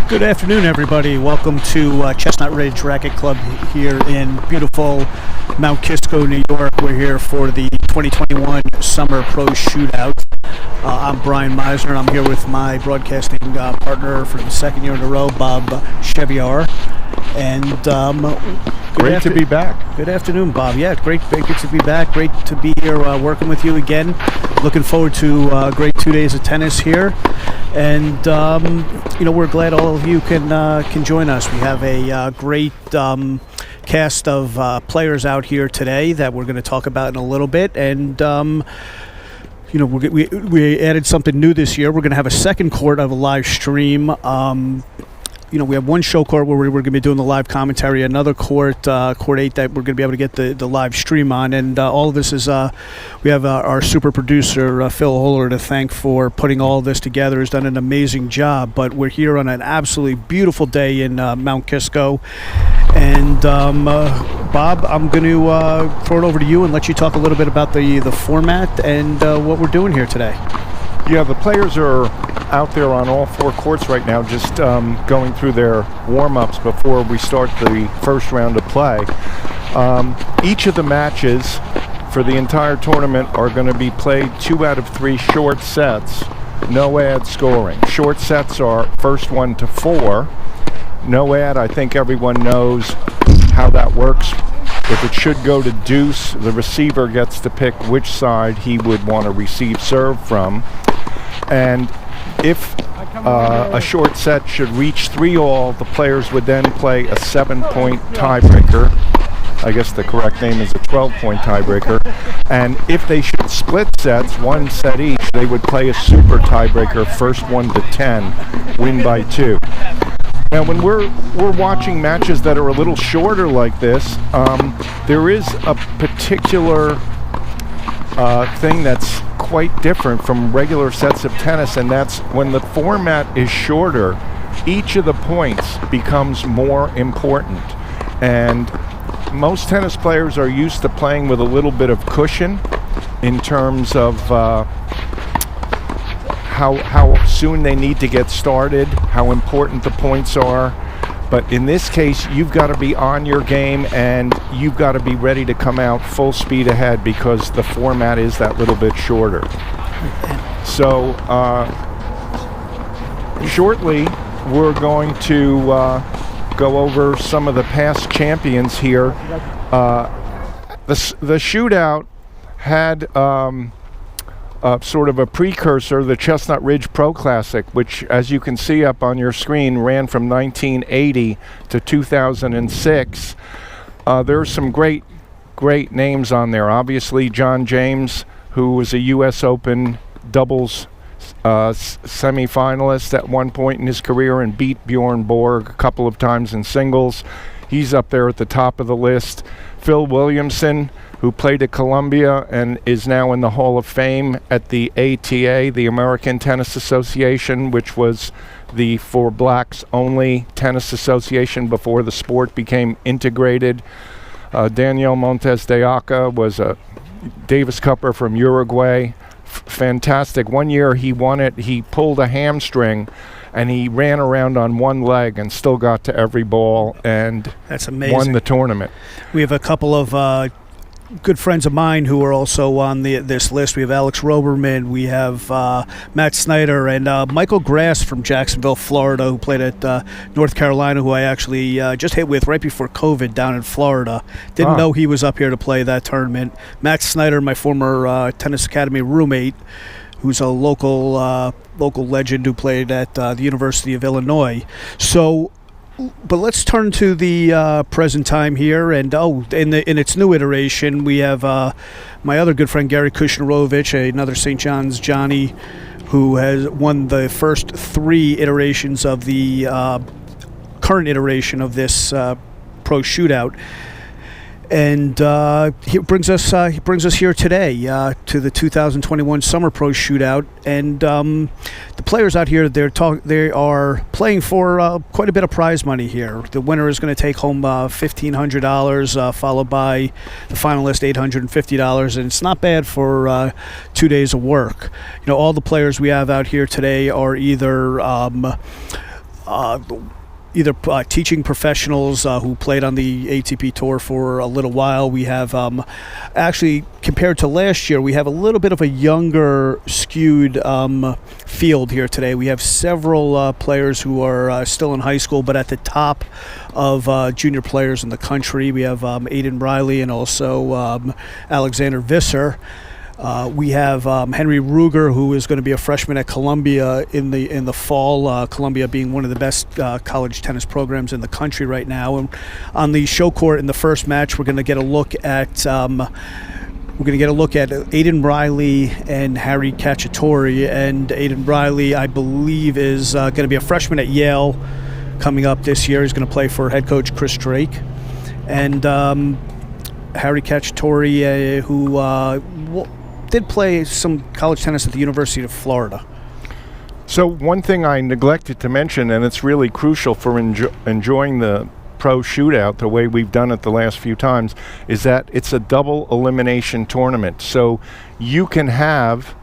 Good afternoon, everybody. Welcome to Chestnut Ridge Racket Club here in beautiful Mount Kisco, New York. We're here for the 2021 Summer Pro Shootout. I'm Brian Meisner. I'm here with my broadcasting partner for the second year in a row, Bob Schewior. And great to be back. Good afternoon, Bob. Yeah, great to be back. Great to be here working with you again. Looking forward to a great 2 days of tennis here. And, we're glad all of you can join us. We have a great cast of players out here today that we're going to talk about in a little bit. And, we added something new this year. We're going to have a second court of a live stream. We have one show court where we're going to be doing the live commentary, another court, court 8, that we're going to be able to get the live stream on. And all of this is, we have our super producer, Phil Holler, to thank for putting all of this together. He's done an amazing job. But we're here on an absolutely beautiful day in Mount Kisco. And Bob, I'm going to throw it over to you and let you talk a little bit about the format and what we're doing here today. Yeah, the players are out there on all four courts right now, just going through their warm-ups before we start the first round of play. Each of the matches for the entire tournament are going to be played 2 out of 3 short sets, no ad scoring. Short sets are first 1 to 4. No ad, I think everyone knows how that works. If it should go to deuce, the receiver gets to pick which side he would want to receive serve from. And if a short set should reach 3-all, the players would then play a 7-point tiebreaker. I guess the correct name is a 12-point tiebreaker. And if they should split sets, 1 set each, they would play a super tiebreaker, first 1 to 10, win by 2. Now, when we're watching matches that are a little shorter like this, there is a particular thing that's quite different from regular sets of tennis, and that's when the format is shorter, each of the points becomes more important. And most tennis players are used to playing with a little bit of cushion in terms of how soon they need to get started, how important the points are. But in this case, you've got to be on your game and you've got to be ready to come out full speed ahead because the format is that little bit shorter. So shortly, we're going to go over some of the past champions here. The Shootout had sort of a precursor, the Chestnut Ridge Pro Classic, which, as you can see up on your screen, ran from 1980 to 2006. There are some great names on there. Obviously, John James, who was a U.S. Open doubles semifinalist at one point in his career and beat Bjorn Borg a couple of times in singles. He's up there at the top of the list. Phil Williamson, who played at Columbia and is now in the Hall of Fame at the ATA, the American Tennis Association, which was the for blacks only tennis association before the sport became integrated. Daniel Montes de Oca was a Davis Cupper from Uruguay. Fantastic. One year he won it. He pulled a hamstring and he ran around on one leg and still got to every ball and that's amazing. Won the tournament. We have a couple of good friends of mine who are also on this list. We have Alex Roberman, we have Matt Snyder, and Michael Grass from Jacksonville, Florida, who played at North Carolina, who I actually just hit with right before COVID down in Florida. Didn't know he was up here to play that tournament. Matt Snyder, my former Tennis Academy roommate, who's a local legend who played at the University of Illinois. So, but let's turn to the present time here, and in its new iteration, we have my other good friend Gary Kushnirovich, another St. John's Johnny, who has won the first 3 iterations of the current iteration of this Pro Shootout. And he brings us here today to the 2021 Summer Pro Shootout, and the players out here they are playing for quite a bit of prize money here. The winner is going to take home $1,500, followed by the finalist $850, and it's not bad for 2 days of work. All the players we have out here today are either either teaching professionals who played on the ATP Tour for a little while. We have actually, compared to last year, we have a little bit of a younger skewed field here today. We have several players who are still in high school, but at the top of junior players in the country. We have Aiden Reilly and also Alexander Visser. We have Henry Ruger, who is going to be a freshman at Columbia in the fall. Columbia being one of the best college tennis programs in the country right now. And on the show court in the first match, we're going to get a look at Aiden Reilly and H.Cacciatore. And Aiden Reilly, I believe, is going to be a freshman at Yale coming up this year. He's going to play for head coach Chris Drake. And H.Cacciatore, who did play some college tennis at the University of Florida. So one thing I neglected to mention, and it's really crucial for enjoying the pro shootout the way we've done it the last few times, is that it's a double elimination tournament. So you can have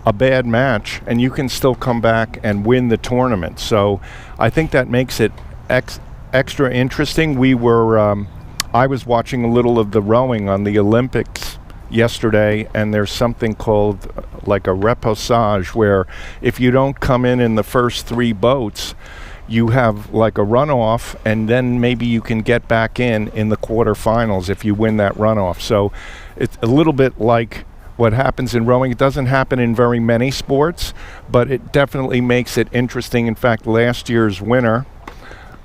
a bad match and you can still come back and win the tournament. So I think that makes it extra interesting. I was watching a little of the rowing on the Olympics yesterday, and there's something called like a reposage, where if you don't come in the first 3 boats, you have like a runoff, and then maybe you can get back in the quarterfinals if you win that runoff. So it's a little bit like what happens in rowing. It doesn't happen in very many sports, but it definitely makes it interesting. In fact, last year's winner,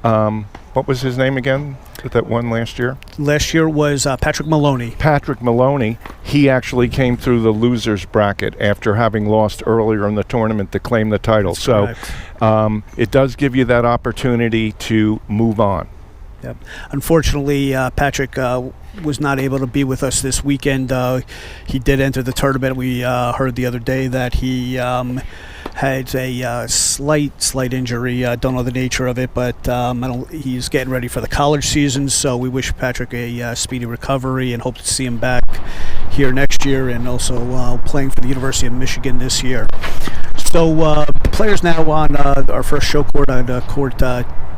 what was his name again that won last year? Last year was Patrick Maloney. Patrick Maloney. He actually came through the losers bracket after having lost earlier in the tournament to claim the title. That's so correct. It does give you that opportunity to move on. Yep. Unfortunately, Patrick was not able to be with us this weekend. He did enter the tournament. We heard the other day that he had a slight injury. Don't know the nature of it, but he's getting ready for the college season, so we wish Patrick a speedy recovery and hope to see him back here next year, and also playing for the University of Michigan this year. So players now on our first show court, on court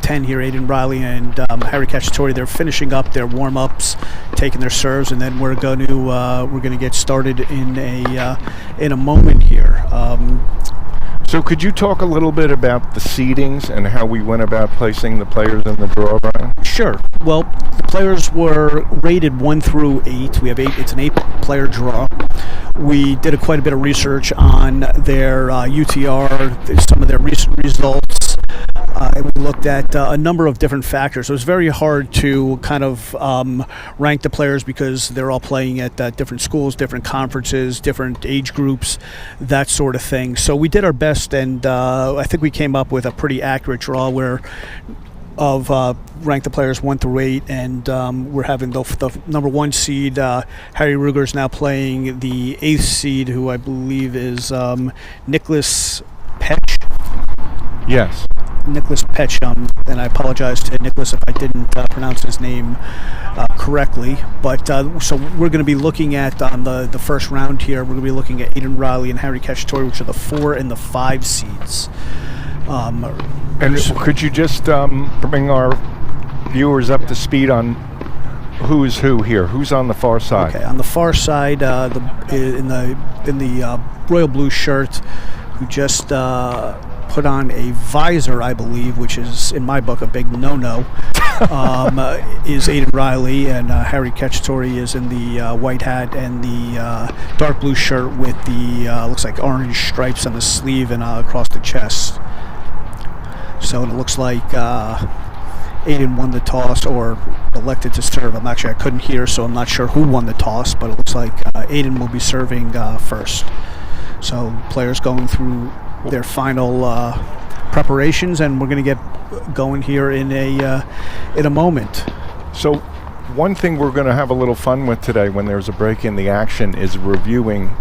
10 here, Aiden Reilly and H.Cacciatore. They're finishing up their warm-ups, taking their serves, and then we're going to get started in a moment here. So could you talk a little bit about the seedings and how we went about placing the players in the draw, Brian? Sure. Well, the players were rated 1 through 8. We have 8. It's an 8-player draw. We did quite a bit of research on their UTR, some of their recent results. And we looked at a number of different factors. It was very hard to kind of rank the players because they're all playing at different schools, different conferences, different age groups, that sort of thing. So we did our best, and I think we came up with a pretty accurate draw where rank the players 1 through 8, and we're having the number 1 seed. Harry Ruger is now playing the 8th seed, who I believe is Nicholas Petch. Yes. Nicholas Petch, and I apologize to Nicholas if I didn't pronounce his name correctly. But so we're going to be looking at, on the first round here, we're going to be looking at Aiden Reilly and H.Cacciatore, which are the 4 and the 5 seeds. And could you just bring our viewers up to speed on who's who here? Who's on the far side? Okay, on the far side, in the royal blue shirt, who just put on a visor, I believe, which is, in my book, a big no-no, is Aiden Reilly, and H.Cacciatore is in the white hat and the dark blue shirt with the, looks like orange stripes on the sleeve and across the chest. So it looks like Aiden won the toss, or elected to serve. I couldn't hear, so I'm not sure who won the toss, but it looks like Aiden will be serving first. So players going through their final preparations, and we're going to get going here in a moment. So one thing we're going to have a little fun with today when there's a break in the action is reviewing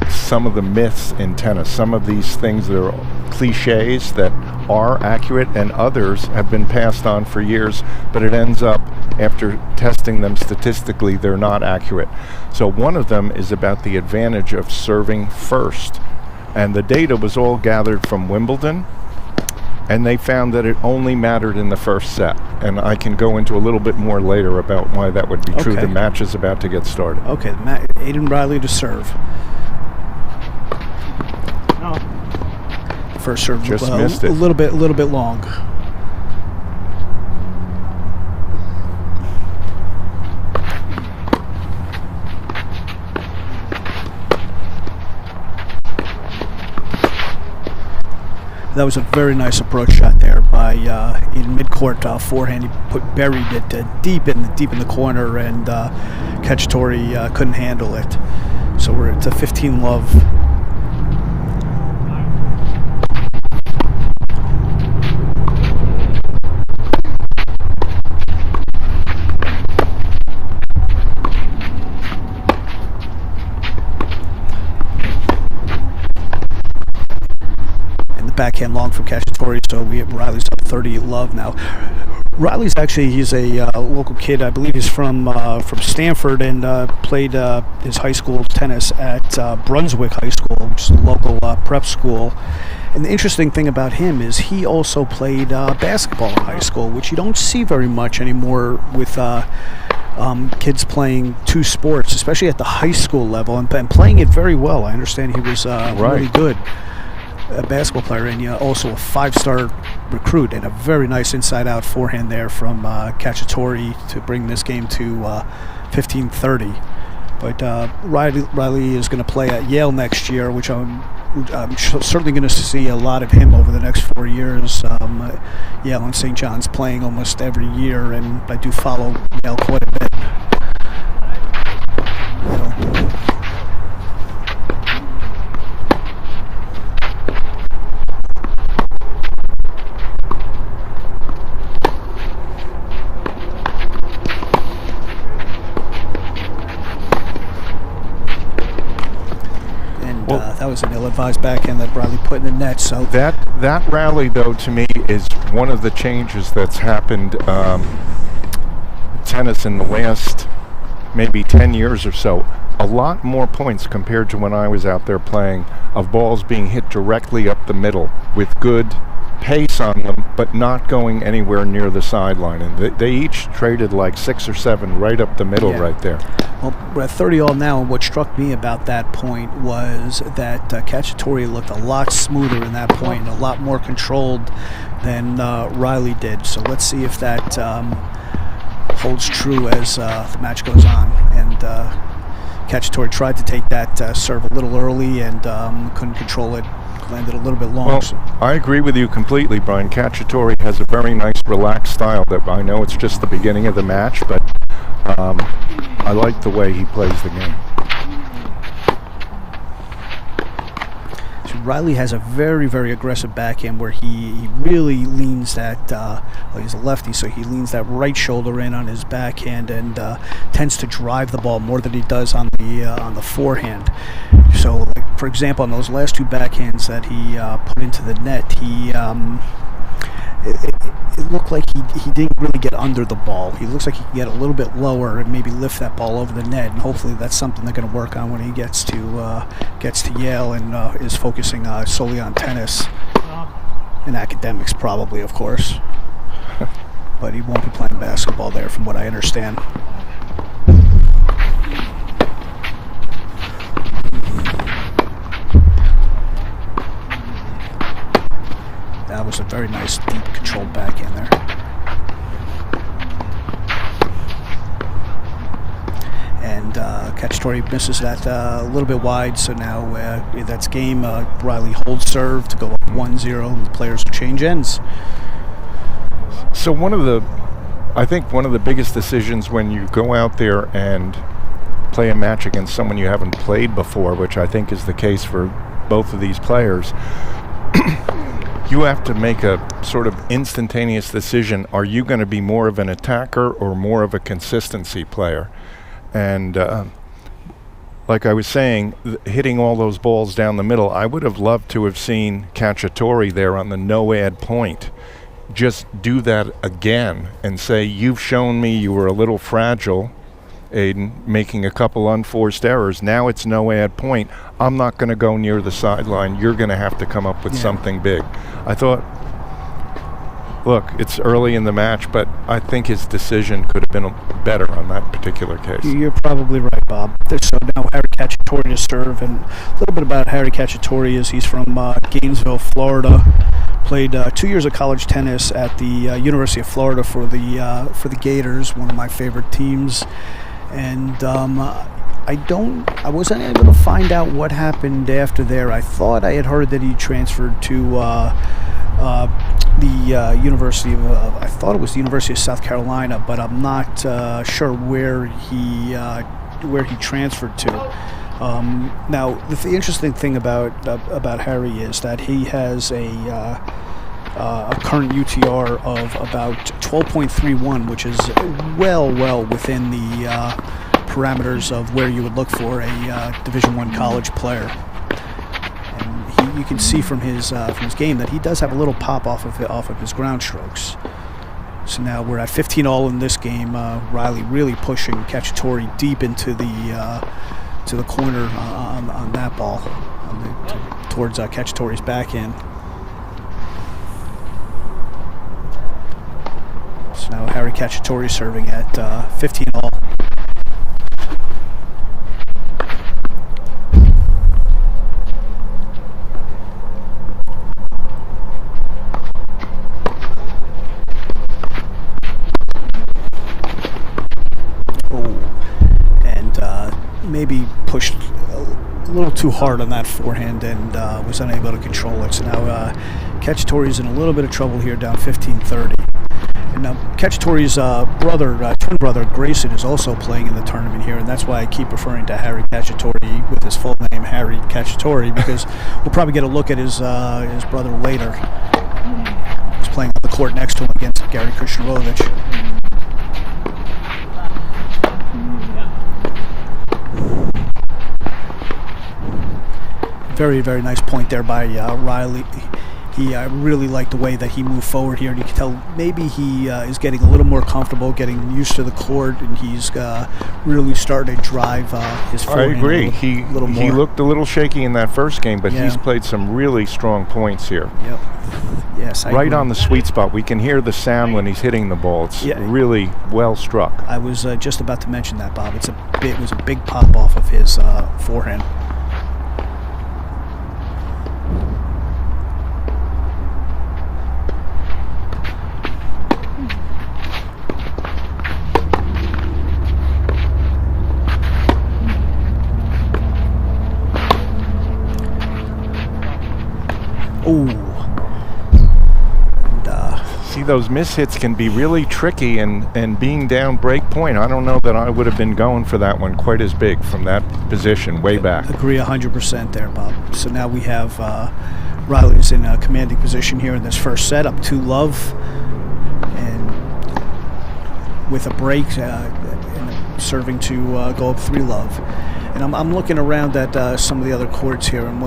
some of the myths in tennis, some of these things that are cliches that are accurate, and others have been passed on for years, but it ends up, after testing them statistically, they're not accurate. So one of them is about the advantage of serving first. And the data was all gathered from Wimbledon, and they found that it only mattered in the first set. And I can go into a little bit more later about why that would be true. The match is about to get started. Okay, Aiden Reilly to serve. No. First serve just missed it. A little bit long. That was a very nice approach shot there by in midcourt forehand. He buried it deep in the corner, and Cacciatore couldn't handle it. So we're at 15-love. Backhand long from Cacciatore, so Reilly's up 38-love now. Reilly's he's a local kid. I believe he's from Stanford, and played his high school tennis at Brunswick High School, which is a local prep school. And the interesting thing about him is he also played basketball in high school, which you don't see very much anymore with kids playing two sports, especially at the high school level, and playing it very well. I understand he was really good. A basketball player, and also a 5-star recruit, and a very nice inside-out forehand there from Cacciatore to bring this game to 15-30. But Reilly is going to play at Yale next year, which I'm certainly going to see a lot of him over the next 4 years. Yale and St. John's playing almost every year, and I do follow Yale quite a bit. That was an ill-advised backhand that Reilly put in the net. So that rally, though, to me is one of the changes that's happened tennis in the last maybe 10 years or so. A lot more points compared to when I was out there playing, of balls being hit directly up the middle with good pace on them, but not going anywhere near the sideline. And they each traded like 6 or 7 right up the middle right there. Well, we're at 30-all now, and what struck me about that point was that Cacciatore looked a lot smoother in that point and a lot more controlled than Reilly did. So let's see if that holds true as the match goes on. And Cacciatore tried to take that serve a little early and couldn't control it. Landed a little bit long. Well, I agree with you completely, Brian. Cacciatore has a very nice, relaxed style that I know it's just the beginning of the match, but I like the way he plays the game. So Reilly has a very, very aggressive backhand where he really leans that, well, he's a lefty, so he leans that right shoulder in on his backhand and tends to drive the ball more than he does on the forehand. So, like, for example, on those last 2 backhands that he put into the net, it looked like he didn't really get under the ball. He looks like he can get a little bit lower and maybe lift that ball over the net, and hopefully that's something they're going to work on when he gets to Yale and is focusing solely on tennis and academics, probably, of course. But he won't be playing basketball there, from what I understand. That was a very nice, deep, controlled backhand there. And Cacciatore misses that a little bit wide, so now that's game. Reilly holds serve to go up 1-0, and the players will change ends. So I think one of the biggest decisions when you go out there and play a match against someone you haven't played before, which I think is the case for both of these players, you have to make a sort of instantaneous decision. Are you going to be more of an attacker or more of a consistency player? And like I was saying, hitting all those balls down the middle, I would have loved to have seen Cacciatore there on the no-ad point. Just do that again and say, you've shown me you were a little fragile, Aiden, making a couple unforced errors. Now it's no-ad point. I'm not going to go near the sideline. You're going to have to come up with something big. I thought look, it's early in the match, but I think his decision could have been better on that particular case. You're probably right, Bob. So now Harry Cacciatore to serve, and a little bit about Harry Cacciatore is he's from Gainesville, Florida. Played 2 years of college tennis at the University of Florida for the Gators, one of my favorite teams. And I wasn't able to find out what happened after there. I thought I had heard that he transferred to the University of I thought it was the University of South Carolina, but I'm not sure where he transferred to. Now, the interesting thing about Harry is that he has a current UTR of about 12.31, which is well within the parameters of where you would look for a Division I college player. And you can see from his game that he does have a little pop off of his ground strokes. So now we're at 15 all in this game. Reilly really pushing Cacciatore deep into the corner on that ball, towards Cacciatore's backhand. So now Harry Cacciatore serving at 15 all. Maybe pushed a little too hard on that forehand and was unable to control it. So now Cacciatore is in a little bit of trouble here, down 15-30. And now Cacciatore's twin brother Grayson is also playing in the tournament here, and that's why I keep referring to Harry Cacciatore with his full name, Harry Cacciatore, because we'll probably get a look at his brother later. He's playing on the court next to him against Gary Kushnirovich. Very, very nice point there by Reilly. I really like the way that he moved forward here, and you can tell maybe he is getting a little more comfortable, getting used to the court, and he's really starting to drive his forehand. I agree. He looked a little shaky in that first game, but he's played some really strong points here. Yep. Yes, I right agree. On the sweet spot. We can hear the sound when he's hitting the ball. It's really well struck. I was just about to mention that, Bob. It was a big pop off of his forehand. See, those mishits can be really tricky, and being down break point, I don't know that I would have been going for that one quite as big from that position way back. Agree 100% there, Bob. So now we have Reilly's in a commanding position here in this first set, up 2-love, and with a break, and serving to go up 3-love. And I'm looking around at some of the other courts here, and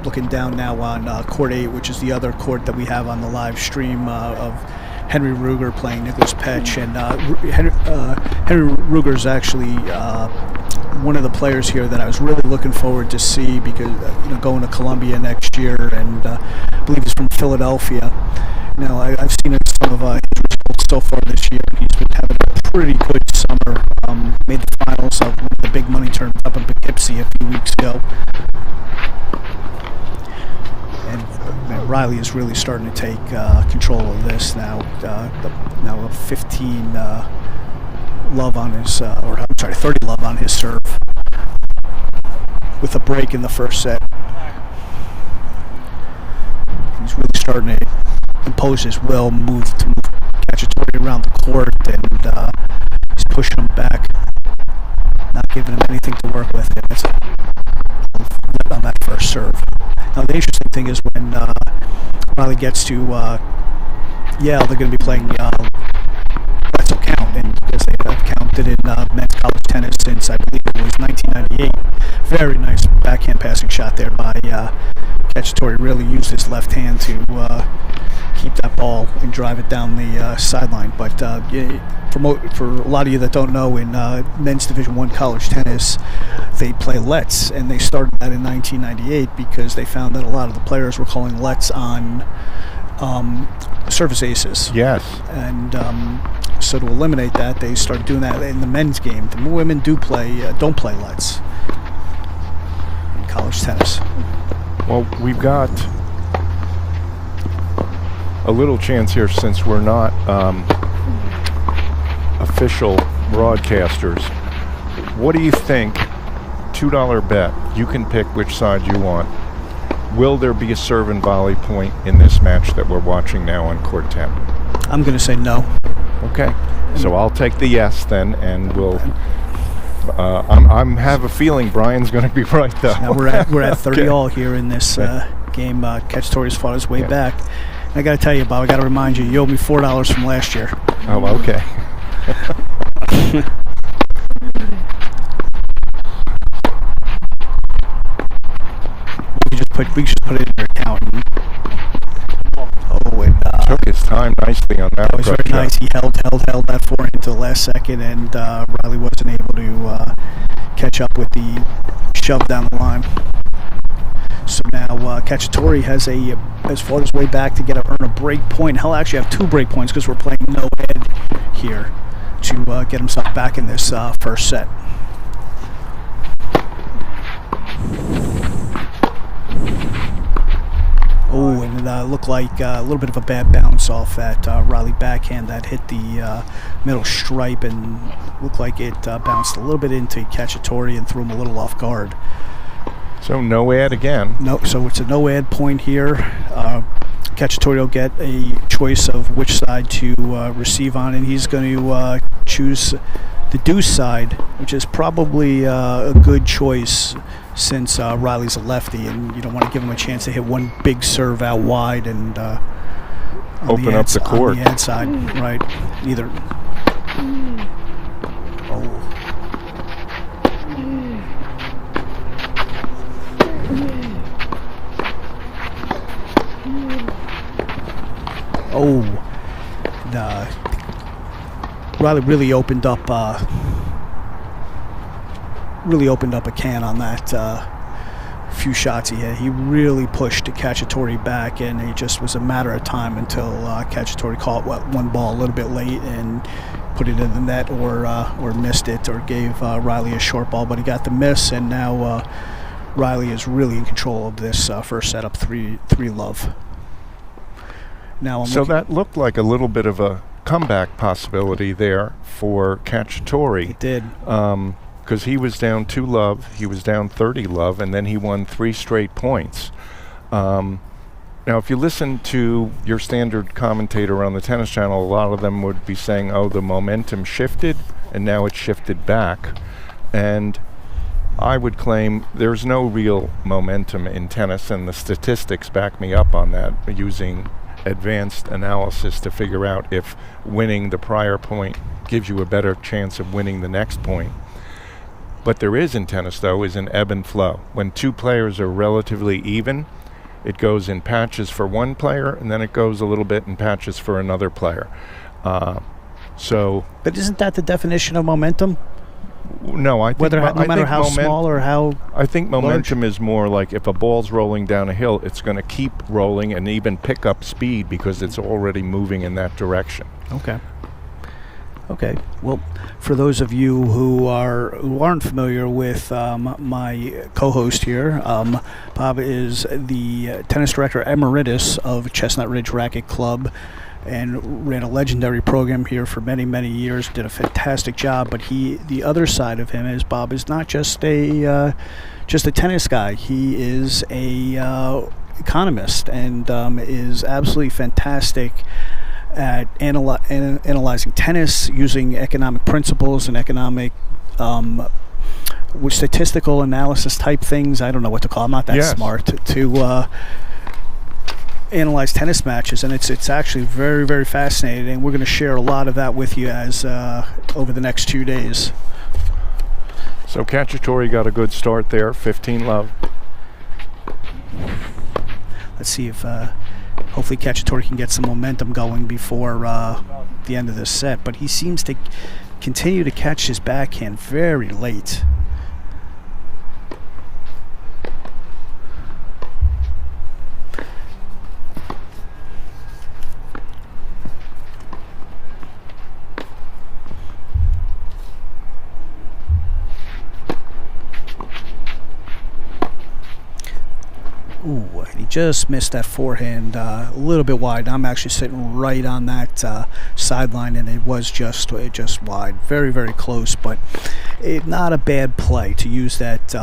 looking down now on Court 8, which is the other court that we have on the live stream of Henry Ruger playing Nicholas Petch. And Henry Ruger is actually one of the players here that I was really looking forward to see, because going to Columbia next year, and I believe he's from Philadelphia. Now, I've seen some of his results so far this year, and he's been having a pretty good summer. Made the finals of one of the big money tournaments up in Poughkeepsie a few weeks ago. And Reilly is really starting to take control of this now. Now a 15 love on his, 30 love on his serve, with a break in the first set. He's really starting to impose his will, move Cacciatore around the court, and he's pushing him back, not giving him anything to work with. It's on that first serve. Now the interesting thing is when Reilly gets to Yale, they're going to be playing Let's Count, and as they have counted in men's college tennis since I believe it was 1998. Very nice backhand passing shot there by Cacciatore. Really used his left hand to keep that ball and drive it down the sideline. But for a lot of you that don't know, in men's Division I college tennis, they play lets, and they started that in 1998 because they found that a lot of the players were calling lets on service aces. Yes. And so to eliminate that, they started doing that in the men's game. The women don't play lets in college tennis. Well, we've got a little chance here since we're not official broadcasters. What do you think? $2 bet. You can pick which side you want. Will there be a serve and volley point in this match that we're watching now on court 10? I'm going to say no. Okay. So I'll take the yes then, and we'll. I'm have a feeling Brian's going to be right though. Now we're at 30 all here in this game. Cacciatore's fought his way back. And I got to tell you, Bob, I got to remind you owe me $4 from last year. Oh, okay. We should put it in your account. Took his time nicely on that. That was very nice. He held that forehand until the last second, and Reilly wasn't able to catch up with the shove down the line. So now Cacciatore has fought his way back to earn a break point. He'll actually have 2 break points because we're playing no ed here to get himself back in this first set. Oh, and it looked like a little bit of a bad bounce off that Reilly backhand that hit the middle stripe, and looked like it bounced a little bit into Cacciatore and threw him a little off guard. So no ad again. No, so it's a no ad point here. Cacciatore will get a choice of which side to receive on, and he's going to choose the deuce side, which is probably a good choice since Reilly's a lefty, and you don't want to give him a chance to hit one big serve out wide and open up the court on the ad side, right? Either. Reilly really opened up a can on that few shots he had. He really pushed Cacciatore back, and it just was a matter of time until Cacciatore caught one ball a little bit late and put it in the net, or missed it, or gave Reilly a short ball, but he got the miss, and now Reilly is really in control of this first set up 3-love. Now that looked like a little bit of a comeback possibility there for Cacciatore. It did. Because he was down 2-love, he was down 30-love, and then he won 3 straight points. Now, if you listen to your standard commentator on the Tennis Channel, a lot of them would be saying, oh, the momentum shifted, and now it's shifted back. And I would claim there's no real momentum in tennis, and the statistics back me up on that, using advanced analysis to figure out if winning the prior point gives you a better chance of winning the next point. But there is in tennis, though, is an ebb and flow. When 2 players are relatively even, it goes in patches for one player, and then it goes a little bit in patches for another player. But isn't that the definition of momentum? No, I think no matter how small or how I think momentum is more like if a ball's rolling down a hill, it's going to keep rolling and even pick up speed because it's already moving in that direction. Okay. Well, for those of you who aren't familiar with my co-host here, Bob is the tennis director emeritus of Chestnut Ridge Racket Club, and ran a legendary program here for many, many years. Did a fantastic job. But the other side of him is Bob is not just a tennis guy. He is a economist, and is absolutely fantastic at analyzing tennis, using economic principles and economic with statistical analysis type things. I don't know what to call. I'm not that smart to analyze tennis matches, and it's actually very, very fascinating, and we're going to share a lot of that with you as over the next 2 days. So Cacciatore got a good start there, 15-love. Let's see if hopefully Cacciatore can get some momentum going before the end of this set, but he seems to continue to catch his backhand very late. And he just missed that forehand a little bit wide. I'm actually sitting right on that sideline, and it was just wide. Very, very close, but not a bad play to use that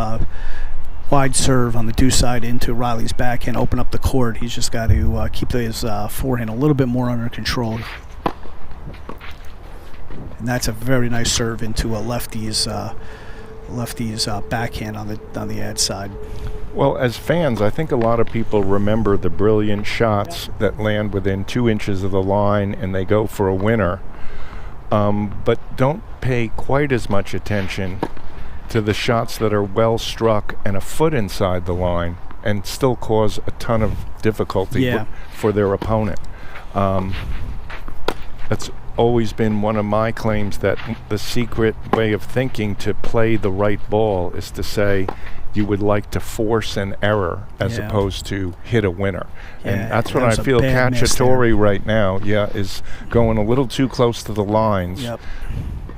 wide serve on the due side into Reilly's backhand, open up the court. He's just got to keep his forehand a little bit more under control. And that's a very nice serve into a lefty's backhand on the ad side. Well, as fans, I think a lot of people remember the brilliant shots that land within 2 inches of the line and they go for a winner, but don't pay quite as much attention to the shots that are well struck and a foot inside the line and still cause a ton of difficulty for their opponent. That's always been one of my claims, that the secret way of thinking to play the right ball is to say you would like to force an error as opposed to hit a winner. And that's what I feel Cacciatore right now is going a little too close to the lines.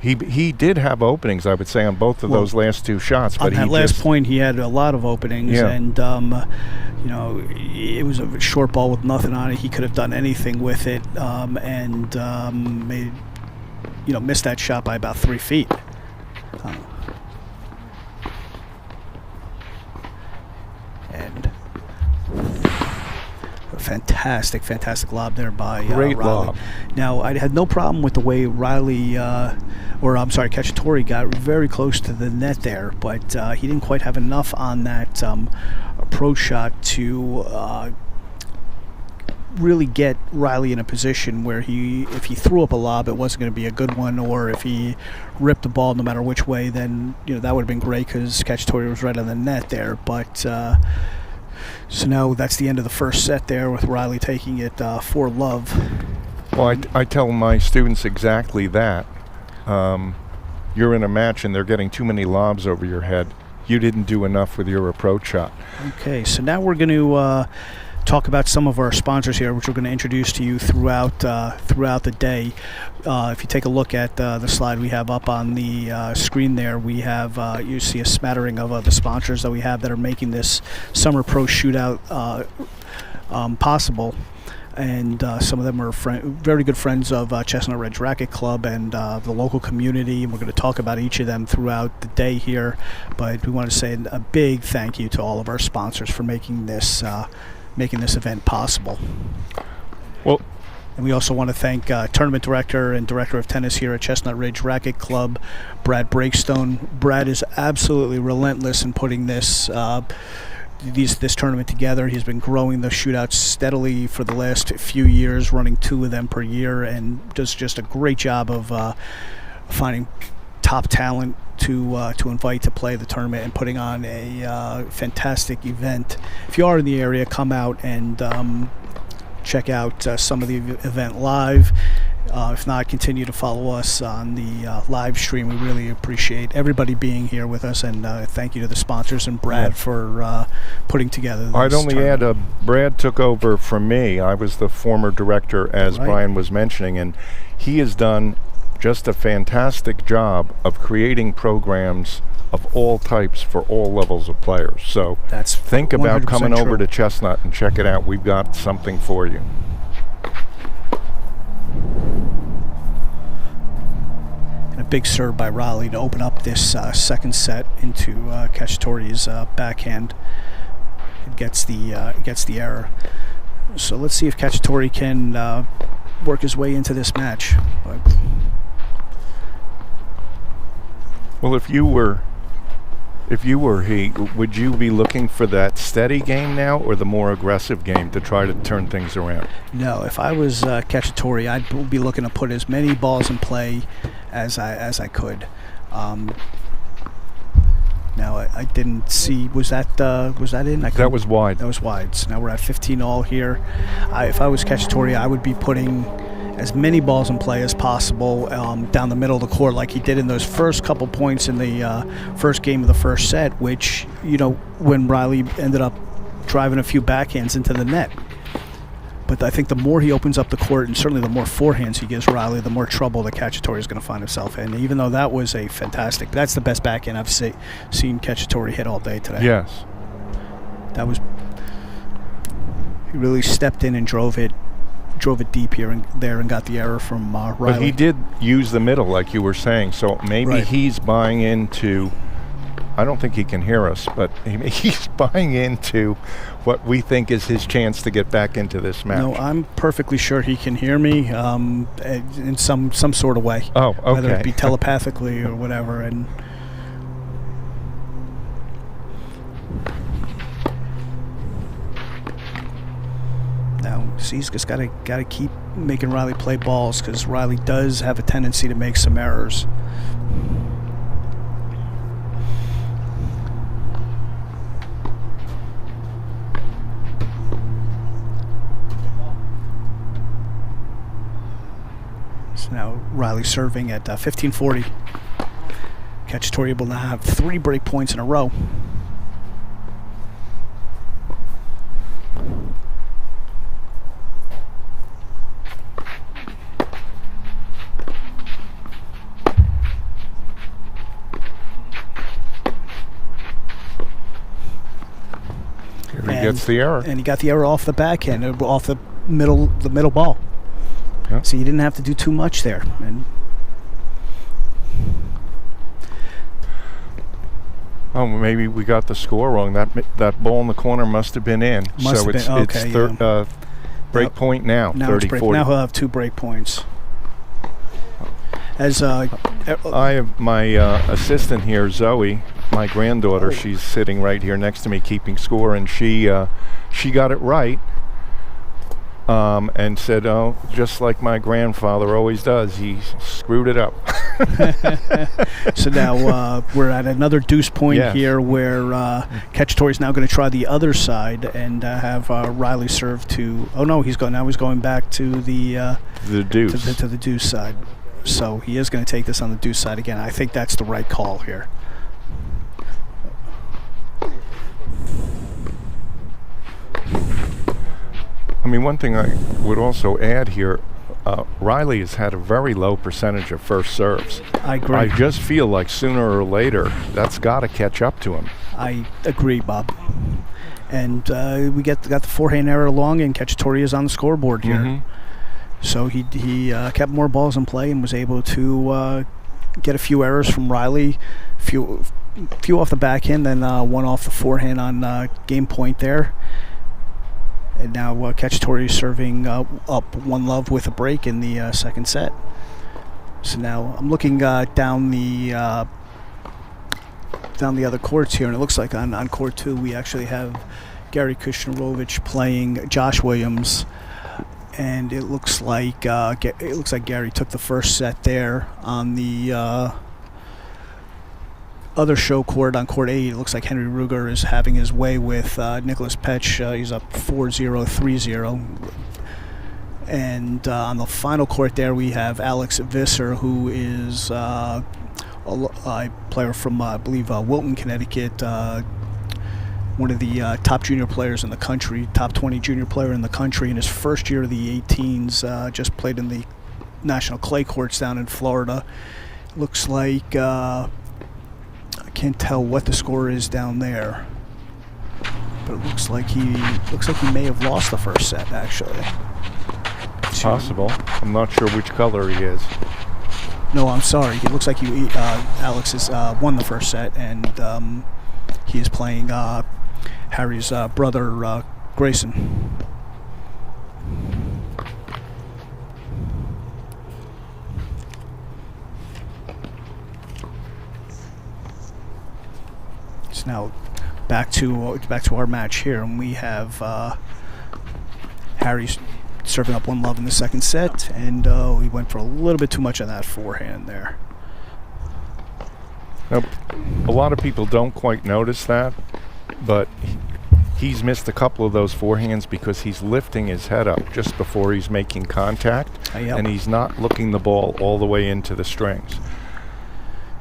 He did have openings, I would say, on both of those last 2 shots. But on that last point, he had a lot of openings, and it was a short ball with nothing on it. He could have done anything with it, and missed that shot by about 3 feet. And a fantastic lob there by Great Reilly. lob. Now, I had no problem with the way Cacciatore got very close to the net there, but he didn't quite have enough on that approach shot to really get Reilly in a position where if he threw up a lob, it wasn't going to be a good one, or if he ripped the ball no matter which way, then that would have been great because Cacciatore was right on the net there. But so now that's the end of the first set there, with Reilly taking it 4-love. Well, I tell my students exactly that. You're in a match and they're getting too many lobs over your head. You didn't do enough with your approach shot. Okay, so now we're going to talk about some of our sponsors here, which we're going to introduce to you throughout the day. If you take a look at the slide we have up on the screen there, we have you see a smattering of the sponsors that we have that are making this Summer Pro Shootout possible. And some of them are very good friends of Chestnut Ridge Racket Club and the local community. And we're going to talk about each of them throughout the day here. But we want to say a big thank you to all of our sponsors for making this event possible. Well, and we also want to thank tournament director and director of tennis here at Chestnut Ridge Racket Club, Brad Breakstone. Brad is absolutely relentless in putting this tournament together. He's been growing the Shootout steadily for the last few years, running 2 of them per year, and does just a great job of finding top talent to invite to play the tournament and putting on a fantastic event. If you are in the area, come out and check out some of the event live. If not, continue to follow us on the live stream. We really appreciate everybody being here with us, and thank you to the sponsors and Brad for putting together this I'd only tournament. add, Brad took over from me. I was the former director, as Brian was mentioning, and he has done just a fantastic job of creating programs of all types for all levels of players. So think about coming over to Chestnut and check it out. We've got something for you. And a big serve by Reilly to open up this second set into Cacciatore's backhand. It gets the error. So let's see if Cacciatore can work his way into this match. Well, if you were he, would you be looking for that steady game now or the more aggressive game to try to turn things around? No, if I was Cacciatore, I'd be looking to put as many balls in play as I could. Now I didn't see. Was that in? That was wide. That was wide. So now we're at 15 all here. If I was Cacciatore, I would be putting as many balls in play as possible down the middle of the court, like he did in those first couple points in the first game of the first set, which, when Reilly ended up driving a few backhands into the net. But I think the more he opens up the court, and certainly the more forehands he gives Reilly, the more trouble that Cacciatore is going to find himself in. Even though that was that's the best backhand I've seen Cacciatore hit all day today. Yes. That was really stepped in and drove it deep here and there and got the error from Reilly. But he did use the middle, like you were saying, so maybe he's buying into, I don't think he can hear us, but he's buying into what we think is his chance to get back into this match. No, I'm perfectly sure he can hear me in some sort of way. Oh, okay. Whether it be telepathically or whatever. And now, see, he's just got to keep making Reilly play balls, because Reilly does have a tendency to make some errors. So now Reilly serving at 15:40. Cacciatore able to have 3 break points in a row. He gets the error. And he got the error off the backhand, off the middle ball. Yeah. So you didn't have to do too much there. And oh, maybe we got the score wrong. That ball in the corner must have been in. Must have been. Okay, it's break point now. Now 30-40. Now he'll have 2 break points. As I have my assistant here, Zoe, my granddaughter. She's sitting right here next to me, keeping score, and she got it right. And said, "Oh, just like my grandfather always does, he screwed it up." So now we're at another deuce point here, where Cacciatore is now going to try the other side and have Reilly serve to. Oh no, he's going back to the deuce to the deuce side. So he is going to take this on the deuce side again. I think that's the right call here. I mean, one thing I would also add here, Reilly has had a very low percentage of first serves. I agree. I just feel like sooner or later that's got to catch up to him. I agree, Bob. And we got the forehand error along, and Cacciatore is on the scoreboard here. Mm-hmm. So he kept more balls in play and was able to get a few errors from Reilly, few off the backhand, then one off the forehand on game point there. And now Cacciatore is serving up 1-love with a break in the second set. So now I'm looking down the other courts here, and it looks like on court 2 we actually have Gary Kushnirovich playing Josh Williams, and it looks like Gary took the first set there on the other show court on court 8. It looks like Henry Ruger is having his way with Nicholas Petch. He's up 4-0, 3-0. And on the final court there we have Alex Visser, who is a player from, I believe, Wilton, Connecticut, one of the top junior players in the country, top 20 junior player in the country. In his first year of the 18s, just played in the national clay courts down in Florida. Looks like... I can't tell what the score is down there, but it looks like he may have lost the first set, actually. It's possible. I'm not sure which color he is. No, I'm sorry. It looks like Alex has won the first set, and he is playing Harry's brother, Grayson. Now back to our match here, and we have Harry serving up 1-love in the second set, and he went for a little bit too much on that forehand there. Now, a lot of people don't quite notice that, but he's missed a couple of those forehands because he's lifting his head up just before he's making contact, and he's not looking the ball all the way into the strings.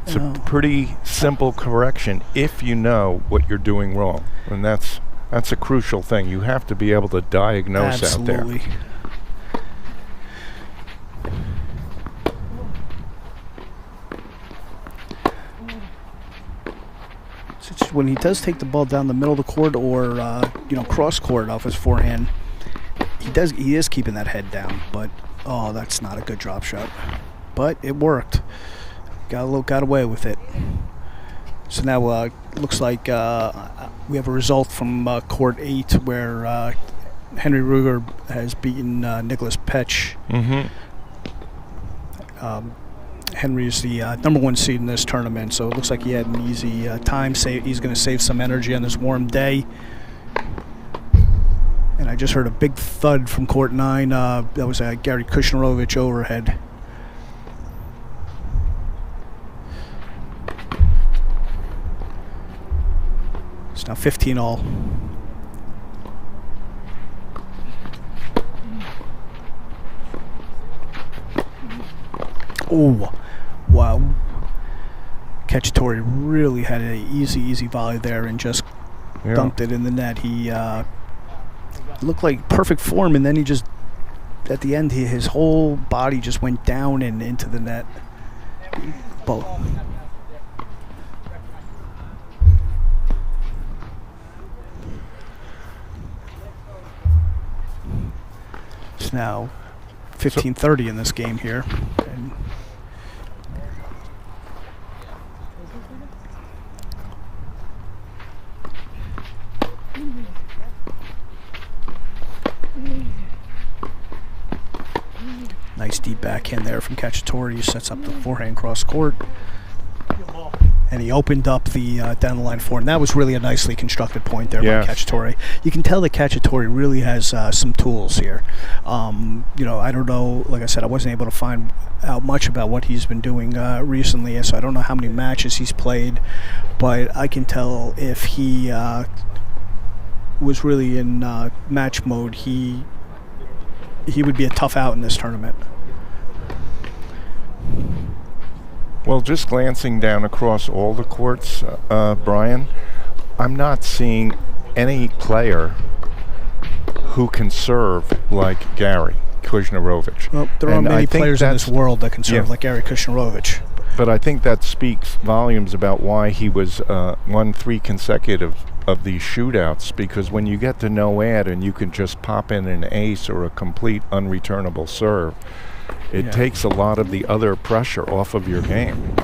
It's a pretty simple correction if you know what you're doing wrong, and that's a crucial thing. You have to be able to diagnose out there. Absolutely. When he does take the ball down the middle of the court or cross court off his forehand, He is keeping that head down, but that's not a good drop shot. But it worked. Got away with it. So now looks like we have a result from Court 8 where Henry Ruger has beaten Nicholas Petch. Mm-hmm. Henry's the number 1 seed in this tournament, so it looks like he had an easy time. He's going to save some energy on this warm day. And I just heard a big thud from Court 9. That was Gary Kushnirovich overhead. It's now 15 all. Oh, wow. Cacciatore really had an easy volley there and just dumped it in the net. He looked like perfect form, and then he just, at the end, his whole body just went down and into the net. Both. It's now 15:30 in this game here. And nice deep backhand there from Cacciatore. He sets up the forehand cross court. And he opened up the down the line forehand. That was really a nicely constructed point there by Cacciatore. You can tell that Cacciatore really has some tools here. I don't know. Like I said, I wasn't able to find out much about what he's been doing recently, so I don't know how many matches he's played. But I can tell if he was really in match mode, he would be a tough out in this tournament. Well, just glancing down across all the courts, Brian, I'm not seeing any player who can serve like Gary Kushnirovich. Well, there are many players in this world that can serve like Gary Kushnirovich. But I think that speaks volumes about why he was won 3 consecutive of these shootouts, because when you get to no ad and you can just pop in an ace or a complete unreturnable serve, it takes a lot of the other pressure off of your game.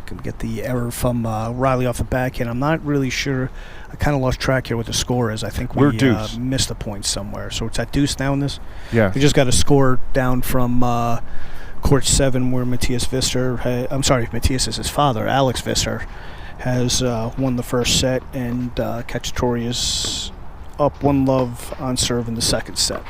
Can get the error from Reilly off the backhand. I'm not really sure. I kind of lost track here what the score is. I think we missed a point somewhere. So it's at deuce now in this? Yeah. We just got a score down from Court 7 where Matthias Visser, Matthias is his father, Alex Visser, has won the first set, and Cacciatore is up 1-love on serve in the second set.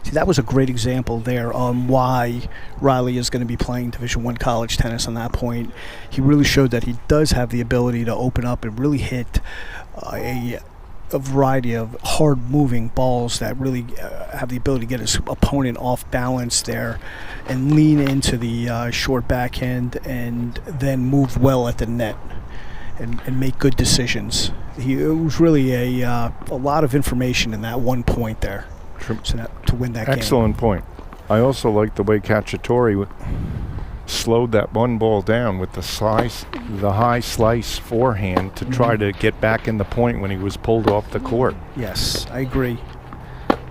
See, that was a great example there on why Reilly is going to be playing Division I college tennis on that point. He really showed that he does have the ability to open up and really hit a variety of hard-moving balls that really have the ability to get his opponent off balance there and lean into the short backhand and then move well at the net and make good decisions. It was really a lot of information in that one point there to win that game. Excellent point. I also like the way Cacciatore slowed that one ball down with the high slice forehand to try to get back in the point when he was pulled off the court. Yes, I agree.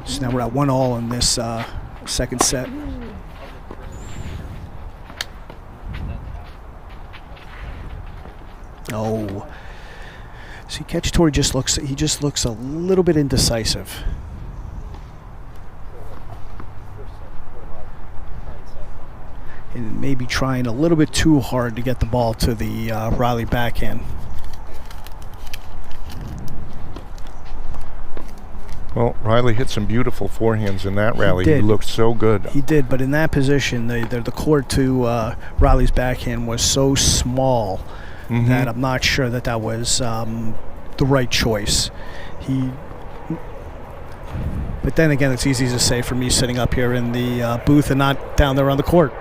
So now we're at 1-all in this second set. Oh, see, Cacciatore just looks a little bit indecisive. And maybe trying a little bit too hard to get the ball to the Reilly backhand. Well, Reilly hit some beautiful forehands in that rally. He looked so good. He did, but in that position, the court to Reilly's backhand was so small that I'm not sure that was the right choice. But then again, it's easy to say for me sitting up here in the booth and not down there on the court.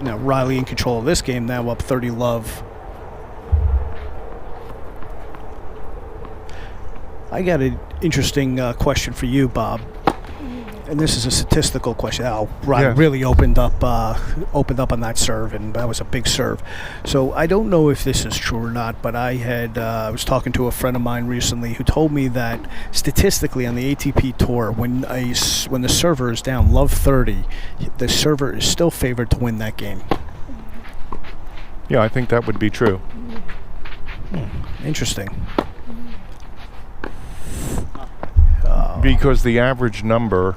Now Reilly in control of this game, now up 30-love. I got an interesting question for you, Bob. And this is a statistical question. Reilly really opened up on that serve, and that was a big serve. So I don't know if this is true or not, but I was talking to a friend of mine recently who told me that statistically on the ATP Tour, when the server is down love 30, the server is still favored to win that game. Yeah, I think that would be true. Interesting. Because the average number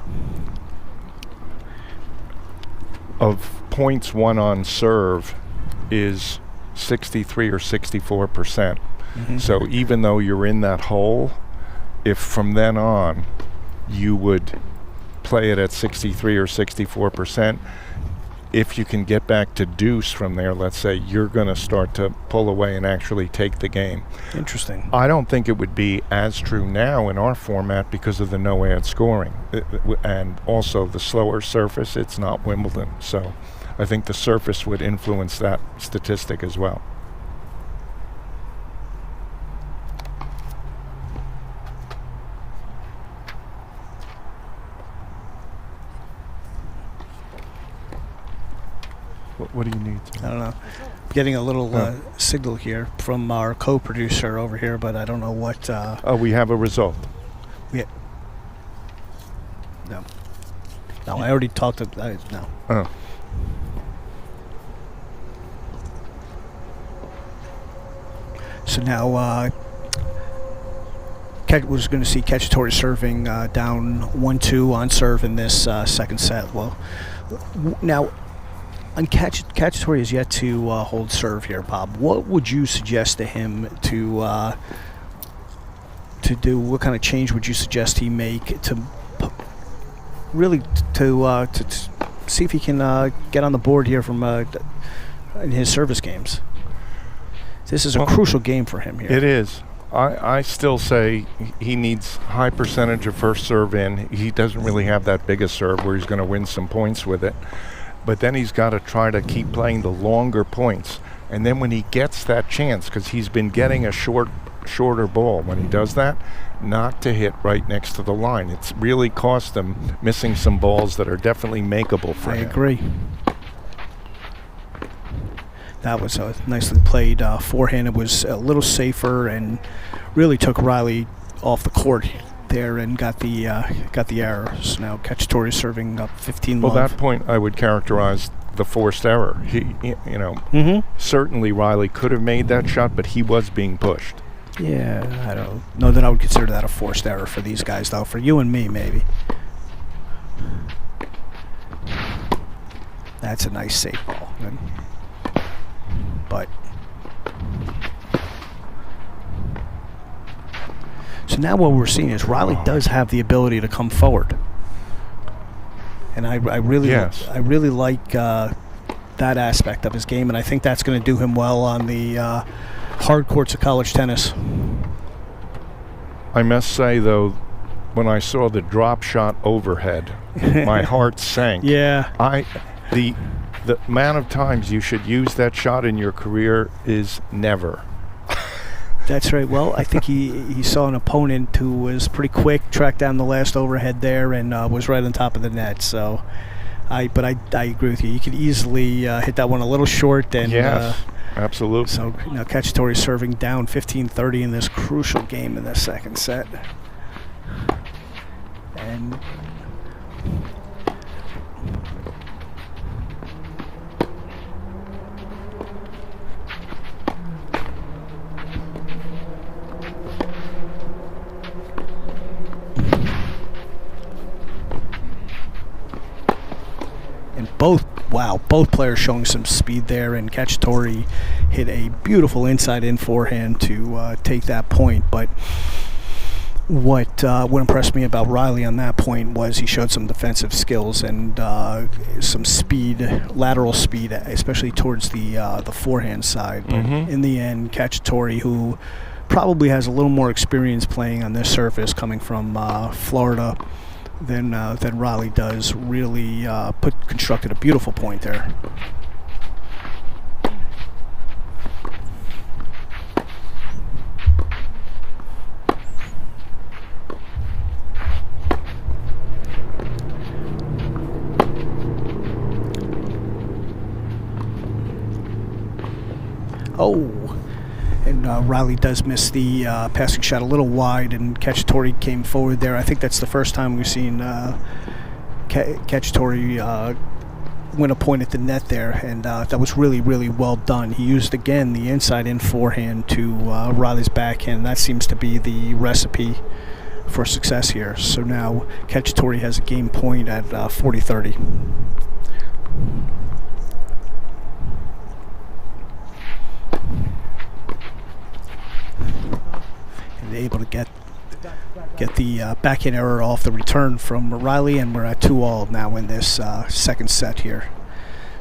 of points won on serve is 63 or 64%. So even though you're in that hole, if from then on you would play it at 63 or 64%, if you can get back to deuce from there, let's say, you're going to start to pull away and actually take the game. Interesting. I don't think it would be as true now in our format because of the no-ad scoring. And also the slower surface, it's not Wimbledon. So I think the surface would influence that statistic as well. What do you need? I don't know. Getting a little signal here from our co-producer over here, but I don't know what. We have a result. No, I already talked to. No. Oh. So now, was going to see Cacciatore serving down 1-2 on serve in this second set. Well, now. And Cacciatore is yet to hold serve here, Bob. What would you suggest to him to do? What kind of change would you suggest he make to really to see if he can get on the board here from in his service games? This is a crucial game for him here. It is. I still say he needs high percentage of first serve in. He doesn't really have that big a serve where he's going to win some points with it. But then he's got to try to keep playing the longer points. And then when he gets that chance, because he's been getting a shorter ball, when he does that, not to hit right next to the line. It's really cost him missing some balls that are definitely makeable for him. I agree. That was a nicely played forehand. It was a little safer and really took Reilly off the court there and got the errors. Now Cacciatore serving up 15 Well, love. that point I would characterize the forced error. Certainly Reilly could have made that shot, but he was being pushed. Yeah, I don't know that I would consider that a forced error for these guys, though. For you and me, maybe. That's a nice safe ball. But so now what we're seeing is Reilly does have the ability to come forward, and I really like that aspect of his game, and I think that's going to do him well on the hard courts of college tennis. I must say, though, when I saw the drop shot overhead, my heart sank. Yeah. The amount of times you should use that shot in your career is never. That's right. Well, I think he saw an opponent who was pretty quick, tracked down the last overhead there, and was right on top of the net. So, I agree with you. You could easily hit that one a little short. And, yes, absolutely. So now Cacciatore serving down 15-30 in this crucial game in the second set. And both players showing some speed there, and Cacciatore hit a beautiful inside-in forehand to take that point. But what impressed me about Reilly on that point was he showed some defensive skills and some speed, lateral speed, especially towards the forehand side. But in the end, Cacciatore, who probably has a little more experience playing on this surface, coming from Florida, than Reilly does, really constructed a beautiful point there. Oh, and Reilly does miss the passing shot a little wide, and Cacciatore came forward there. I think that's the first time we've seen Cacciatore win a point at the net there, and that was really, really well done. He used, again, the inside-in forehand to Reilly's backhand. That seems to be the recipe for success here. So now Cacciatore has a game point at 40-30. And able to get the backhand error off the return from Reilly, and we're at 2-all now in this second set here.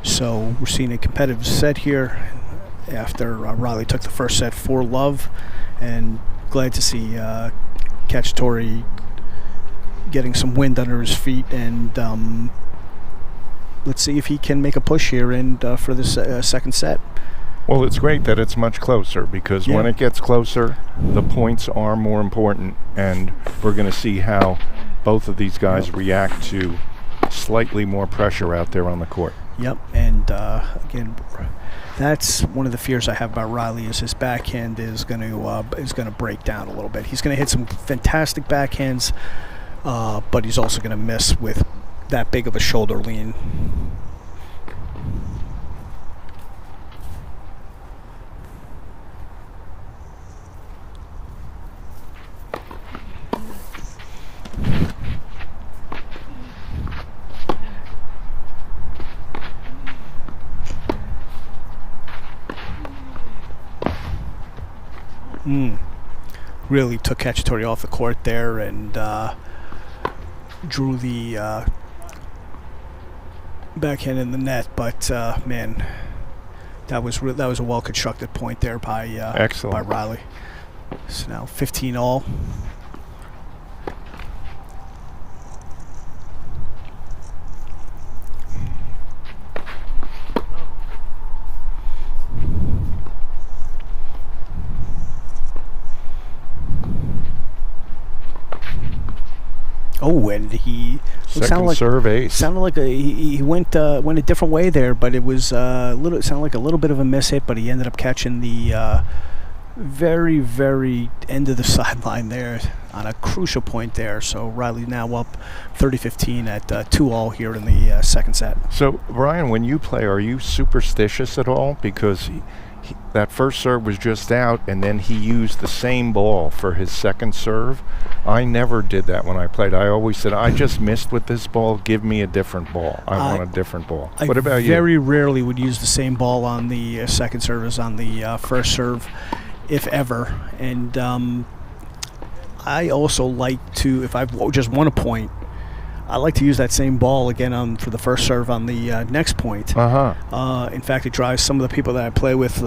So we're seeing a competitive set here after Reilly took the first set 4-love, and glad to see Cacciatore getting some wind under his feet, and let's see if he can make a push here and for this second set. Well, it's great that it's much closer, because when it gets closer, the points are more important, and we're going to see how both of these guys react to slightly more pressure out there on the court. Yep, and again, that's one of the fears I have about Reilly, is his backhand is going to break down a little bit. He's going to hit some fantastic backhands, but he's also going to miss with that big of a shoulder lean. Really took Cacciatore off the court there, and drew the backhand in the net. But man, that was a well constructed point there by Reilly. So now 15-all. Oh, and he second serve ace. Sounded like he went a different way there, but it was it sounded like a little bit of a miss hit, but he ended up catching the very, very end of the sideline there on a crucial point there. So Reilly now up 30-15 at 2-all here in the second set. So Brian, when you play, are you superstitious at all? Because that first serve was just out, and then he used the same ball for his second serve. I never did that when I played. I always said, I just missed with this ball. Give me a different ball. I want a different ball. What about you? I very rarely would use the same ball on the second serve as on the first serve, if ever. And I also like to, if I've just won a point, I like to use that same ball again for the first serve on the next point. In fact, it drives some of the people that I play with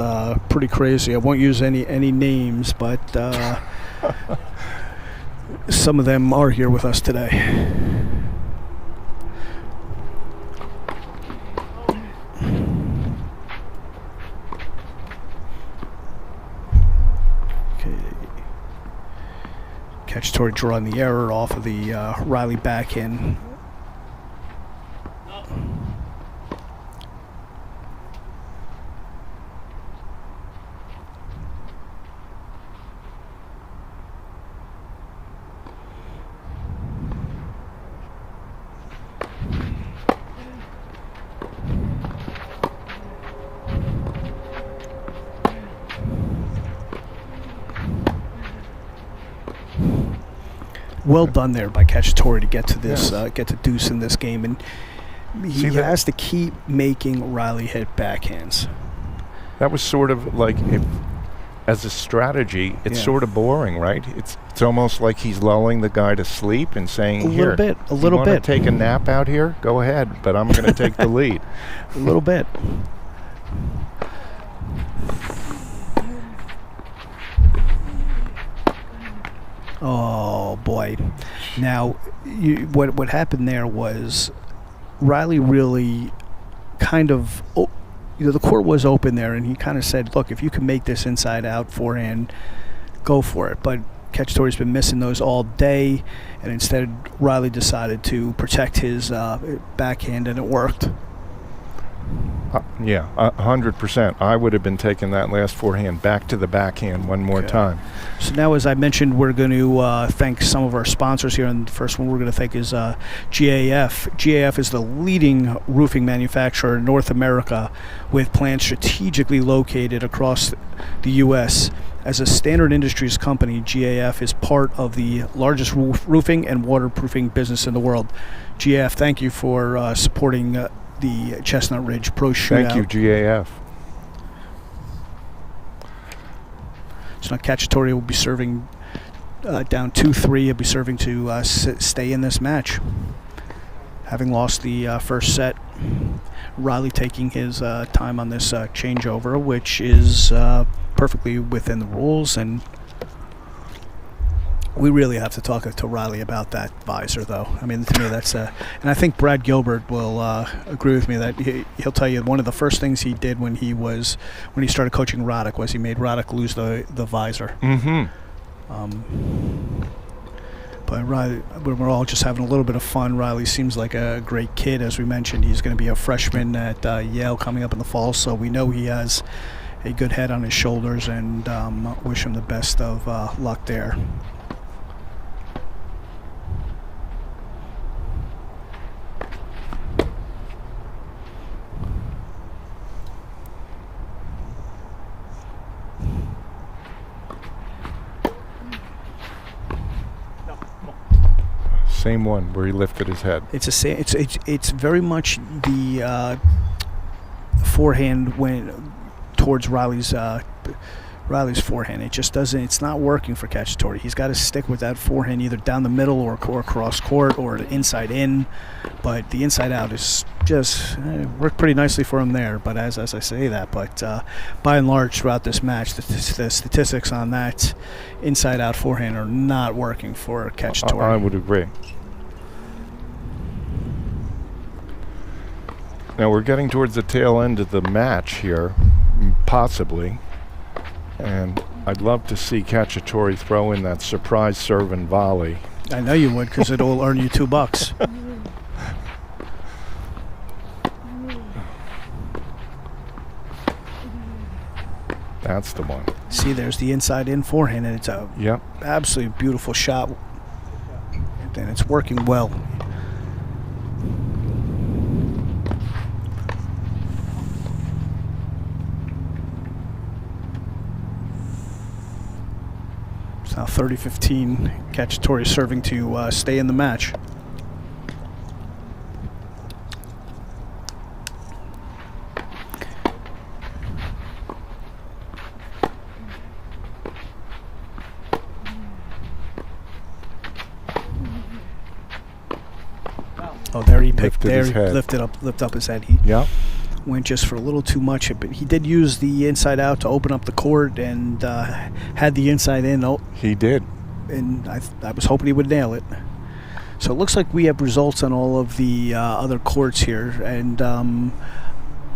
pretty crazy. I won't use any names, but some of them are here with us today. Okay. Cacciatore drawing the error off of the Reilly backhand. Well done there by Cacciatore to get to this, get to deuce in this game, and he has to keep making Reilly hit backhands. That was sort of like, as a strategy, it's sort of boring, right? It's almost like he's lulling the guy to sleep and saying, a little bit. You want to take a nap out here? Go ahead, but I'm going to take the lead. A little bit. Oh boy! Now, what happened there was Reilly really kind of, the court was open there, and he kind of said, "Look, if you can make this inside-out forehand, go for it." But Cacciatore's been missing those all day, and instead Reilly decided to protect his backhand, and it worked. Yeah, 100%. I would have been taking that last forehand back to the backhand one more time. So now, as I mentioned, we're going to thank some of our sponsors here. And the first one we're going to thank is GAF. GAF is the leading roofing manufacturer in North America with plants strategically located across the U.S. As a Standard Industries company, GAF is part of the largest roofing and waterproofing business in the world. GAF, thank you for supporting the Chestnut Ridge Pro Shootout. Thank you, GAF. So now Cacciatore will be serving down 2-3. He'll be serving to stay in this match. Having lost the first set, Reilly taking his time on this changeover, which is perfectly within the rules, and we really have to talk to Reilly about that visor, though. I mean, to me, that's and I think Brad Gilbert will agree with me that he'll tell you one of the first things he did when he started coaching Roddick was he made Roddick lose the visor. Mm-hmm. But Reilly, we're all just having a little bit of fun. Reilly seems like a great kid, as we mentioned. He's going to be a freshman at Yale coming up in the fall, so we know he has a good head on his shoulders, and wish him the best of luck there. Same one where he lifted his head. It's very much the forehand went towards Reilly's forehand. It just doesn't. It's not working for Cacciatore. He's got to stick with that forehand either down the middle or cross court or inside in. But the inside out is just worked pretty nicely for him there. But as I say that, but by and large throughout this match, the statistics on that inside out forehand are not working for Cacciatore. I would agree. Now we're getting towards the tail end of the match here, possibly. And I'd love to see Cacciatore throw in that surprise serve and volley. I know you would, because it'll earn you $2. That's the one. See, there's the inside in forehand, and it's a absolutely beautiful shot. And it's working well. It's now 30-15. Cacciatore serving to stay in the match. Oh, there he picked. There he lifted up his head. He went just for a little too much, but he did use the inside out to open up the court and had the inside in. Oh, he did, and I was hoping he would nail it. So it looks like we have results on all of the other courts here, and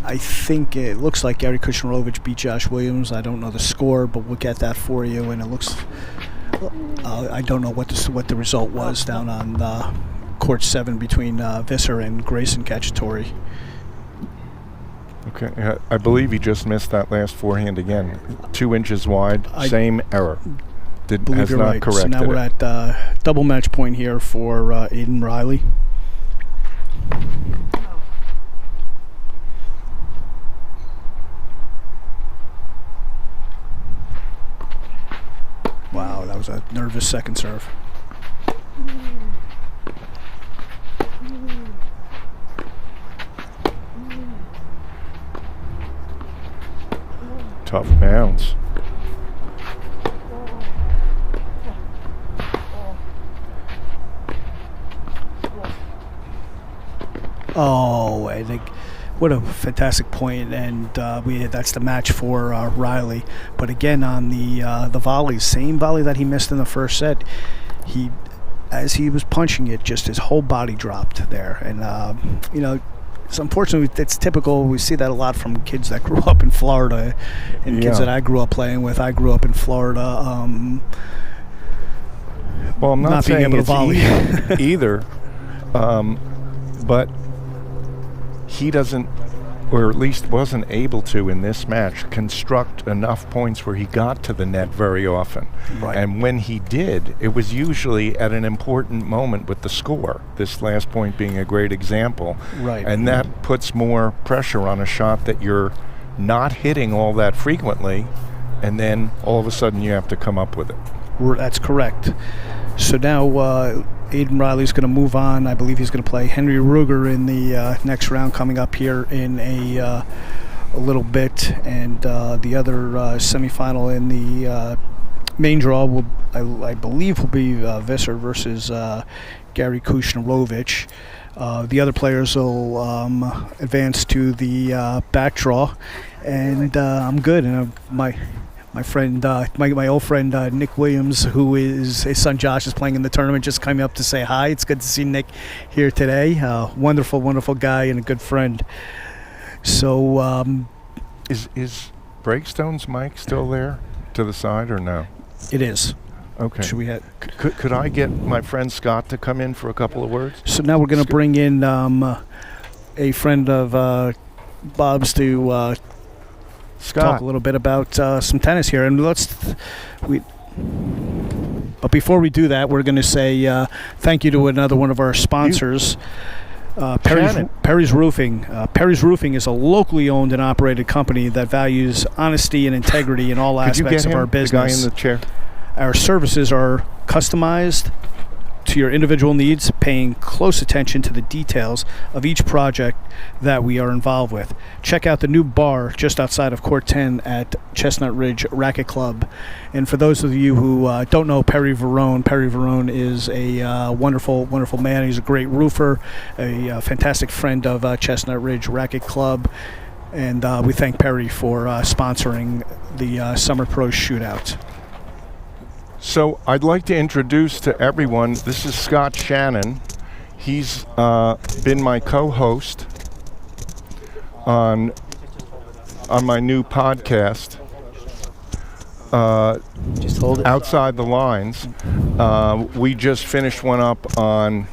I think it looks like Gary Kushnirovich beat Josh Williams. I don't know the score, but we'll get that for you. And it looks, I don't know what the result was down on court 7 between Visser and Grayson Cacciatore. Okay, I believe he just missed that last forehand again. 2 inches wide, same error. Believe you're right. So now we're at double match point here for Aiden Reilly. Wow, that was a nervous second serve. Tough bounce. Oh, I think what a fantastic point, and that's the match for Reilly. But again, on the volleys, same volley that he missed in the first set, as he was punching it, just his whole body dropped there, and so unfortunately, it's typical. We see that a lot from kids that grew up in Florida and kids that I grew up playing with. I grew up in Florida. Well, I'm not saying being able to it's volley either, but he doesn't or at least wasn't able to in this match, construct enough points where he got to the net very often. Right. And when he did, it was usually at an important moment with the score, this last point being a great example. Right. And that puts more pressure on a shot that you're not hitting all that frequently, and then all of a sudden you have to come up with it. That's correct. So now Aiden Reilly's going to move on. I believe he's going to play Henry Ruger in the next round coming up here in a little bit. And the other semifinal in the main draw, I believe, will be Visser versus Gary Kushnirovich. The other players will advance to the back draw. And I'm good. And my friend, my old friend Nick Williams, who is his son Josh, is playing in the tournament, just coming up to say hi. It's good to see Nick here today. Wonderful, wonderful guy and a good friend. So, is Breakstone's mic still there to the side or no? It is. Okay. Should we have? Could I get my friend Scott to come in for a couple of words? So now we're going to bring in a friend of Bob's to. Scott. Talk a little bit about some tennis here, and but before we do that, we're going to say thank you to another one of our sponsors, Perry's Roofing. Perry's Roofing is a locally owned and operated company that values honesty and integrity in all aspects of our business. The guy in the chair. Our services are customized to your individual needs, paying close attention to the details of each project that we are involved with. Check out the new bar just outside of Court 10 at Chestnut Ridge Racket Club. And for those of you who don't know Perry Verone is a wonderful, wonderful man. He's a great roofer, a fantastic friend of Chestnut Ridge Racket Club. And we thank Perry for sponsoring the Summer Pro Shootout. So I'd like to introduce to everyone, this is Scott Shannon. He's been my co-host on my new podcast, just hold it. Outside the Lines. We just finished one up on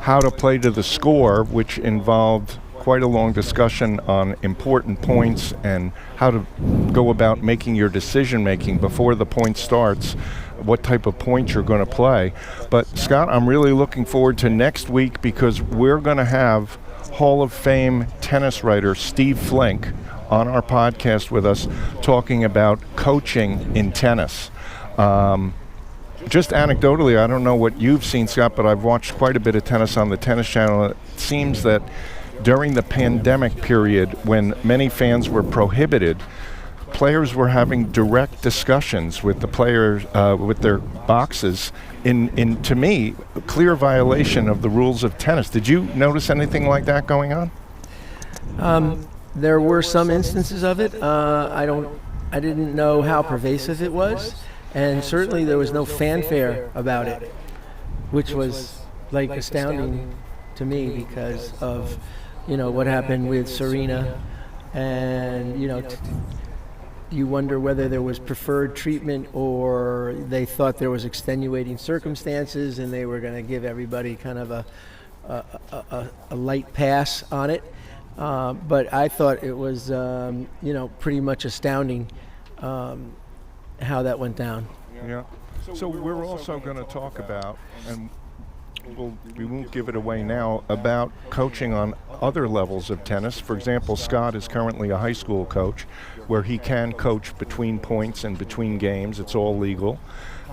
how to play to the score, which involved quite a long discussion on important points and how to go about making your decision making before the point starts, what type of points you're going to play. But Scott, I'm really looking forward to next week because we're going to have Hall of Fame tennis writer Steve Flink on our podcast with us talking about coaching in tennis. Just anecdotally, I don't know what you've seen, Scott, but I've watched quite a bit of tennis on the Tennis Channel. It seems that during the pandemic period, when many fans were prohibited, players were having direct discussions with the players, with their boxes, in to me, clear violation of the rules of tennis. Did you notice anything like that going on? There were some instances of it. I didn't know how pervasive it was, and certainly there was no fanfare about it, which was like astounding to me because of what happened with Serena, and you wonder whether there was preferred treatment or they thought there was extenuating circumstances and they were going to give everybody kind of a light pass on it. But I thought it was pretty much astounding how that went down. Yeah. So we're also going to talk about, and we won't give it away now, about coaching on other levels of tennis. For example, Scott is currently a high school coach where he can coach between points and between games. It's all legal.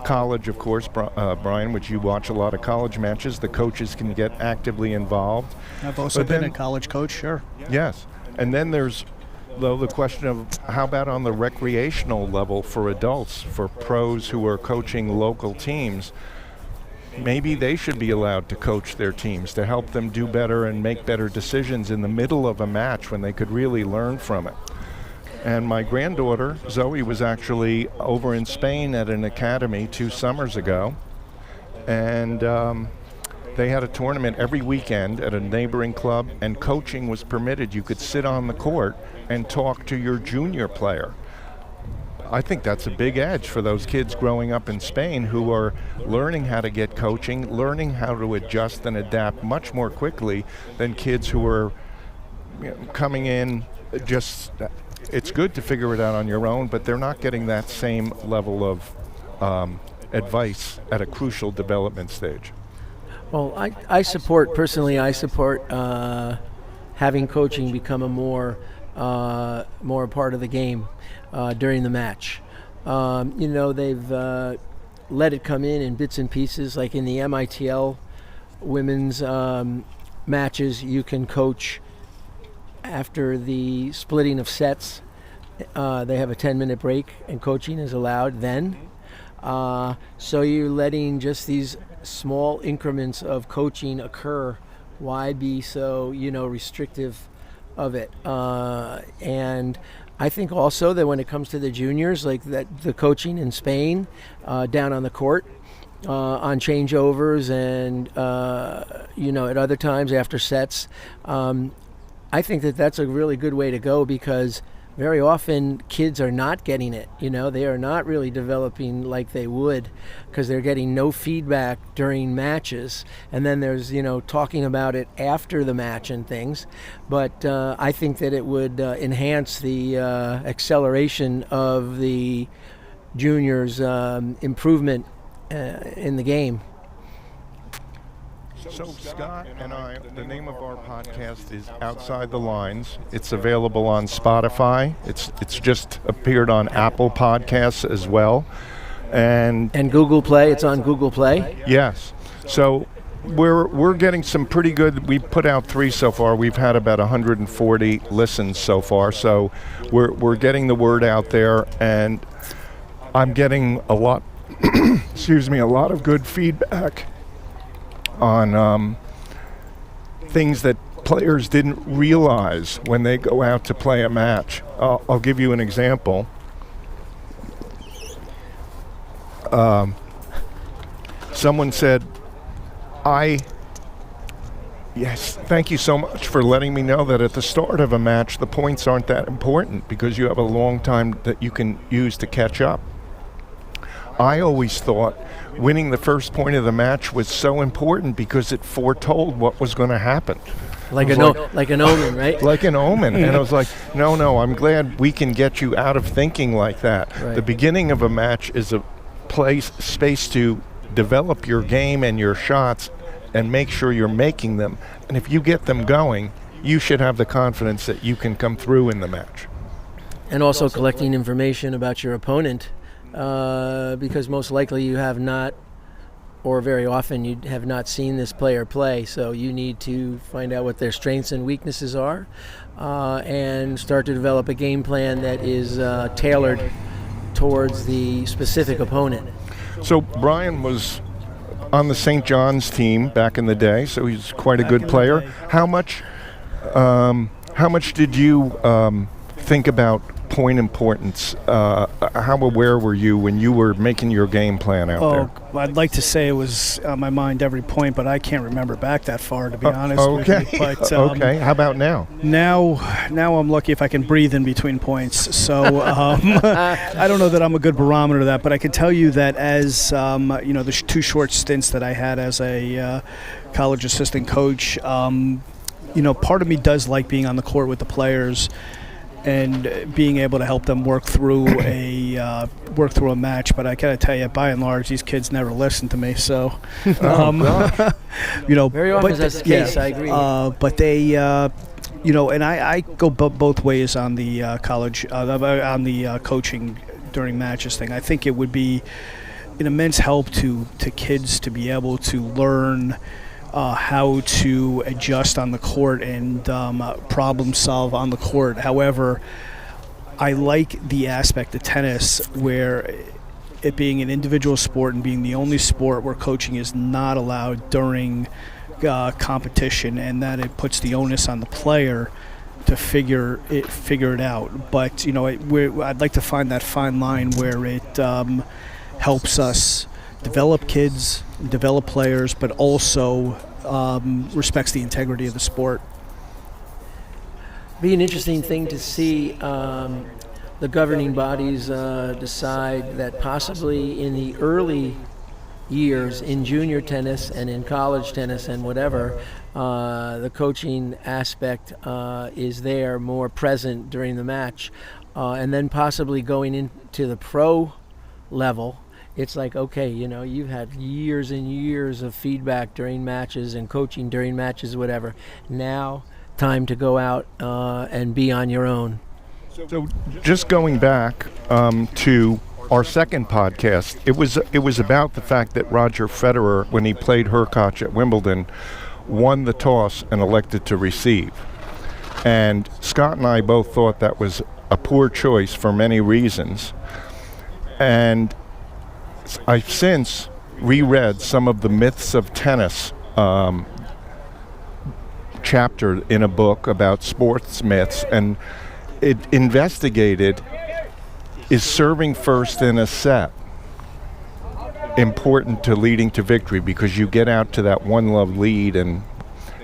College, of course, Brian, which you watch a lot of college matches, the coaches can get actively involved. I've also been a college coach, sure. Yes. And then there's, though, the question of how about on the recreational level for adults, for pros who are coaching local teams? Maybe they should be allowed to coach their teams to help them do better and make better decisions in the middle of a match when they could really learn from it. And my granddaughter, Zoe, was actually over in Spain at an academy 2 summers ago. And they had a tournament every weekend at a neighboring club, and coaching was permitted. You could sit on the court and talk to your junior player. I think that's a big edge for those kids growing up in Spain who are learning how to get coaching, learning how to adjust and adapt much more quickly than kids who are coming in, it's good to figure it out on your own, but they're not getting that same level of advice at a crucial development stage. Well, I support having coaching become a more part of the game during the match. They've let it come in bits and pieces, like in the MITL women's matches. You can coach after the splitting of sets. They have a 10-minute break, and coaching is allowed then. So you're letting just these small increments of coaching occur. Why be so, restrictive of it? And I think also that when it comes to the juniors, like that, the coaching in Spain, down on the court, on changeovers and, at other times after sets, I think that that's a really good way to go, because very often kids are not getting it. They are not really developing like they would, because they're getting no feedback during matches. And then there's, talking about it after the match and things. But I think that it would enhance the acceleration of the juniors' improvement in the game. So Scott and I, the name of our podcast is Outside the Lines. It's available on Spotify. It's just appeared on Apple Podcasts as well. And Google Play. It's on Google Play. Yes. So we're getting some pretty good. We put out 3 so far. We've had about 140 listens so far. So we're getting the word out there, and I'm getting a lot a lot of good feedback on things that players didn't realize when they go out to play a match. I'll give you an example. Someone said, yes, thank you so much for letting me know that at the start of a match the points aren't that important, because you have a long time that you can use to catch up. I always thought winning the first point of the match was so important because it foretold what was going to happen. Like an omen, right? Like an omen. And I was like, no, I'm glad we can get you out of thinking like that. Right. The beginning of a match is a space to develop your game and your shots and make sure you're making them. And if you get them going, you should have the confidence that you can come through in the match. And also collecting information about your opponent. Because most likely you have not, or very often you have not seen this player play, so you need to find out what their strengths and weaknesses are, and start to develop a game plan that is tailored towards the specific opponent. So Brian was on the St. John's team back in the day, so he's quite a good player. How much did you think about point importance? How aware were you when you were making your game plan out there? I'd like to say it was on my mind every point, but I can't remember back that far, to be honest with you. But, okay. How about now? Now I'm lucky if I can breathe in between points. So I don't know that I'm a good barometer of that, but I can tell you that as the 2 short stints that I had as a college assistant coach, part of me does like being on the court with the players and being able to help them work through a match. But I gotta tell you, by and large, these kids never listen to me. So, very often that's the case. I agree. But they, and I go both ways on the college, on the coaching during matches thing. I think it would be an immense help to kids to be able to learn how to adjust on the court and problem solve on the court. However, I like the aspect of tennis where it being an individual sport and being the only sport where coaching is not allowed during competition, and that it puts the onus on the player to figure it out. But I'd like to find that fine line where it helps us develop kids, develop players, but also respects the integrity of the sport. Be an interesting thing to see the governing bodies decide that possibly in the early years in junior tennis and in college tennis and whatever, the coaching aspect is there, more present during the match. And then possibly going into the pro level, it's like, okay, you've had years and years of feedback during matches and coaching during matches, whatever. Now, time to go out and be on your own. So just going back to our second podcast, it was about the fact that Roger Federer, when he played H.Cacciatore at Wimbledon, won the toss and elected to receive. And Scott and I both thought that was a poor choice for many reasons. And I've since reread some of the Myths of Tennis chapter in a book about sports myths, and it investigated, is serving first in a set important to leading to victory, because you get out to that 1-love lead. And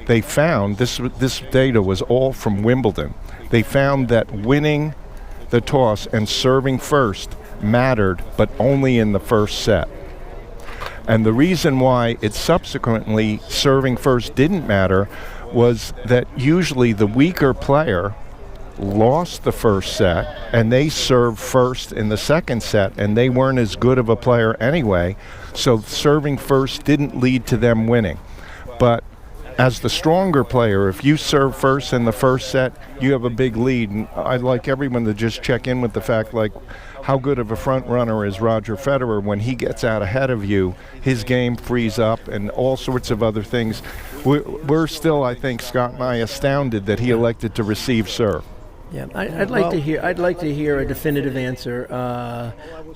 they found, this data was all from Wimbledon, they found that winning the toss and serving first mattered, but only in the first set. And the reason why it subsequently serving first didn't matter was that usually the weaker player lost the first set and they served first in the second set, and they weren't as good of a player anyway, so serving first didn't lead to them winning. But as the stronger player, if you serve first in the first set, you have a big lead. And I'd like everyone to just check in with the fact, like, how good of a front runner is Roger Federer. When he gets out ahead of you, his game frees up and all sorts of other things. We're still, I think, Scott and I, astounded that he elected to receive serve. Yeah, I'd like to hear a definitive answer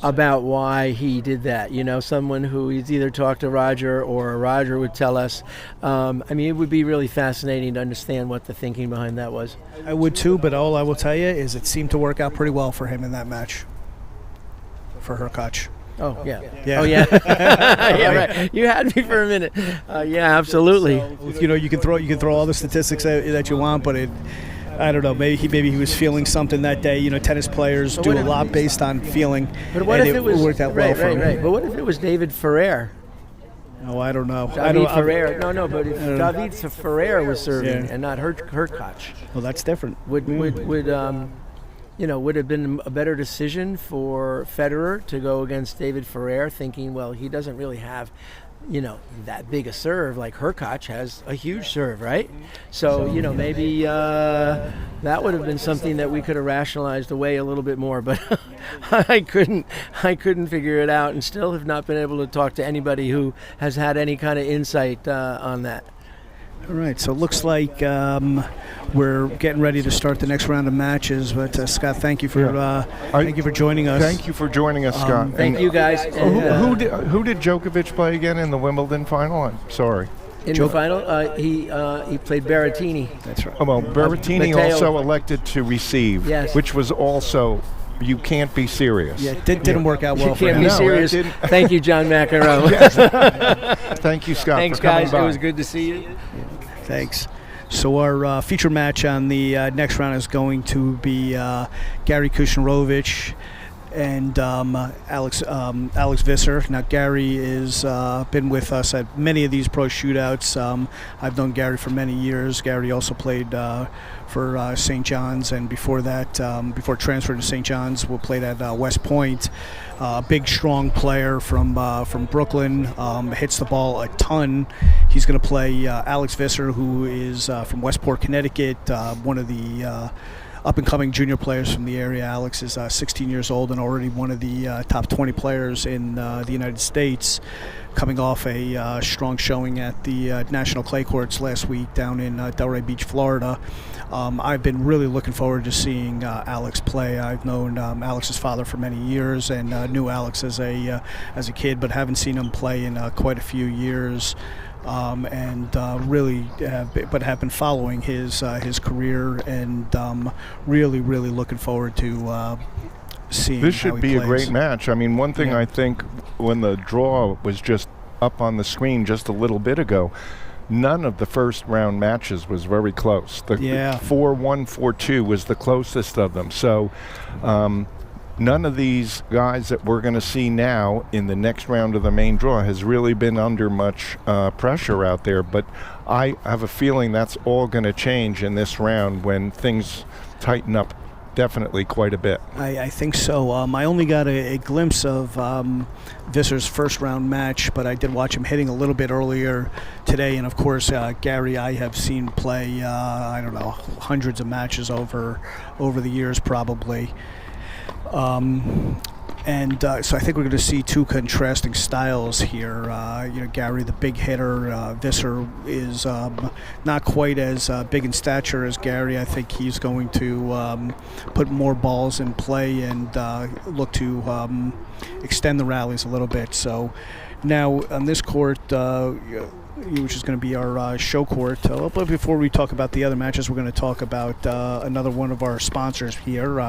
about why he did that. Someone who he's either talked to Roger or Roger would tell us. It would be really fascinating to understand what the thinking behind that was. I would too, but all I will tell you is it seemed to work out pretty well for him in that match. For H.Cacciatore. Oh yeah. Yeah. Oh yeah. Yeah, right. You had me for a minute. Yeah, absolutely. So, you can throw all the statistics that you want, but I don't know. Maybe he was feeling something that day. Tennis players do a lot based on feeling. But what if it worked out well for him? Right. But what if it was David Ferrer? No, I don't know. David Ferrer. No. But if David Ferrer was serving and not H.Cacciatore, well, that's different. Would have been a better decision for Federer to go against David Ferrer, thinking, well, he doesn't really have, that big a serve. Like H.Cacciatore has a huge serve, right? So maybe that would have been something that we could have rationalized away a little bit more. But I couldn't figure it out, and still have not been able to talk to anybody who has had any kind of insight on that. All right, so it looks like we're getting ready to start the next round of matches. But Scott, thank you for joining us. Thank you for joining us, Scott. Thank you, guys. Who did Djokovic play again in the Wimbledon final? I'm sorry. In the final, he played Berrettini. That's right. Oh, well, Berrettini Matteo. also elected to receive, Yes. which was also, you can't be serious. Yeah, it didn't work out well You for can't him. be No, serious. it didn't. Thank you, John McEnroe. Thank you, Scott, Thanks, for coming guys. by. It was good to see you. Thanks. So our feature match on the next round is going to be Gary Kushnirovich and Alex Visser. Now, Gary is been with us at many of these pro shootouts. I've known Gary for many years. Gary also played for St. John's, and before that, before transferring to St. John's, we played at West Point. Big, strong player from Brooklyn, hits the ball a ton. He's going to play Alex Visser, who is from Westport, Connecticut, one of the up-and-coming junior players from the area. Alex is 16 years old and already one of the top 20 players in the United States, coming off a strong showing at the National Clay Courts last week down in Delray Beach, Florida. I've been really looking forward to seeing Alex play. I've known Alex's father for many years and knew Alex as a kid, but haven't seen him play in quite a few years. Really have been following his career, and really looking forward to seeing This how should he be a plays. great match. I mean, one thing I think when the draw was just up on the screen just a little bit ago, none of the first round matches was very close. The 4-1, 4-2 was the closest of them. So none of these guys that we're going to see now in the next round of the main draw has really been under much pressure out there. But I have a feeling that's all going to change in this round when things tighten up definitely quite a bit. I think so. I only got a glimpse of Visser's first round match, but I did watch him hitting a little bit earlier today. And of course, Gary, I have seen play, I don't know, hundreds of matches over the years probably. So I think we're going to see two contrasting styles here. Gary, the big hitter. Visser is not quite as big in stature as Gary. I think he's going to put more balls in play and look to extend the rallies a little bit. So now on this court, which is going to be our show court. But before we talk about the other matches, we're going to talk about another one of our sponsors here,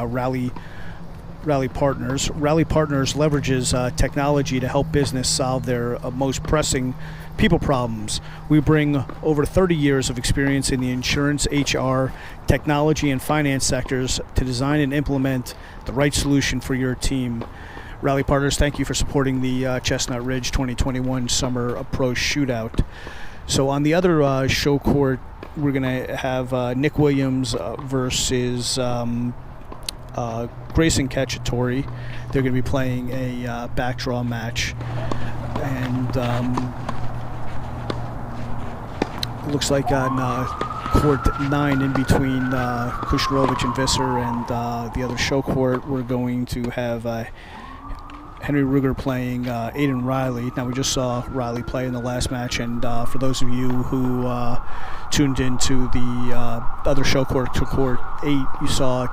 Reilly Partners. Reilly Partners leverages technology to help business solve their most pressing people problems. We bring over 30 years of experience in the insurance, HR, technology, and finance sectors to design and implement the right solution for your team. Reilly Partners, thank you for supporting the Chestnut Ridge 2021 Summer Pro Shootout. So on the other show court, we're going to have Nick Williams versus Grayson Cacciatore. They're going to be playing a backdraw match, and looks like on court 9 in between Kushnirovich and Visser and the other show court, we're going to have Henry Ruger playing Aiden Reilly. Now, we just saw Reilly play in the last match, and for those of you who tuned into the other show court, to court 8, you saw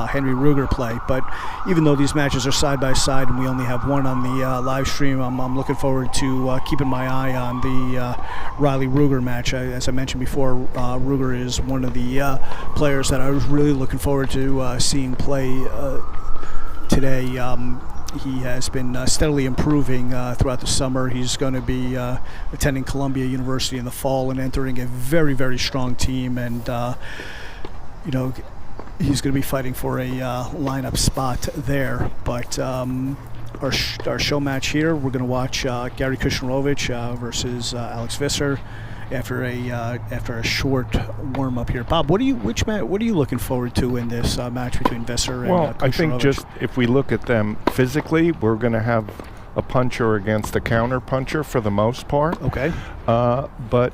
Henry Ruger play. But even though these matches are side by side and we only have one on the live stream, I'm looking forward to keeping my eye on the Reilly Ruger match. As I mentioned before, Ruger is one of the players that I was really looking forward to seeing play today. He has been steadily improving throughout the summer. He's going to be attending Columbia University in the fall and entering a very, very strong team. And he's going to be fighting for a lineup spot there. But our show match here, we're going to watch Gary Kushnirovich versus Alex Visser after a short warm up here. Bob, what are you looking forward to in this match between Visser and Kushnirovich? I think just if we look at them physically, we're going to have a puncher against a counter puncher for the most part. Okay. But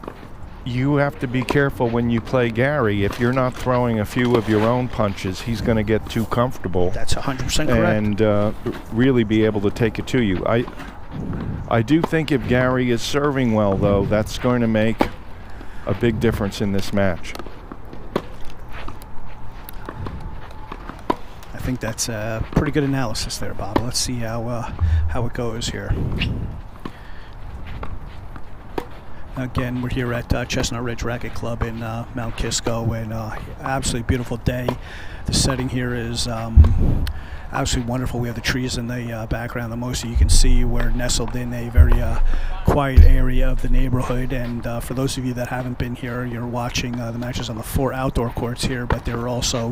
you have to be careful when you play Gary. If you're not throwing a few of your own punches, he's going to get too comfortable. That's 100% correct. And really be able to take it to you. I do think if Gary is serving well, though, that's going to make a big difference in this match. I think that's a pretty good analysis there, Bob. Let's see how it goes here. Again, we're here at Chestnut Ridge Racket Club in Mount Kisco, and absolutely beautiful day. The setting here is absolutely wonderful. We have the trees in the background. The most you can see, we're nestled in a very quiet area of the neighborhood. And for those of you that haven't been here, you're watching the matches on the 4 outdoor courts here, but there are also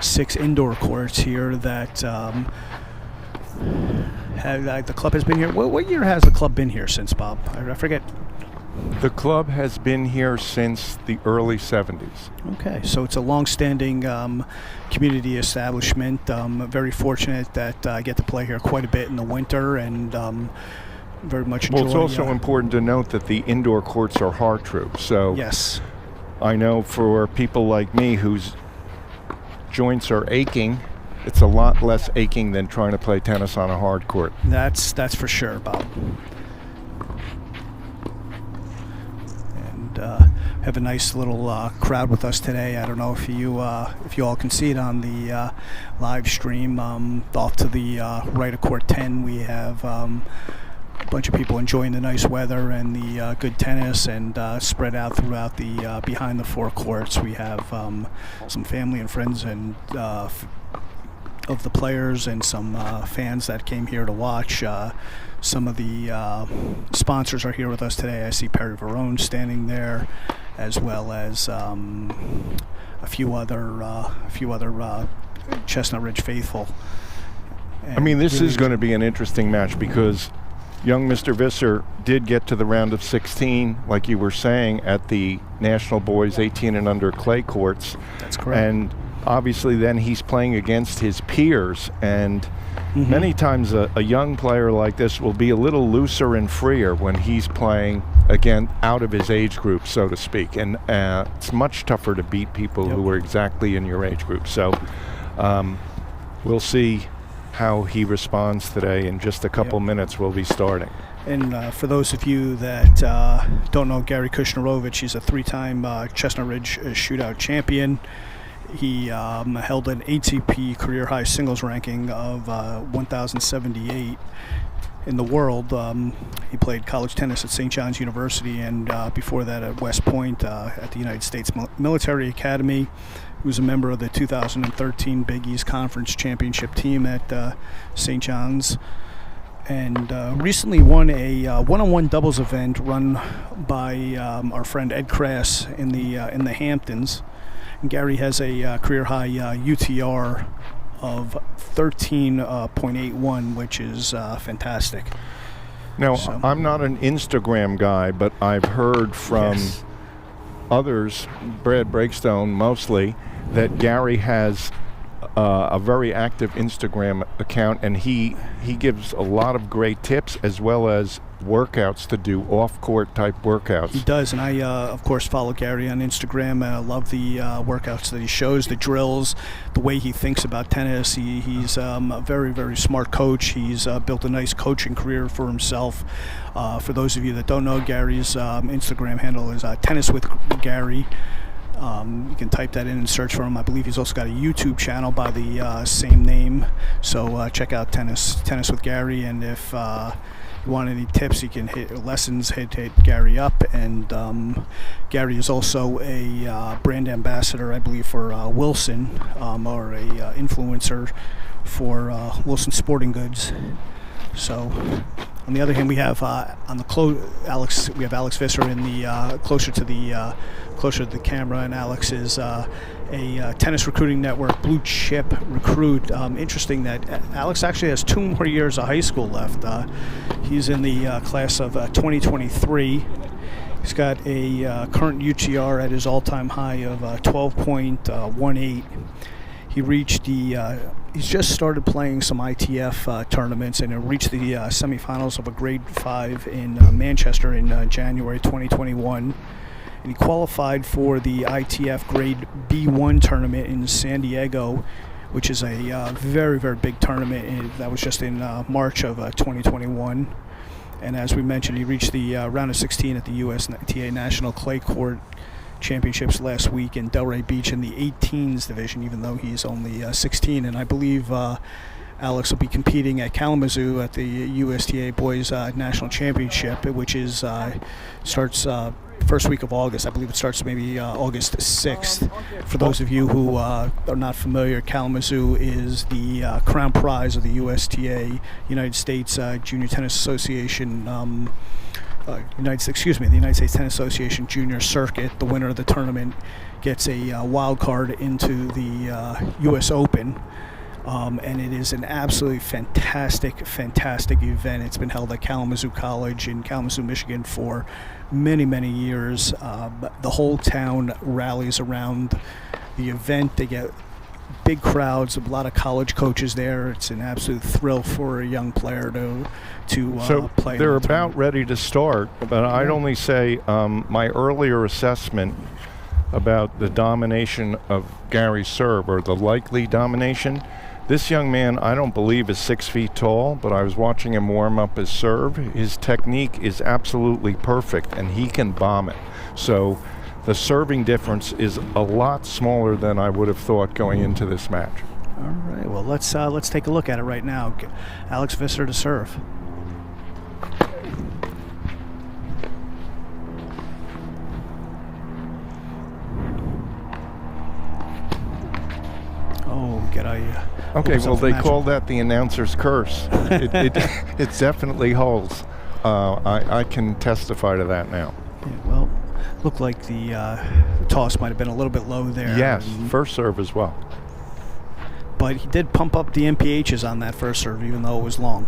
6 indoor courts here that the club has been here. What year has the club been here since, Bob? I forget. The club has been here since the early 70s. Okay, so it's a long-standing community establishment. Very fortunate that I get to play here quite a bit in the winter, and very much enjoy. Well, it's also important to note that the indoor courts are hard troops. So yes, I know for people like me whose joints are aching, it's a lot less aching than trying to play tennis on a hard court. That's for sure, Bob. Have a nice little crowd with us today. I don't know if you all can see it on the live stream. Off to the right of court 10, we have a bunch of people enjoying the nice weather and the good tennis, and spread out throughout the behind the 4 courts. We have some family and friends and of the players, and some fans that came here to watch. Some of the sponsors are here with us today. I see Perry Verone standing there, as well as a few other Chestnut Ridge faithful. I mean, this is going to be an interesting match because young Mr. Visser did get to the round of 16, like you were saying, at the National Boys 18 and under clay courts. That's correct. And obviously then he's playing against his peers, and many times a young player like this will be a little looser and freer when he's playing again out of his age group, so to speak, and it's much tougher to beat people who are exactly in your age group. So we'll see how he responds today. In just a couple minutes we'll be starting. And for those of you that don't know Gary Kushnirovich, he's a 3-time Chestnut Ridge Shootout champion. He held an ATP career high singles ranking of 1,078 in the world. He played college tennis at St. John's University, and before that at West Point at the United States Military Academy. He was a member of the 2013 Big East Conference Championship team at St. John's, and recently won a one-on-one doubles event run by our friend Ed Crass in the Hamptons. And Gary has a career high UTR of 13.81, which is fantastic. Now, I'm not an Instagram guy, but I've heard from others, Brad Breakstone mostly, that Gary has a very active Instagram account, and he gives a lot of great tips as well as workouts to do, off-court type workouts. He does, and I of course follow Gary on Instagram. I love the workouts that he shows, the drills, the way he thinks about tennis. He's a very, very smart coach. He's built a nice coaching career for himself. For those of you that don't know, Gary's Instagram handle is Tennis with Gary. You can type that in and search for him. I believe he's also got a YouTube channel by the same name. So check out Tennis with Gary, and if you want any tips, you can hit Gary up. And Gary is also a brand ambassador, I believe, for Wilson, or a influencer for Wilson Sporting Goods. So on the other hand, we have on the Alex Visser in the closer to the camera, and Alex is a tennis recruiting network blue chip recruit. Interesting that Alex actually has 2 more years of high school left. He's in the class of 2023. He's got a current UTR at his all-time high of 12.18. He reached he's just started playing some ITF tournaments, and he reached the semifinals of a grade 5 in Manchester in January 2021. And he qualified for the ITF grade B1 tournament in San Diego, which is a very, very big tournament. And that was just in March of 2021. And as we mentioned, he reached the round of 16 at the USTA National Clay Court Championships last week in Delray Beach in the 18s division, even though he's only 16. And I believe Alex will be competing at Kalamazoo at the USTA Boys National Championship, which is starts first week of August. I believe it starts maybe August 6th. For those of you who are not familiar, Kalamazoo is the crown prize of the USTA, United States Junior Tennis Association, the United States Tennis Association Junior Circuit. The winner of the tournament gets a wild card into the U.S. Open. And it is an absolutely fantastic event. It's been held at Kalamazoo College in Kalamazoo, Michigan for many, many years. The whole town rallies around the event. They get big crowds, a lot of college coaches there. It's an absolute thrill for a young player to play. They're about ready to start, but I'd only say my earlier assessment about the domination of Gary's serve, or the likely domination. This young man, I don't believe, is 6 feet tall, but I was watching him warm up his serve. His technique is absolutely perfect, and he can bomb it. So the serving difference is a lot smaller than I would have thought going into this match. All right, well, let's take a look at it right now. Alex Visser to serve. Okay, well, they call that the announcer's curse. It definitely holds. I can testify to that now. Yeah, well, looked like the toss might have been a little bit low there. Yes, first serve as well. but he did pump up the MPHs on that first serve, even though it was long.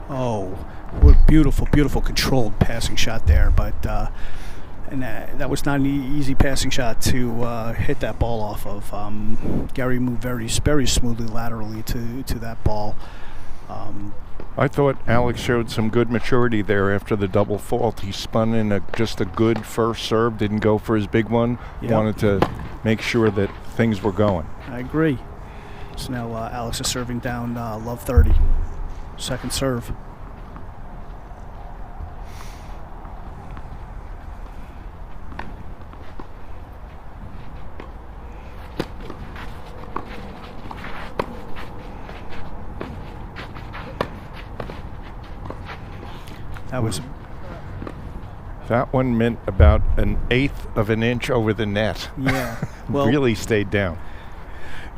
Oh, what beautiful, beautiful controlled passing shot there, but and that was not an easy passing shot to hit that ball off of. Gary moved very, very smoothly laterally to that ball. I thought Alex showed some good maturity there after the double fault. He spun in just a good first serve, didn't go for his big one, wanted to make sure that things were going. I agree. So now Alex is serving down love 30. Second serve. That one meant about 1/8 of an inch over the net. Yeah. Well, really stayed down.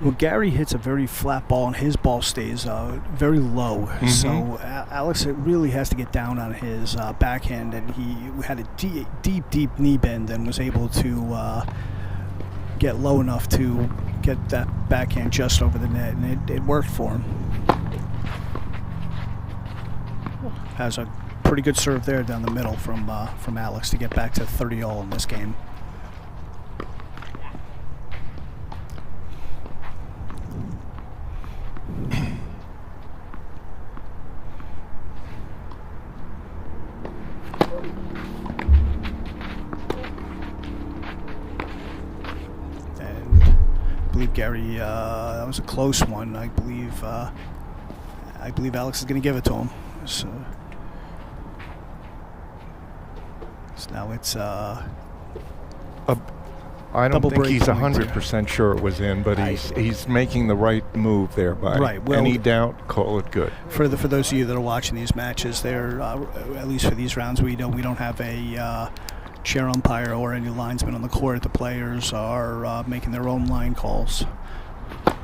Well, Gary hits a very flat ball, and his ball stays very low. Mm-hmm. So Alex really has to get down on his backhand, and he had a deep knee bend and was able to get low enough to get that backhand just over the net, and it worked for him. Has a pretty good serve there down the middle from Alex to get back to 30-all in this game. And I believe Gary, that was a close one. I believe Alex is going to give it to him. So now it's I don't think he's 100% sure it was in, but he's making the right move there. By any doubt, call it good. For those of you that are watching these matches, there at least for these rounds, we don't have a chair umpire or any linesman on the court. The players are making their own line calls. And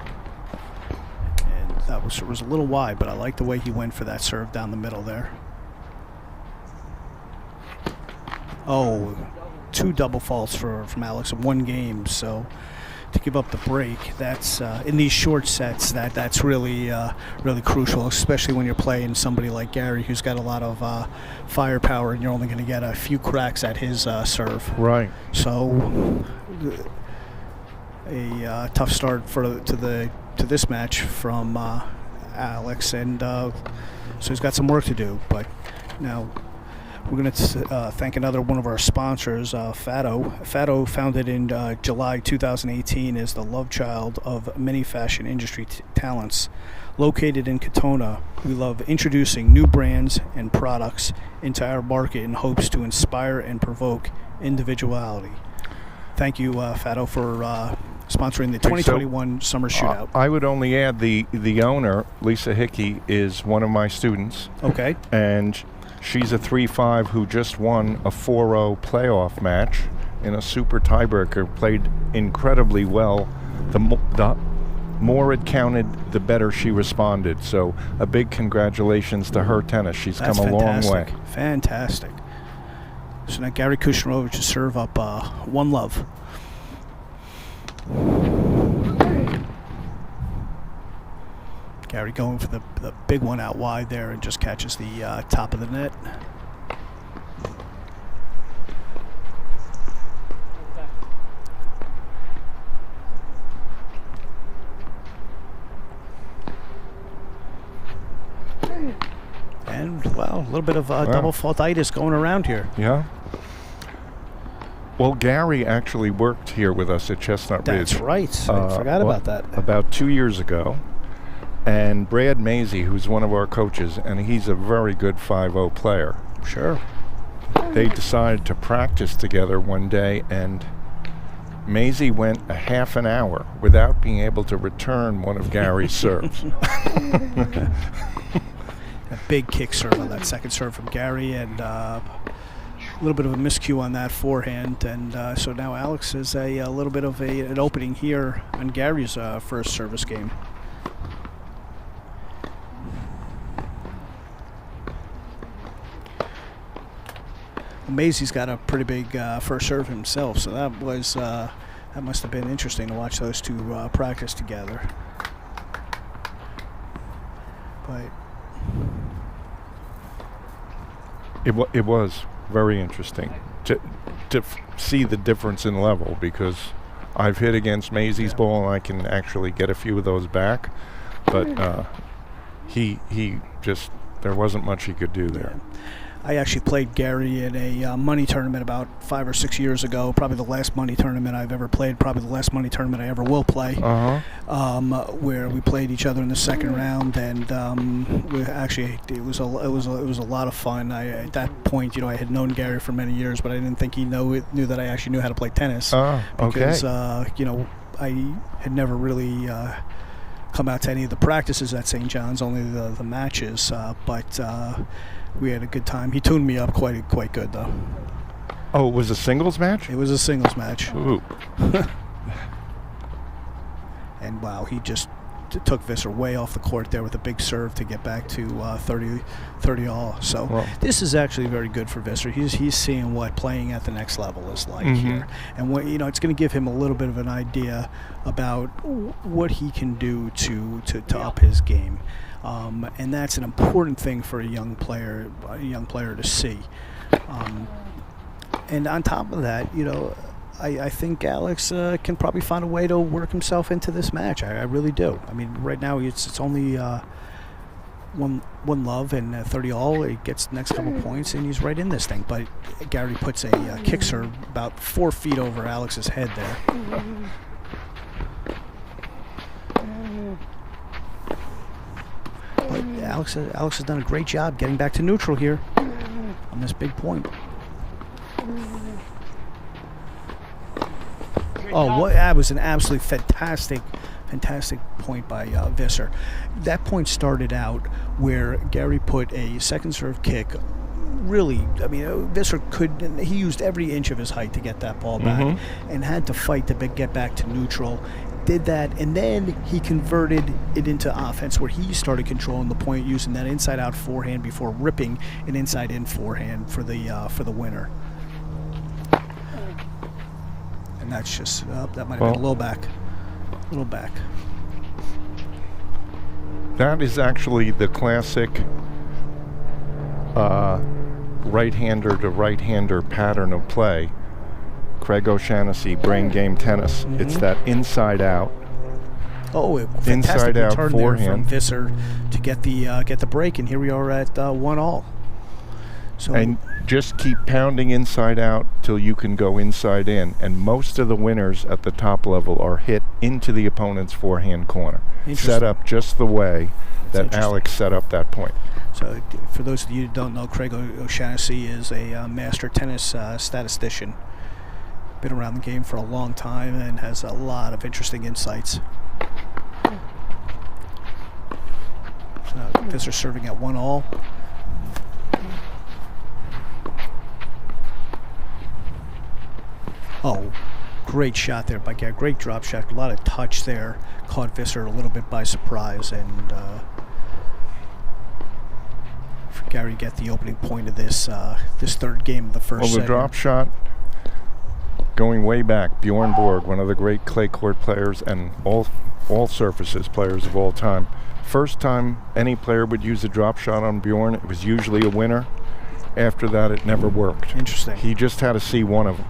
that was a little wide, but I like the way he went for that serve down the middle there. Oh, 2 double faults from Alex in one game. So to give up the break, that's in these short sets, that's really really crucial, especially when you're playing somebody like Gary, who's got a lot of firepower, and you're only going to get a few cracks at his serve. Right. So a tough start to this match from Alex, and so he's got some work to do. But now we're going to thank another one of our sponsors, Fado. Fado, founded in July 2018, is the love child of many fashion industry talents. Located in Katona, we love introducing new brands and products into our market in hopes to inspire and provoke individuality. Thank you, Fado, for sponsoring the 2021 Summer Shootout. I would only add the owner, Lisa Hickey, is one of my students. Okay. And she's a 3-5 who just won a 4-0 playoff match in a super tiebreaker, played incredibly well. The more it counted, the better she responded. So a big congratulations to her tennis. She's come a long way. Fantastic. So now Gary Kushnirovich to serve up 1-love. Gary going for the big one out wide there and just catches the top of the net. And, well, a little bit of double faultitis going around here. Yeah. Well, Gary actually worked here with us at Chestnut Ridge. That's right. I forgot about that. About 2 years ago. And Brad Maisie, who's one of our coaches, and he's a very good 5-0 player. Sure. They decided to practice together one day, and Maisie went a half an hour without being able to return one of Gary's serves. A big kick serve on that second serve from Gary, and a little bit of a miscue on that forehand. And so now Alex has a little bit of an opening here on Gary's first service game. Maisie's got a pretty big first serve himself, so that was that must have been interesting to watch those two practice together. But it was very interesting to see the difference in level, because I've hit against Maisie's ball and I can actually get a few of those back, but he just, there wasn't much he could do there. Yeah. I actually played Gary in a money tournament about 5 or 6 years ago, probably the last money tournament I've ever played, probably the last money tournament I ever will play, where we played each other in the second round, and we actually it was a lot of fun. At that point, I had known Gary for many years, but I didn't think he knew that I actually knew how to play tennis. Because I had never really come out to any of the practices at St. John's, only the matches, but we had a good time. He tuned me up quite good, though. Oh, it was a singles match? It was a singles match. Ooh. And wow, he just took Visser way off the court there with a big serve to get back to 30 all. So this is actually very good for Visser. He's seeing what playing at the next level is like here, and what it's going to give him a little bit of an idea about what he can do to up his game. And that's an important thing for a young player to see. And on top of that, I think Alex can probably find a way to work himself into this match. I really do. I mean, right now it's only one love and 30 all. He gets the next couple points and he's right in this thing. But Gary puts a kick serve about 4 feet over Alex's head there. But Alex has done a great job getting back to neutral here on this big point. That was an absolutely fantastic point by Visser. That point started out where Gary put a second serve kick. Really, I mean, Visser he used every inch of his height to get that ball back and had to fight to get back to neutral. Did that, and then he converted it into offense where he started controlling the point using that inside-out forehand before ripping an inside-in forehand for the winner. And that's just that might have been a little back. That is actually the classic right-hander to right-hander pattern of play. Craig O'Shaughnessy, brain game tennis. It's that inside out. Fantastic return forehand there from Visser to get the break, and here we are at 1 all. So and just keep pounding inside out till you can go inside in. And most of the winners at the top level are hit into the opponent's forehand corner, set up just the way that Alex set up that point. So for those of you who don't know, Craig O'Shaughnessy is a master tennis statistician. Been around the game for a long time and has a lot of interesting insights. So Visser serving at 1 all. Oh, great shot there by Gary. Great drop shot. A lot of touch there. Caught Visser a little bit by surprise, and for Gary to get the opening point of this third game of the first segment. The drop shot, going way back, Bjorn Borg, one of the great clay court players and all surfaces players of all time. First time any player would use a drop shot on Bjorn, it was usually a winner. After that, it never worked. Interesting. He just had to see one of them.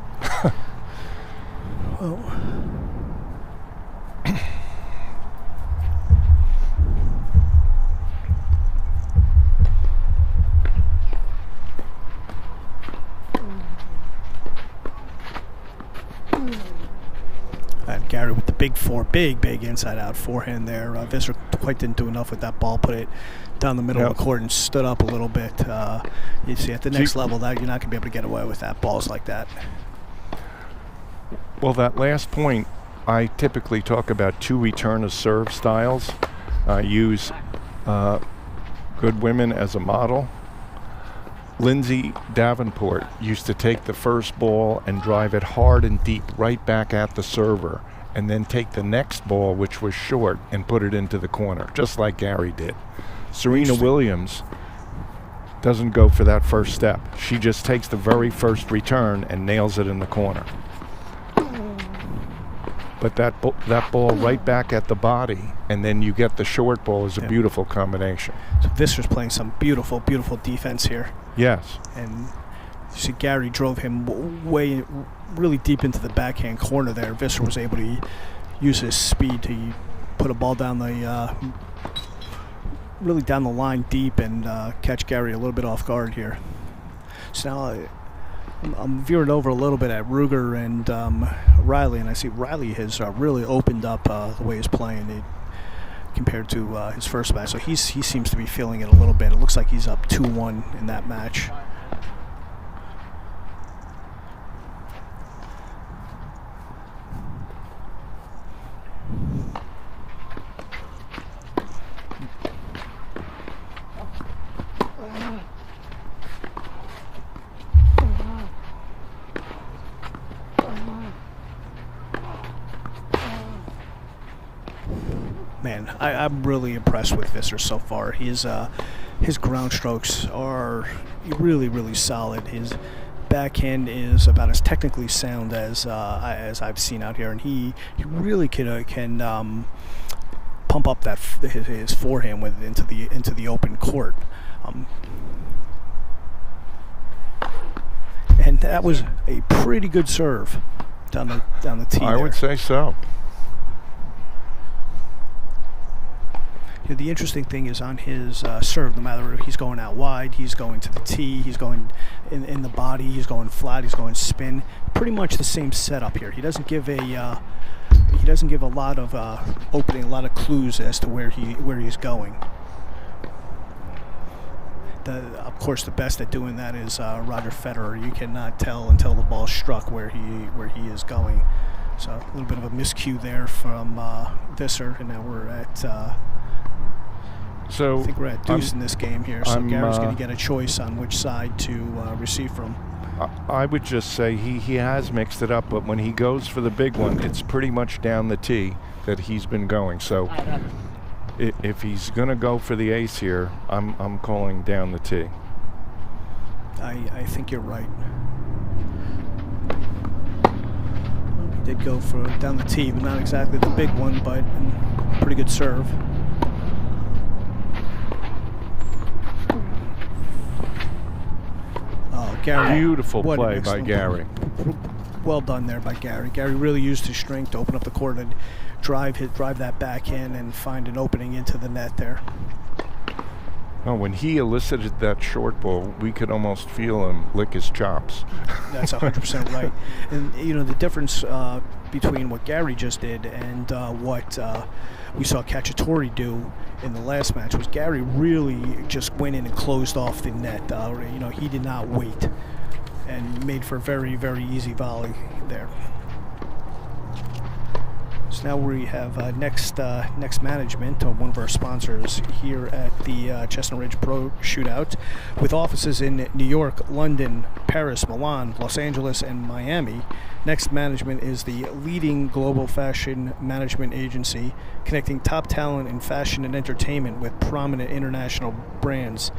And Gary with the big inside out forehand there. Visser quite didn't do enough with that ball. Put it down the middle of the court and stood up a little bit. You see, at the next level, that you're not going to be able to get away with that. Balls like that. Well, that last point, I typically talk about 2 return of serve styles. I use good women as a model. Lindsay Davenport used to take the first ball and drive it hard and deep right back at the server, and then take the next ball, which was short, and put it into the corner, just like Gary did. Serena Williams doesn't go for that first step. She just takes the very first return and nails it in the corner. But that ball right back at the body, and then you get the short ball is a beautiful combination. So Visser's playing some beautiful, beautiful defense here. Yes. And you see Gary drove him really deep into the backhand corner there. Visser was able to use his speed to put a ball down the really down the line deep and catch Gary a little bit off guard here. So now I'm veering over a little bit at Ruger and Reilly, and I see Reilly has really opened up the way he's playing compared to his first match. So he seems to be feeling it a little bit. It looks like he's up 2-1 in that match. Man, I'm really impressed with Visser so far. His ground strokes are really, really solid. His backhand is about as technically sound as I've seen out here, and he really can pump up his forehand into the open court. And that was a pretty good serve down the tee. I would say so. The interesting thing is on his serve, no matter if he's going out wide, he's going to the tee, he's going in the body, he's going flat, he's going spin. Pretty much the same setup here. He doesn't give a lot of opening, a lot of clues as to where he's going. Of course, the best at doing that is Roger Federer. You cannot tell until the ball struck where he is going. So a little bit of a miscue there from Visser, and now we're at. So I think we're at deuce in this game here, so Gary's going to get a choice on which side to receive from. I would just say he has mixed it up, but when he goes for the big one, it's pretty much down the tee that he's been going. So if he's going to go for the ace here, I'm calling down the tee. I think you're right. He did go for down the tee, but not exactly the big one, but pretty good serve. Gary, beautiful play by Gary. Well done there by Gary. Gary really used his strength to open up the court and drive that backhand and find an opening into the net there. Oh, when he elicited that short ball, we could almost feel him lick his chops. That's 100% right. And the difference between what Gary just did and what we saw Cacciatore do in the last match was Gary really just went in and closed off the net. He did not wait and made for a very, very easy volley there. So now we have next management, one of our sponsors here at the Chestnut Ridge Pro Shootout, with offices in New York, London, Paris, Milan, Los Angeles, and Miami. Next Management is the leading global fashion management agency, connecting top talent in fashion and entertainment with prominent international brands.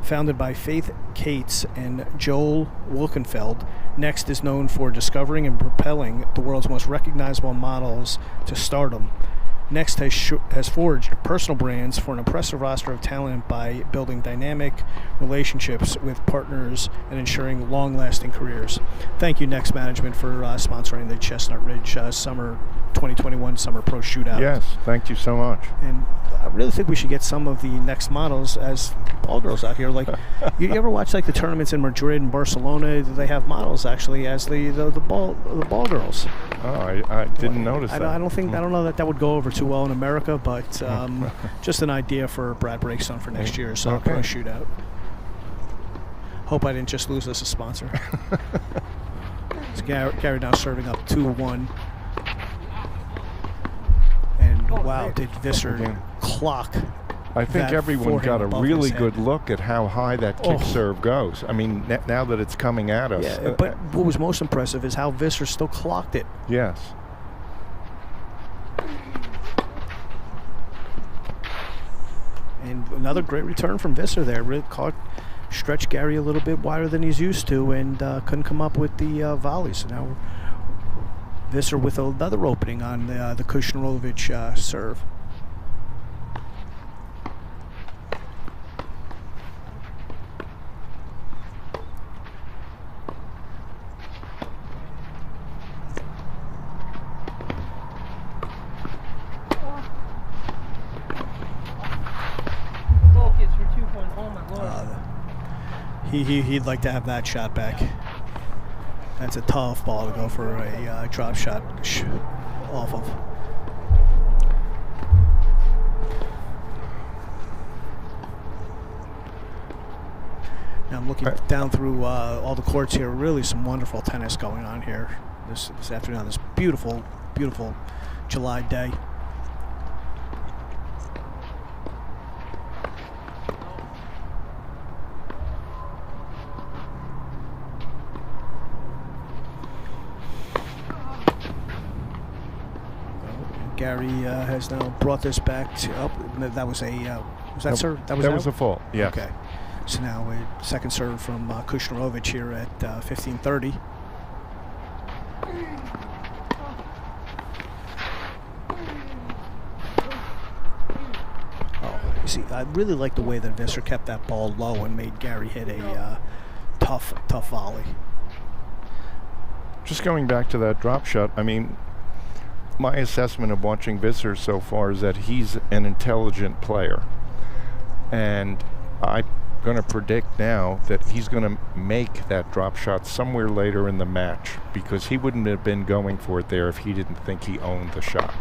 Founded by Faith Cates and Joel Wilkenfeld, Next is known for discovering and propelling the world's most recognizable models to stardom. Next has forged personal brands for an impressive roster of talent by building dynamic relationships with partners and ensuring long-lasting careers. Thank you, Next Management, for sponsoring the Chestnut Ridge Summer 2021 Summer Pro Shootout. Yes, thank you so much. And I really think we should get some of the Next models as ball girls out here. Like, you ever watch like the tournaments in Madrid and Barcelona? They have models actually as the ball girls. Oh, I didn't notice that. I don't know that would go over too well in America, but just an idea for Brad Breakstone for next year's Pro Shootout. Hope I didn't just lose us a sponsor. It's Gary now serving up 2-1. And wow, did Visser clock. I think everyone got a really good look at how high that kick serve goes. I mean, now that it's coming at us. Yeah, but what was most impressive is how Visser still clocked it. Yes. And another great return from Visser there. Really caught stretched Gary a little bit wider than he's used to, and couldn't come up with the volley. So now Visser with another opening on the Kushnirovich serve. He'd like to have that shot back. That's a tough ball to go for a drop shot off of. Now I'm looking down through all the courts here. Really some wonderful tennis going on here this afternoon on this beautiful, beautiful July day. Gary has now brought this back to that was a was that serve? That was a fault. Yes. Okay. So now a second serve from Kushnirovich here at 15:30. Oh, you see, I really like the way that Visser kept that ball low and made Gary hit a tough volley. Just going back to that drop shot, I mean, my assessment of watching Visser so far is that he's an intelligent player, and I'm going to predict now that he's going to make that drop shot somewhere later in the match, because he wouldn't have been going for it there if he didn't think he owned the shot.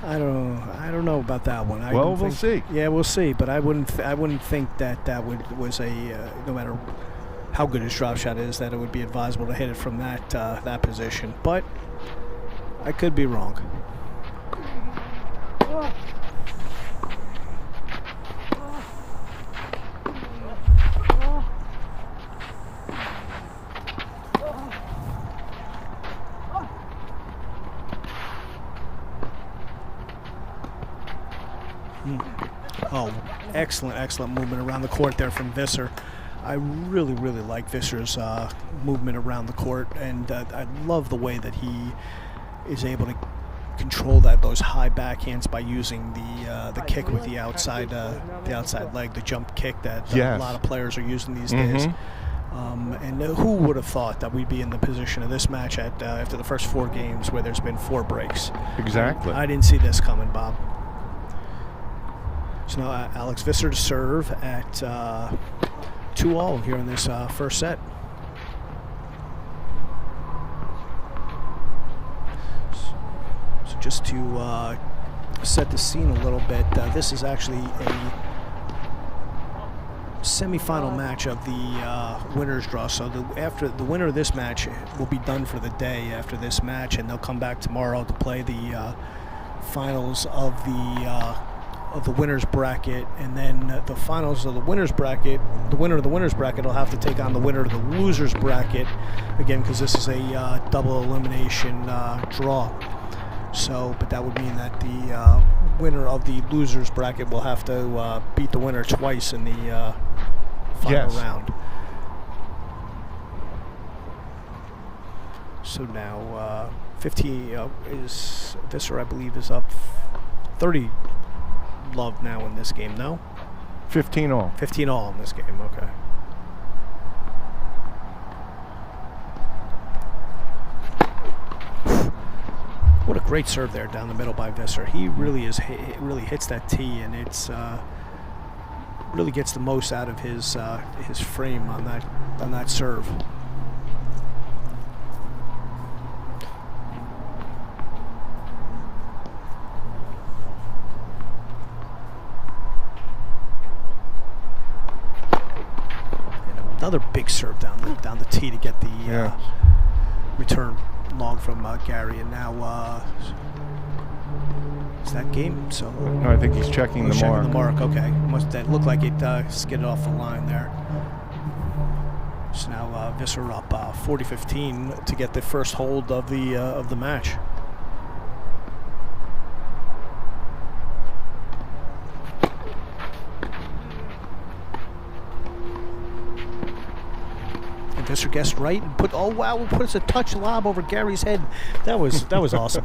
I don't know about that one. We'll see. Yeah, we'll see. But I wouldn't think that was a no matter how good his drop shot is, that it would be advisable to hit it from that position. But I could be wrong. Oh, excellent movement around the court there from Visser. I really like Visser's movement around the court, and I love the way that he is able to control those high backhands by using the kick with the outside leg, the jump kick that a lot of players are using these days. And who would have thought that we'd be in the position of this match after the first 4 games where there's been 4 breaks? Exactly. I didn't see this coming, Bob. So now Alex Visser to serve at 2-all here in this first set. So just to set the scene a little bit, this is actually a semifinal match of the winners draw. So after the winner of this match will be done for the day after this match, and they'll come back tomorrow to play the finals of the winners bracket, and then the finals of the winners bracket. The winner of the winners bracket will have to take on the winner of the losers bracket again, because this is a double elimination draw. So, but that would mean that the winner of the losers bracket will have to beat the winner twice in the final round. So now 15 is Visser, I believe, is up 30 love now in this game. No, 15-all. 15-all in this game. Okay. What a great serve there down the middle by Visser. He really really hits that tee, and it's really gets the most out of his frame on that serve. And another big serve down the tee to get the return long from Gary, and now is that game? So no, I think he's checking the mark. The mark, okay. That looked like it skidded off the line there. So now Visser up 40-15 to get the first hold of the match. Visser guessed right and put. Oh wow! Puts a touch lob over Gary's head. That was awesome.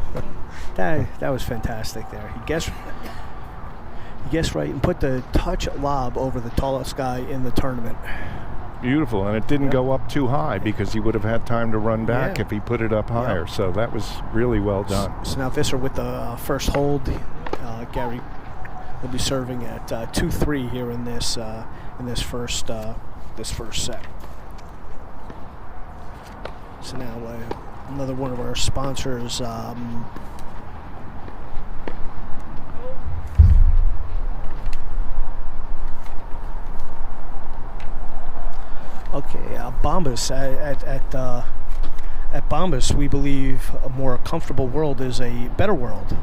That was fantastic. There, he guessed right and put the touch lob over the tallest guy in the tournament. Beautiful, and it didn't go up too high because he would have had time to run back if he put it up higher. So that was really well done. So now Visser with the first hold. Gary will be serving at 2-3 here in this first set. So now another one of our sponsors. Bombas. At Bombas, we believe a more comfortable world is a better world.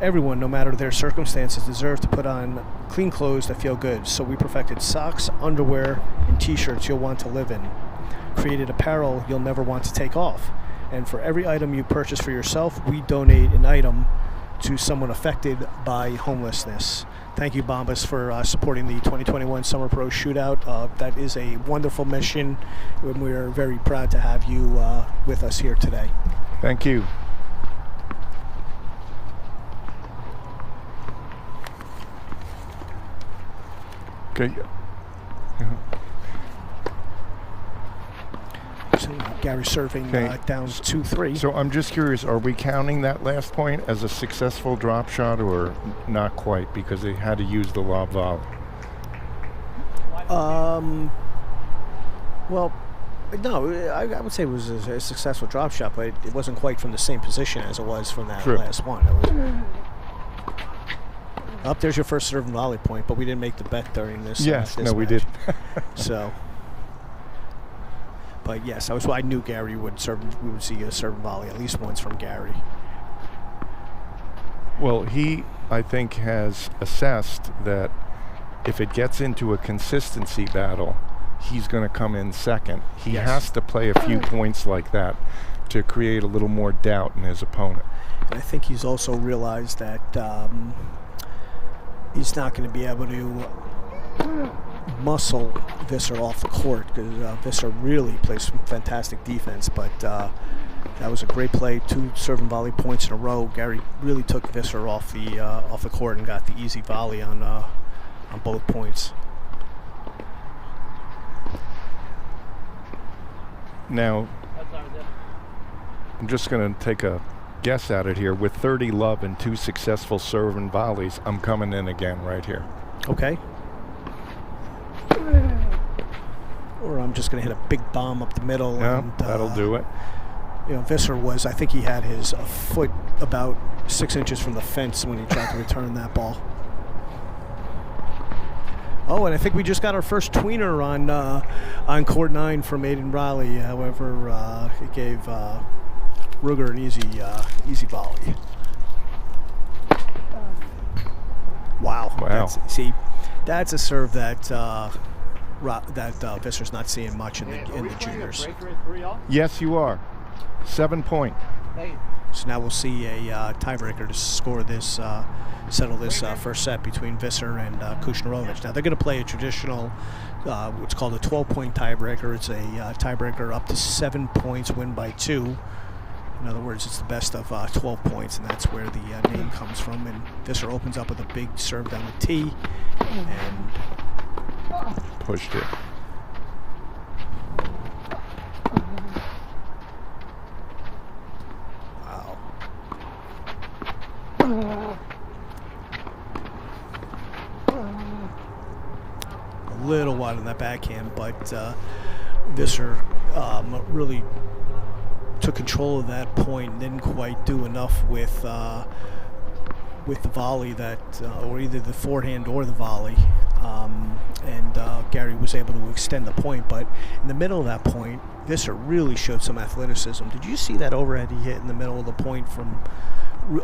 Everyone, no matter their circumstances, deserves to put on clean clothes that feel good. So we perfected socks, underwear, and t-shirts you'll want to live in. Created apparel you'll never want to take off. And for every item you purchase for yourself, we donate an item to someone affected by homelessness. Thank you, Bombas, for supporting the 2021 Summer Pro Shootout. That is a wonderful mission, and we're very proud to have you with us here today. Thank you. Okay. So Gary serving down 2-3. So I'm just curious, are we counting that last point as a successful drop shot or not quite because they had to use the lob volley? Well, no, I would say it was a successful drop shot, but it wasn't quite from the same position as it was from that last one. Up there's your first serve and volley point, but we didn't make the bet during this. Yes, this no, we match. did. So, but yes, I knew Gary would serve. We would see a serve and volley at least once from Gary. Well, he, I think, has assessed that if it gets into a consistency battle, he's going to come in second. He has to play a few points like that to create a little more doubt in his opponent. And I think he's also realized that he's not going to be able to muscle Visser off the court because Visser really plays some fantastic defense. But that was a great play, 2 serve and volley points in a row. Gary really took Visser off the court and got the easy volley on both points. Now, I'm just going to take a guess at it here. With 30 love and 2 successful serve and volleys, I'm coming in again right here. Okay. Or I'm just going to hit a big bomb up the middle. Yeah, and, that'll do it. Visser I think he had his foot about 6 inches from the fence when he tried to return that ball. Oh, and I think we just got our first tweener on court 9 from Aiden Reilly. However, it gave Ruger an easy volley. Wow. That's a serve that Visser's not seeing much in the juniors. Yes, you are. 7 point. So now we'll see a tiebreaker to score this, settle this first set between Visser and Kushnirovich. Now they're going to play a traditional, what's called a 12-point tiebreaker. It's a tiebreaker up to 7 points, win by 2. In other words, it's the best of 12 points, and that's where the name comes from. And Visser opens up with a big serve down the tee and pushed it. Wow. A little wide on that backhand, but Visser really took control of that point and didn't quite do enough with the volley or either the forehand or the volley. And Gary was able to extend the point, but in the middle of that point, Visser really showed some athleticism. Did you see that overhead he hit in the middle of the point from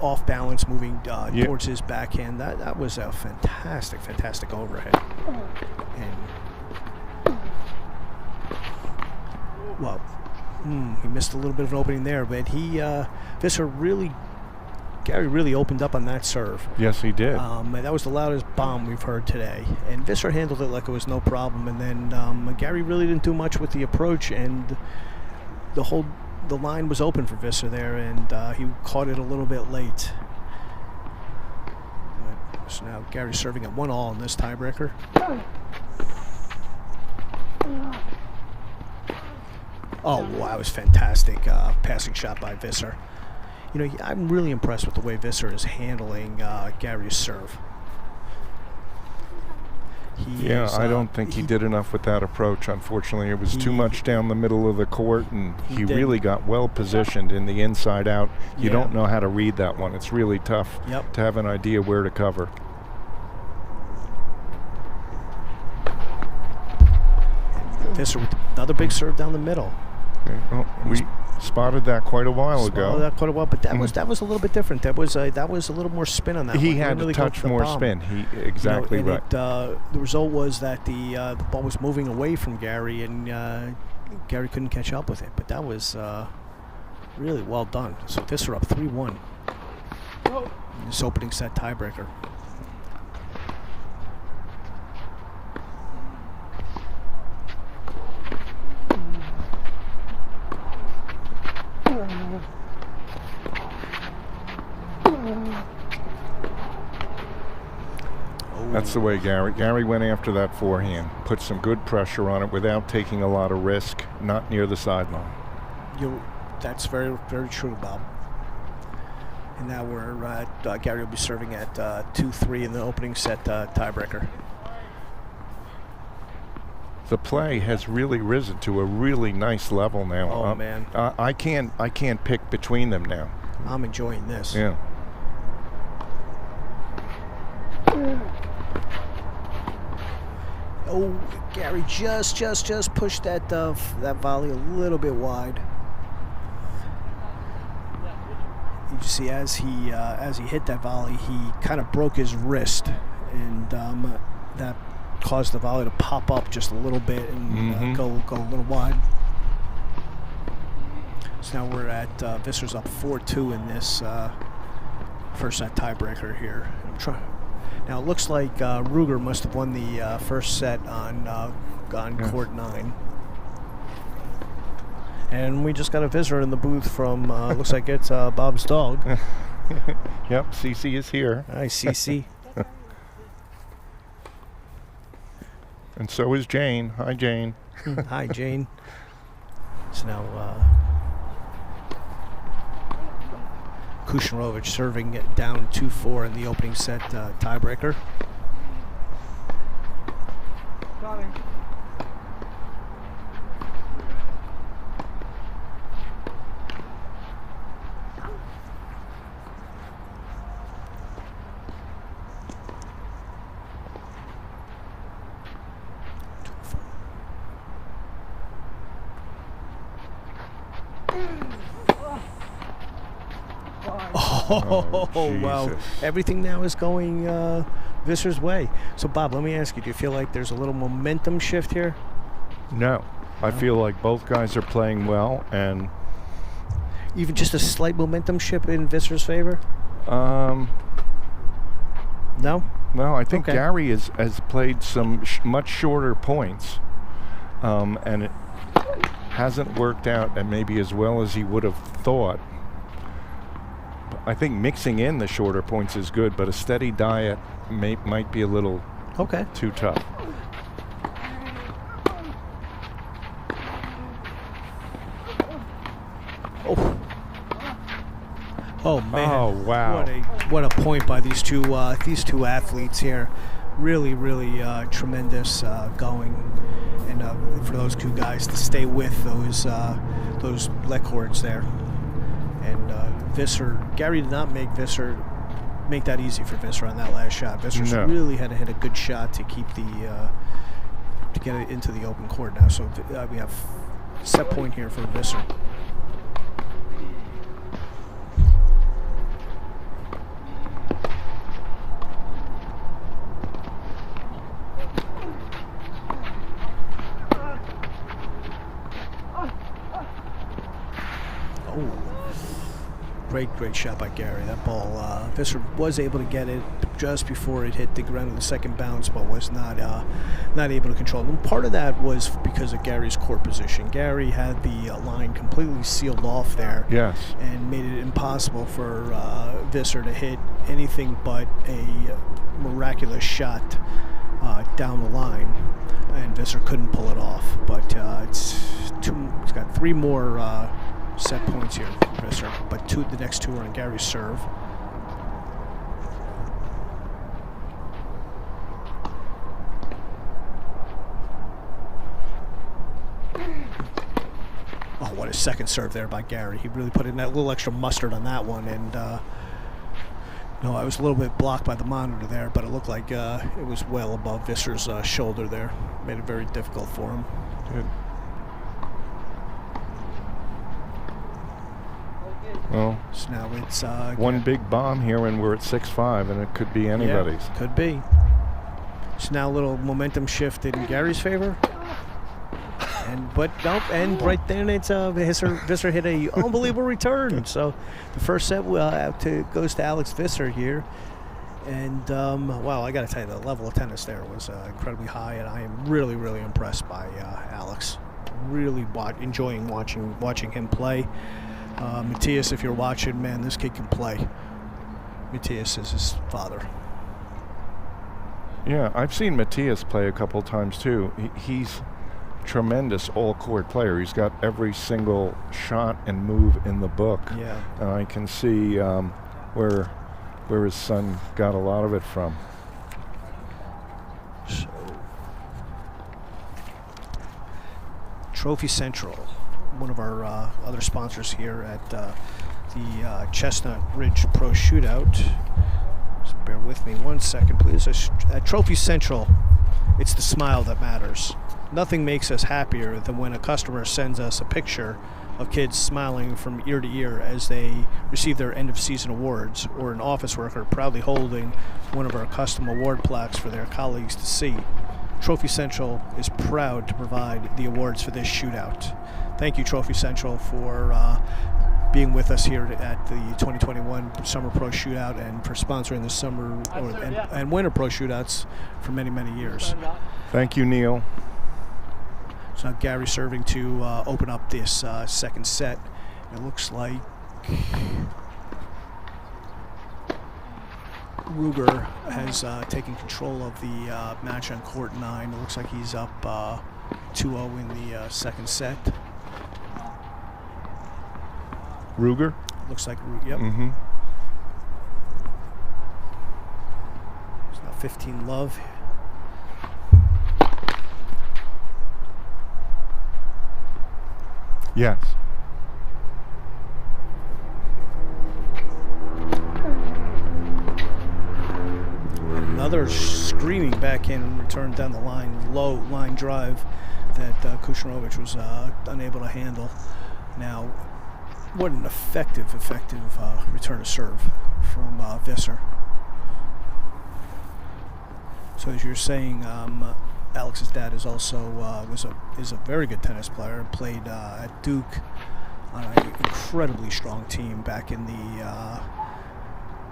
off balance, moving towards his backhand? That was a fantastic overhead. And well, he missed a little bit of an opening there, but Visser really Gary really opened up on that serve. Yes, he did. And that was the loudest bomb we've heard today. And Visser handled it like it was no problem. And then Gary really didn't do much with the approach, and the line was open for Visser there, and he caught it a little bit late. So now Gary's serving at 1-all in this tiebreaker. Oh, wow, that was fantastic passing shot by Visser. You know, I'm really impressed with the way Visser is handling Gary's serve. I don't think he did enough with that approach, unfortunately. It was too much down the middle of the court, and he really got well positioned in the inside out. You don't know how to read that one. It's really tough to have an idea where to cover. Visser with another big serve down the middle. Okay. Well, we spotted that quite a while ago. But that was a little bit different. That was a little more spin on that. He one. had really a touch more spin. Exactly right. The result was that the ball was moving away from Gary, and Gary couldn't catch up with it. But that was really well done. So Visser up 3-1. This opening set tiebreaker. That's the way Gary went after that forehand. Put some good pressure on it without taking a lot of risk, not near the sideline. That's very, very true, Bob. And now Gary will be serving at 2-3 in the opening set tiebreaker. The play has really risen to a really nice level now. Oh, man. I can't pick between them now. I'm enjoying this. Yeah. Oh, Gary just pushed that volley a little bit wide. You see, as he hit that volley, he kind of broke his wrist, and that caused the volley to pop up just a little bit and go a little wide. So now we're at Visser's up 4-2 in this first set tiebreaker here. Now it looks like Ruger must have won the first set on court 9. And we just got a visitor in the booth from, looks like it's Bob's dog. Yep, CC is here. Hi, CC. And so is Jane. Hi, Jane. Hi, Jane. So now Kushnirovich serving it down 2-4 in the opening set tiebreaker. Oh, wow. Everything now is going Visser's way. So, Bob, let me ask you, do you feel like there's a little momentum shift here? No. I feel like both guys are playing well, and even just a slight momentum shift in Visser's favor? No? No, I think Gary has played some much shorter points, and it hasn't worked out and maybe as well as he would have thought. I think mixing in the shorter points is good, but a steady diet might be a little too tough. Oh man! Oh wow! What a point by these two athletes here. Really, really tremendous going, and for those two guys to stay with those leg cords there. And Visser, Gary did not make that easy for Visser on that last shot. Visser really had to hit a good shot to keep to get it into the open court now. So we have set point here for Visser. great shot by Gary. That ball, Visser was able to get it just before it hit the ground in the second bounce, but was not able to control it. And part of that was because of Gary's court position. Gary had the line completely sealed off there. Yes. And made it impossible for Visser to hit anything but a miraculous shot down the line, and Visser couldn't pull it off. But he's got 3 more set points here, Visser, but the next 2 are on Gary's serve. Oh, what a second serve there by Gary. He really put in that little extra mustard on that one, and no, I was a little bit blocked by the monitor there, but it looked like it was well above Visser's shoulder there. Made it very difficult for him. Good. Well, so now it's one big bomb here, and we're at 6-5, and it could be anybody's. Yeah, could be. So now a little momentum shift in Gary's favor. And right then it's Visser hit a unbelievable return. So the first set goes to Alex Visser here. And wow, I got to tell you, the level of tennis there was incredibly high, and I am really, really impressed by Alex. Really enjoying watching him play. Matthias, if you're watching, man, this kid can play. Matthias is his father. Yeah, I've seen Matthias play a couple times too. He's tremendous all-court player. He's got every single shot and move in the book. Yeah. And I can see where his son got a lot of it from. So, Trophy Central, one of our other sponsors here at the Chestnut Ridge Pro Shootout. Just bear with me 1 second, please. At Trophy Central, it's the smile that matters. Nothing makes us happier than when a customer sends us a picture of kids smiling from ear to ear as they receive their end-of-season awards, or an office worker proudly holding one of our custom award plaques for their colleagues to see. Trophy Central is proud to provide the awards for this shootout. Thank you, Trophy Central, for being with us here at the 2021 Summer Pro Shootout and for sponsoring the Summer and Winter Pro Shootouts for many, many years. Thank you, Neil. So now Gary serving to open up this second set. It looks like Ruger has taken control of the match on court 9. It looks like he's up 2-0 in the second set. Ruger? Looks like, yep. Mm-hmm. It's now 15 love. Yes. Another screaming backhand return down the line, low line drive that Kushnirovich was unable to handle. Now, what an effective return to serve from Visser. So as you're saying, Alex's dad is also is a very good tennis player. Played at Duke on an incredibly strong team back in the I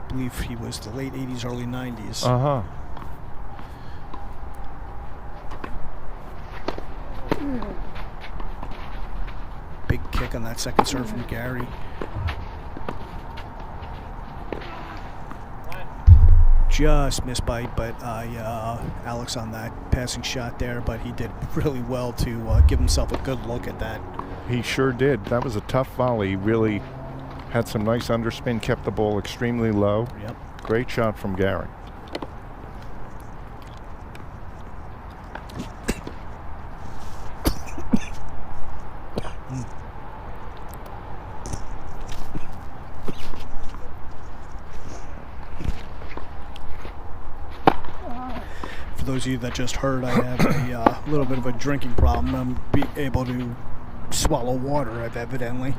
believe he was the late 80s, early 90s. Uh-huh. Big kick on that second serve from Gary. Just missed by Alex on that passing shot there, but he did really well to give himself a good look at that. He sure did. That was a tough volley. He really had some nice underspin, kept the ball extremely low. Yep. Great shot from Gary. For those of you that just heard, I have a little bit of a drinking problem. I'm able to swallow water, evidently.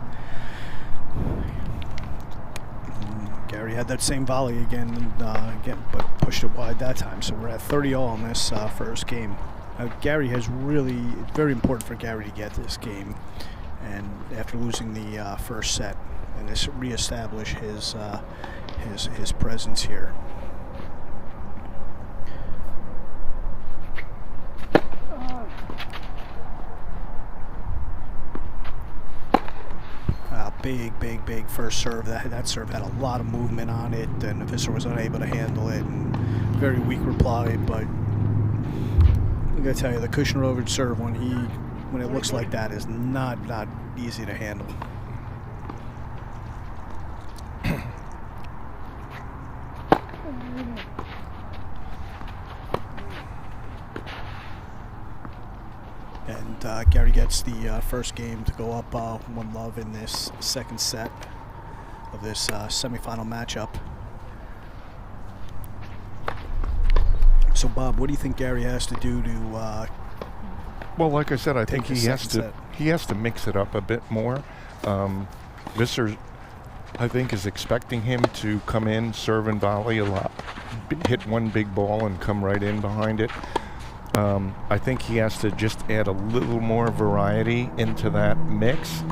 Gary had that same volley again, but pushed it wide that time. So we're at 30-all in this first game. Gary has really, it's very important for Gary to get this game. And after losing the first set, and this reestablish his presence here. Big first serve. That serve had a lot of movement on it, and Visser was unable to handle it, and very weak reply. But I gotta tell you, the Kushnirovich serve when it looks like that is not easy to handle. And Gary gets the first game to go up 1-0 in this second set of this semifinal matchup. So, Bob, what do you think Gary has to do to? Well, like I said, I think the he has second to mix it up a bit more. Visser, I think, is expecting him to come in, serve and volley a lot, hit one big ball and come right in behind it. I think he has to just add a little more variety into that mix.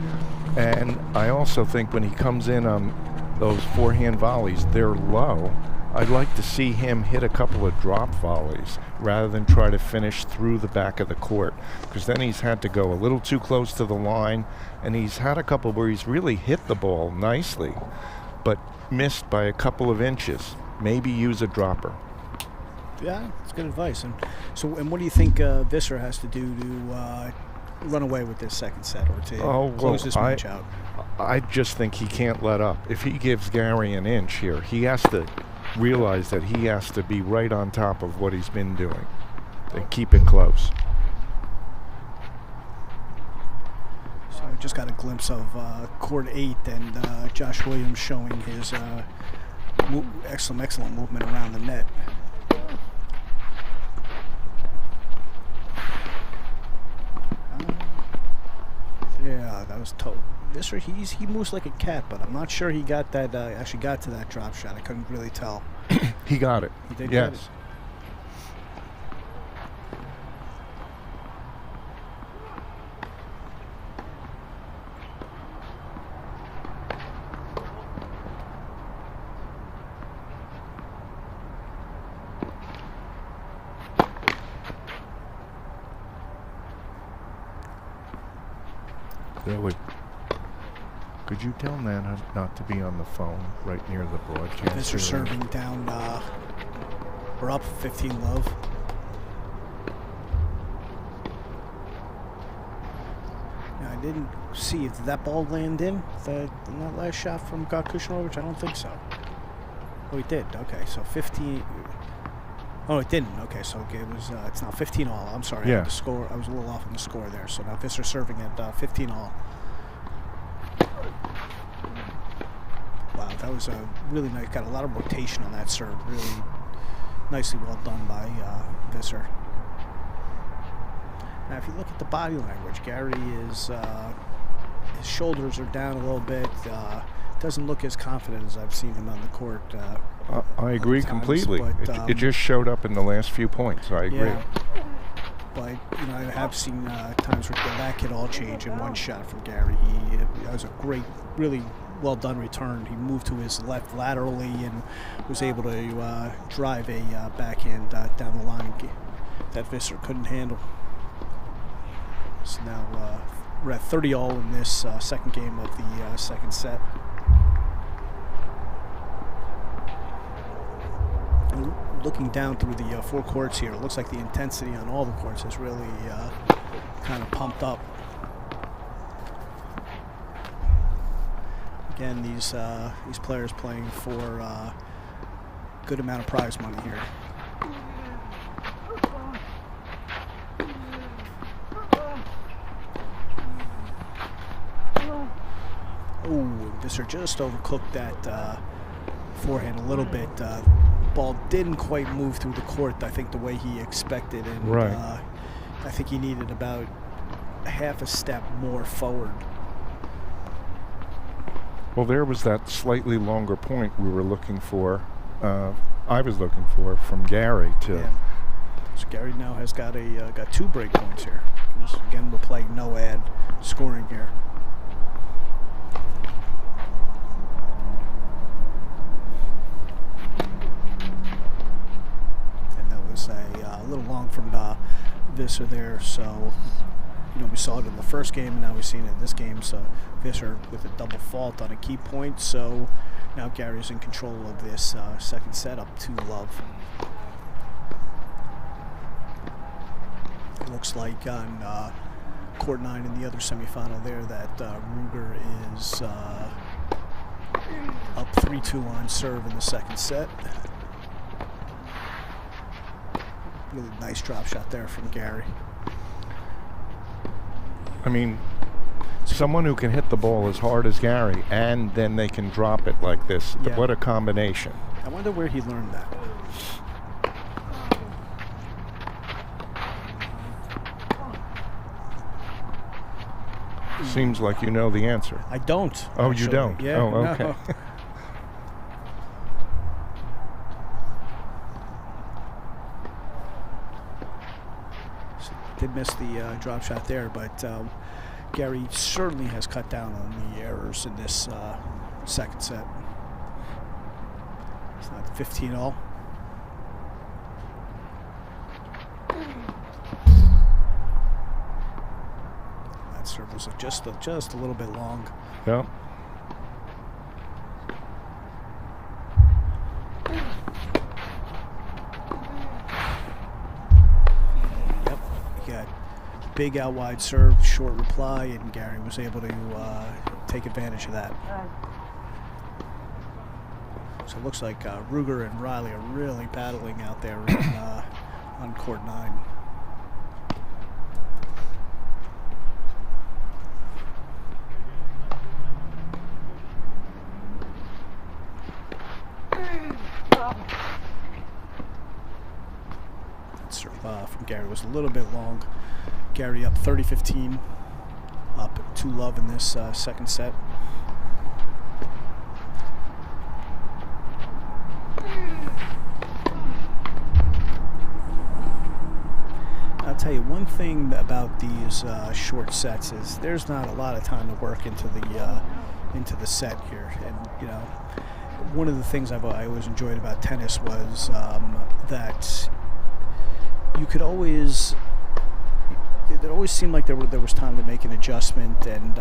And I also think when he comes in on those forehand volleys, they're low. I'd like to see him hit a couple of drop volleys rather than try to finish through the back of the court, because then he's had to go a little too close to the line, and he's had a couple where he's really hit the ball nicely, but missed by a couple of inches. Maybe use a dropper. Yeah, it's good advice. And what do you think Visser has to do to run away with this second set, or to close this match out? I just think he can't let up. If he gives Gary an inch here, he has to realize that he has to be right on top of what he's been doing and keep it close. So I just got a glimpse of court 8 and Josh Williams showing his excellent movement around the net. Yeah, that was total. Visser, he moves like a cat, but I'm not sure he got that. Actually, got to that drop shot. I couldn't really tell. He got it. He did. Yes. Get it. Could you tell Nana not to be on the phone right near the broadcast? Visser serving down. We're up 15-0. Now, I didn't see if that ball land in that last shot from Kushnirovich. I don't think so. Oh, he did. Okay, so 15. Oh, it didn't. Okay, so it was. It's now 15-all. I'm sorry. Yeah. I had the score. I was a little off on the score there. So now Visser serving at 15-all. Wow, that was a really nice. Got a lot of rotation on that serve. Really nicely well done by Visser. Now, if you look at the body language, Gary is his shoulders are down a little bit. Doesn't look as confident as I've seen him on the court. I agree completely. But, it just showed up in the last few points. I agree. Yeah. But I have seen times where that could all change in one shot from Gary. That was a great, really well done return. He moved to his left laterally and was able to drive a backhand down the line that Visser couldn't handle. So now we're at 30-all in this second game of the second set. Looking down through the four courts here, it looks like the intensity on all the courts has really kind of pumped up. Again, these players playing for a good amount of prize money here. Oh, Visser just overcooked that forehand a little bit. Ball didn't quite move through the court, I think, the way he expected, and right. I think he needed about half a step more forward. Well, there was that slightly longer point we were looking for. I was looking for from Gary to. Yeah. So Gary now has got got 2 break points here. Again, we're playing no ad scoring here. little long from Visser there. So, we saw it in the first game, and now we've seen it in this game. So Visser with a double fault on a key point. So now Gary's in control of this second set, up 2-love. It looks like on court 9 in the other semifinal there that Ruger is up 3-2 on serve in the second set. Really nice drop shot there from Gary. I mean, someone who can hit the ball as hard as Gary, and then they can drop it like this. Yeah. What a combination. I wonder where he learned that. Seems like you know the answer. I don't. Oh, actually. you don't? Yeah, oh, okay. No. Did miss the drop shot there, but Gary certainly has cut down on the errors in this second set. It's not 15-all. That serve was just a little bit long. Yeah. Big out wide serve, short reply, and Gary was able to take advantage of that. So it looks like Ruger and Reilly are really battling out there on court 9. That serve from Gary was a little bit long. Gary up 30-15, up 2-love in this second set. I'll tell you one thing about these short sets is there's not a lot of time to work into the set here, and one of the things I always enjoyed about tennis was that you could always. It always seemed like there was time to make an adjustment and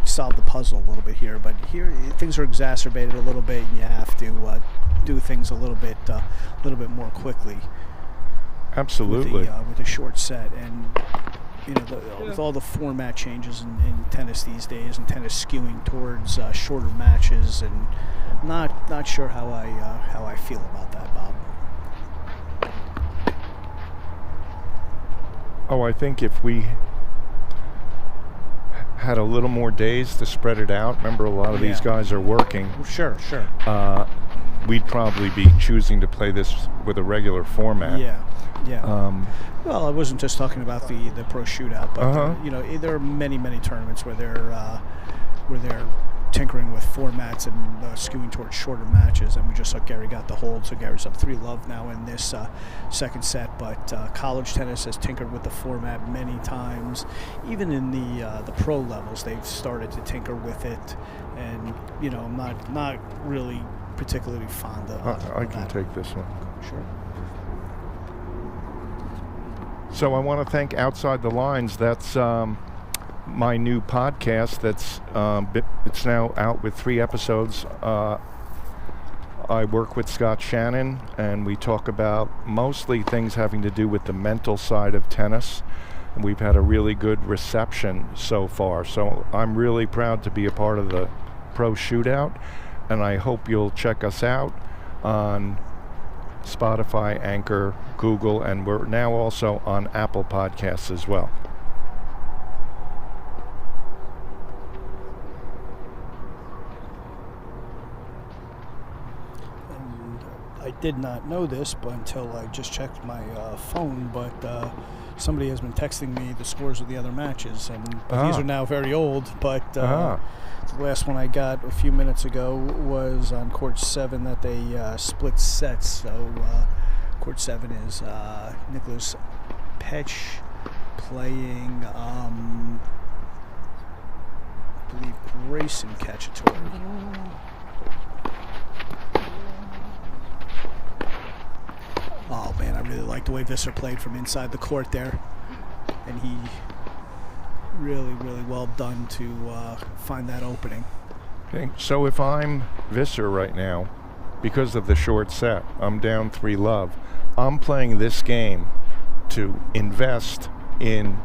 solve the puzzle a little bit here. But here things are exacerbated a little bit, and you have to do things a little bit more quickly. Absolutely. With a short set, and with all the format changes in tennis these days, and tennis skewing towards shorter matches, and not sure how I feel about that, Bob. Oh, I think if we had a little more days to spread it out, remember a lot of these guys are working. Sure. We'd probably be choosing to play this with a regular format. Yeah. Well, I wasn't just talking about the pro shootout, but there are many tournaments where they're tinkering with formats and skewing towards shorter matches, and we just saw Gary got the hold, so Gary's up 3-love now in this second set. But college tennis has tinkered with the format many times. Even in the pro levels, they've started to tinker with it, and I'm not really particularly fond of I can that. take this one. Sure. So I want to thank Outside the Lines. That's my new podcast. It's now out with 3 episodes. I work with Shannon, and we talk about mostly things having to do with the mental side of tennis. And we've had a really good reception so far. So I'm really proud to be a part of the Pro Shootout, and I hope you'll check us out on Spotify, Anchor, Google, and we're now also on Apple Podcasts as well. And I did not know this until I just checked my phone, but somebody has been texting me the scores of the other matches, and these are now very old, but the last one I got a few minutes ago was on court 7 that they split sets. So court 7 is Nicholas Petch playing, I believe, Grayson H.Cacciatore. Oh man, I really liked the way Visser played from inside the court there. And he really, really well done to find that opening. Okay, so if I'm Visser right now, because of the short set, I'm down 3-love. I'm playing this game to invest in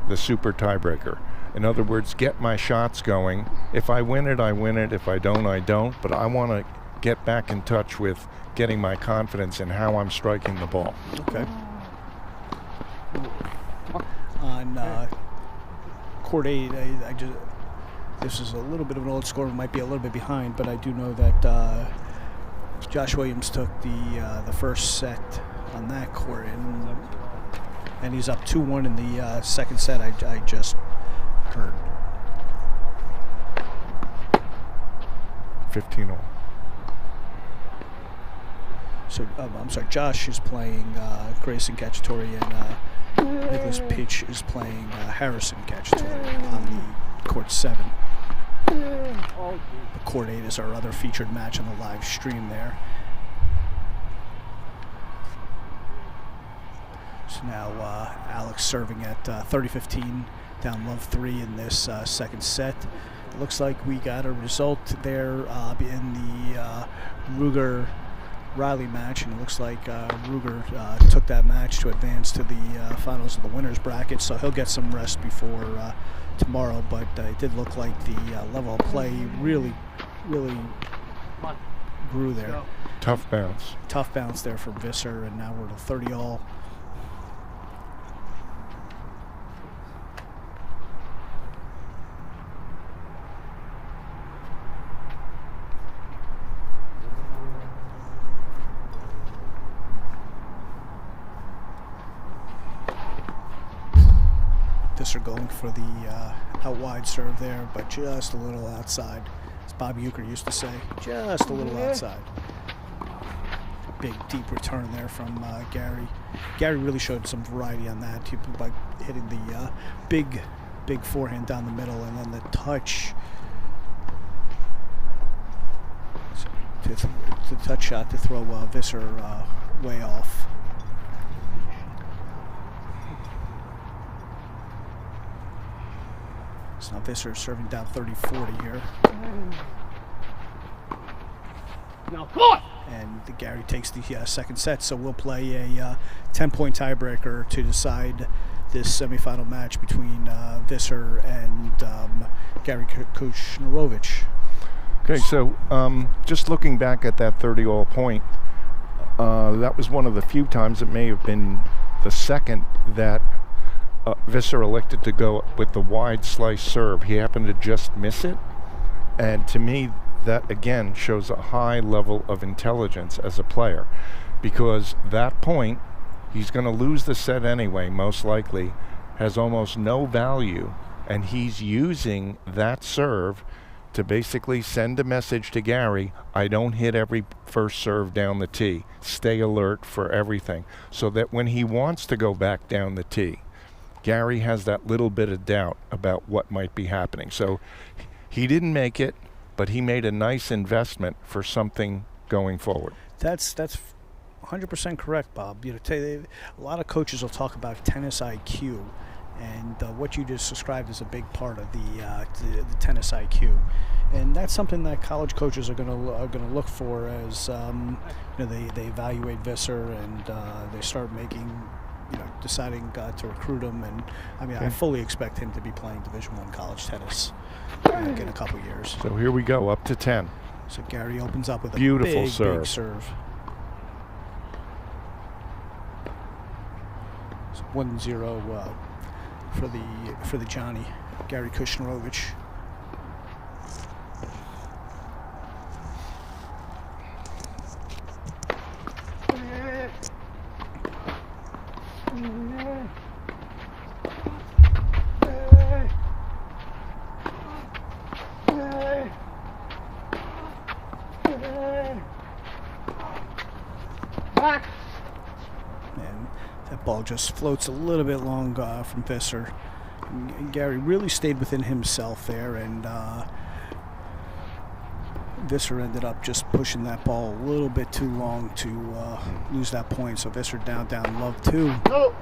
the super tiebreaker. In other words, get my shots going. If I win it, I win it. If I don't, I don't. But I want to get back in touch with getting my confidence in how I'm striking the ball. Okay. On court 8, this is a little bit of an old score. We might be a little bit behind, but I do know that Josh Williams took the first set on that court, and he's up 2-1 in the second set. I just heard. 15-all. So I'm sorry. Josh is playing Grayson Cacciatore, and Nicholas Pitch is playing Harrison Cacciatore on the court 7. The court 8 is our other featured match on the live stream there. So now Alex serving at 30-15, down love 3 in this second set. It looks like we got a result there in the Ruger-Reilly match, and it looks like Ruger took that match to advance to the finals of the winners bracket, so he'll get some rest before tomorrow. But it did look like the level of play really grew there. Tough bounce. Tough bounce there from Visser, and now we're at a 30-all. Visser going for the out wide serve there, but just a little outside. As Bobby Euchre used to say, just a little outside. Big deep return there from Gary. Gary really showed some variety on that, by hitting the big forehand down the middle, and then the touch. The touch shot to throw Visser way off. So now Visser serving down 30-40 here. Now, come on! And Gary takes the second set, so we'll play a 10-point tiebreaker to decide this semifinal match between Visser and Gary Kushnirovich. Okay, so just looking back at that 30-all point, that was one of the few times, it may have been the second, that Visser elected to go with the wide slice serve. He happened to just miss it, and to me that again shows a high level of intelligence as a player, because that point, he's going to lose the set anyway, most likely, has almost no value, and he's using that serve to basically send a message to Gary: I don't hit every first serve down the tee. Stay alert for everything. So that when he wants to go back down the tee, Gary has that little bit of doubt about what might be happening. So he didn't make it, but he made a nice investment for something going forward. That's 100% correct, Bob. You know, a lot of coaches will talk about tennis IQ, and what you just described is a big part of the tennis IQ, and that's something that college coaches are going to look for as you know, they evaluate Visser, and they start making, you know, deciding to recruit him. And I mean, I fully expect him to be playing Division I college tennis in a couple years. So here we go, up to 10. So Gary opens up with a beautiful big serve. So 1-0 for the Johnny, Gary Kushnirovich. Ball just floats a little bit long from Visser. And Gary really stayed within himself there, and Visser ended up just pushing that ball a little bit too long to lose that point. So Visser down love 2. No.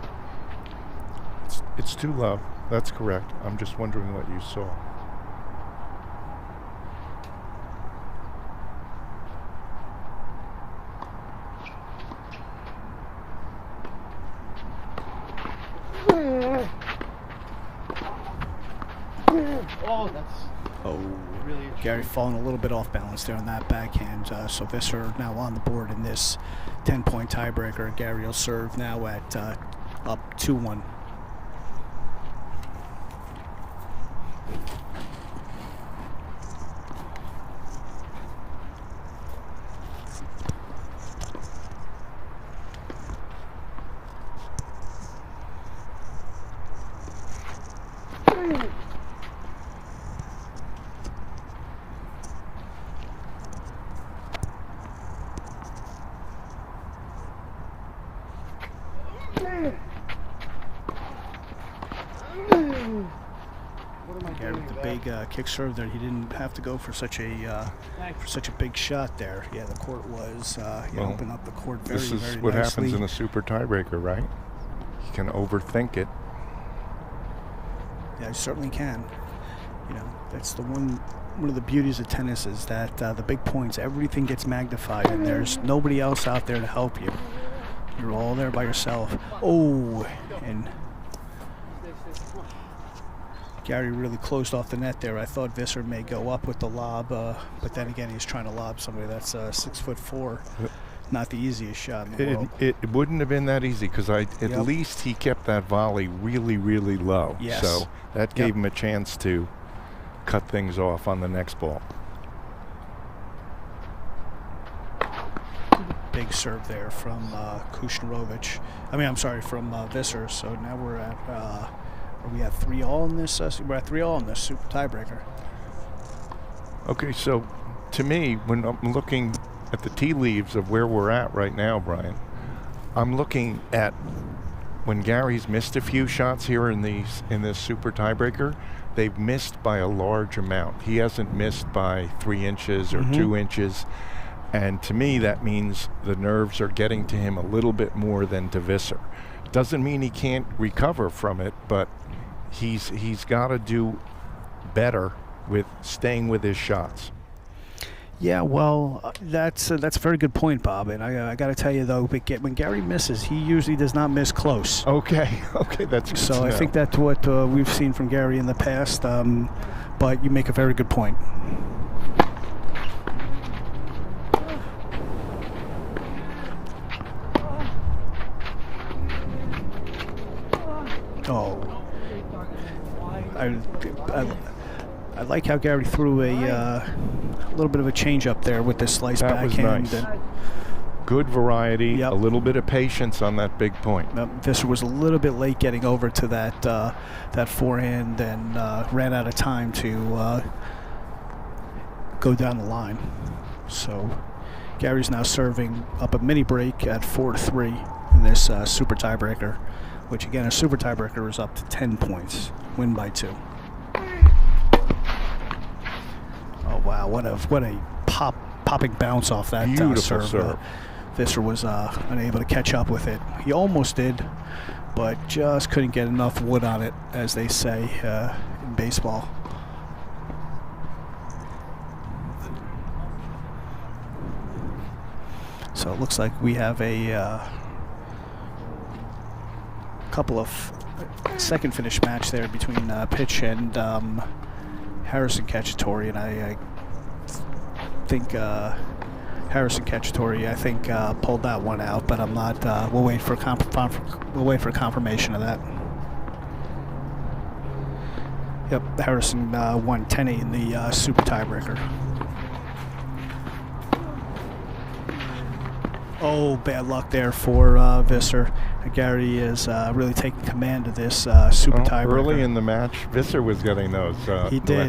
It's too low. That's correct. I'm just wondering what you saw. Oh, that's really Gary falling a little bit off balance there on that backhand. So Visser now on the board in this 10-point tiebreaker. Gary will serve now at up 2-1. Gary with the big kick serve there. He didn't have to go for such a big shot there. Yeah, the court was he opened up the court very, this is very what nicely. happens in a super tiebreaker, right? You can overthink it. Yeah, you certainly can. You know, that's the one of the beauties of tennis is that the big points, everything gets magnified, and there's nobody else out there to help you. You're all there by yourself. Oh, and Gary really closed off the net there. I thought Visser may go up with the lob, but then again, he's trying to lob somebody that's 6'4". Not the easiest shot in the world. It wouldn't have been that easy because at least he kept that volley really, really low. Yes. So that gave him a chance to cut things off on the next ball. Big serve there from Kushnirovich. I'm sorry, from Visser. So now we're at, are we at 3-all in this? We're at 3-all in this super tiebreaker. Okay, so to me, when I'm looking at the tea leaves of where we're at right now, Brian, I'm looking at when Gary's missed a few shots here in this super tiebreaker, they've missed by a large amount. He hasn't missed by 3 inches or 2 inches. And to me, that means the nerves are getting to him a little bit more than to Visser. Doesn't mean he can't recover from it, but he's got to do better with staying with his shots. Yeah, well, that's a very good point, Bob. And I got to tell you though, when Gary misses, he usually does not miss close. Okay, that's good So to I know. think that's what we've seen from Gary in the past. But you make a very good point. Oh, I like how Gary threw a little bit of a change up there with this slice That was backhand. nice. Good variety, a little bit of patience on that big point. Visser was a little bit late getting over to that forehand and ran out of time to go down the line. So Gary's now serving up a mini break at 4-3 in this super tiebreaker, which again, a super tiebreaker is up to 10 points, win by 2. Oh wow, what a popping bounce off that Beautiful serve. Visser was unable to catch up with it. He almost did, but just couldn't get enough wood on it, as they say in baseball. So it looks like we have a couple of second finish match there between Pitch and H.Cacciatore, and I think H.Cacciatore pulled that one out, but I'm not. We'll wait for confirmation of that. Yep, Harrison won 10-8 in the super tiebreaker. Oh, bad luck there for Visser. Gary is really taking command of this super tiebreaker. Early in the match, Visser was getting those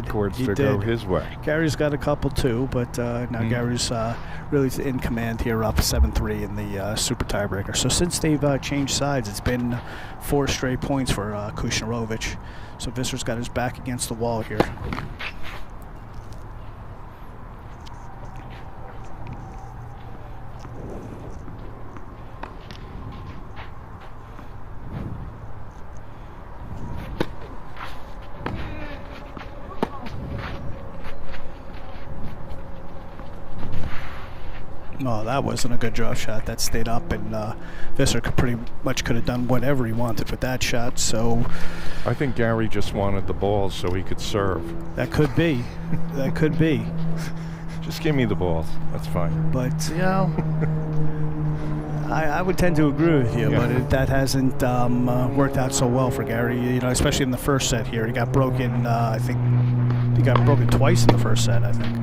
courts to go his way. Gary's got a couple too, but now Gary's really in command here, up 7-3 in the super tiebreaker. So since they've changed sides, it's been 4 straight points for Kushnirovich. So Visser's got his back against the wall here. No, that wasn't a good draw shot. That stayed up, and Visser could have done whatever he wanted with that shot. So I think Gary just wanted the balls so he could serve. that could be. That could be. Just give me the balls. That's fine. But, you know, I would tend to agree with you, but that hasn't worked out so well for Gary, you know, especially in the first set here. He got broken, I think, he got broken twice in the first set, I think.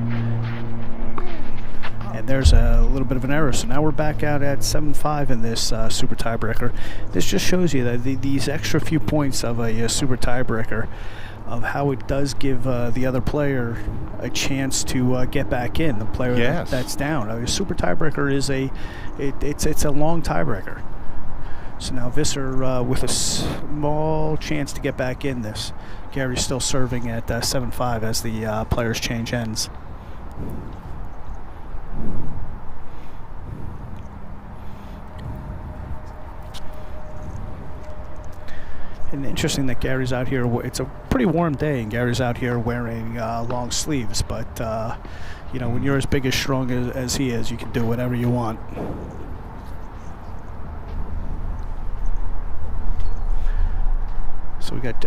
And there's a little bit of an error. So now we're back out at 7-5 in this super tiebreaker. This just shows you that these extra few points of a super tiebreaker, of how it does give the other player a chance to get back in. The player that's down. A super tiebreaker is it's a long tiebreaker. So now Visser with a small chance to get back in this. Gary's still serving at 7-5 as the players change ends. And interesting that Gary's out here. It's a pretty warm day, and Gary's out here wearing long sleeves. But you know, when you're as big as strong as he is, you can do whatever you want. So we got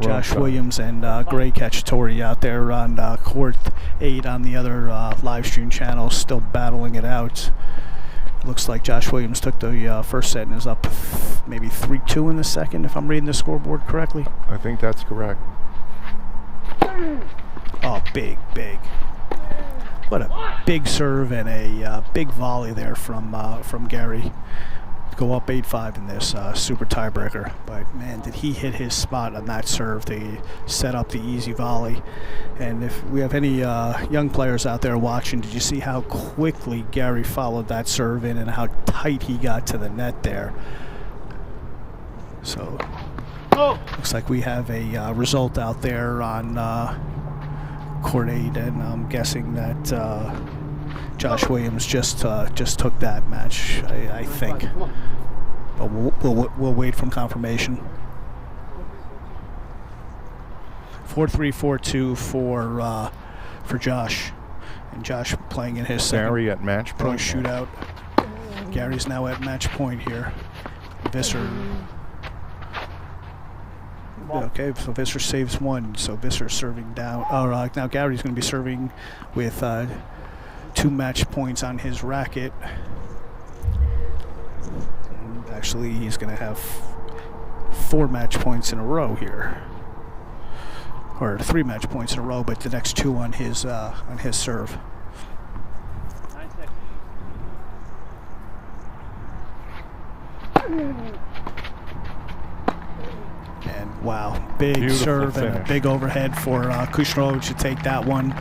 Josh Williams and H.Cacciatore out there on court 8 on the other live stream channel, still battling it out. Looks like Josh Williams took the first set and is up maybe 3-2 in the second, if I'm reading the scoreboard correctly. I think that's correct. Oh, big. What a big serve and a big volley there from Gary. Go up 8-5 in this super tiebreaker. But, man, did he hit his spot on that serve to set up the easy volley. And if we have any young players out there watching, did you see how quickly Gary followed that serve in and how tight he got to the net there? So, looks like we have a result out there on court 8, and I'm guessing that Josh Williams just took that match, I think. But we'll wait for confirmation. 4-3, 4-2 for Josh, and Josh playing in his second Gary at match point. Shootout. Gary's now at match point here. Visser. Okay, so Visser saves one. So Visser serving down. Now Gary's going to be serving with 2 match points on his racket. And actually, he's going to have 4 match points in a row here, or 3 match points in a row, but the next 2 on his serve. 9 seconds. And wow, big Beautiful serve finish. and a big overhead for Kushnirovich to take that one.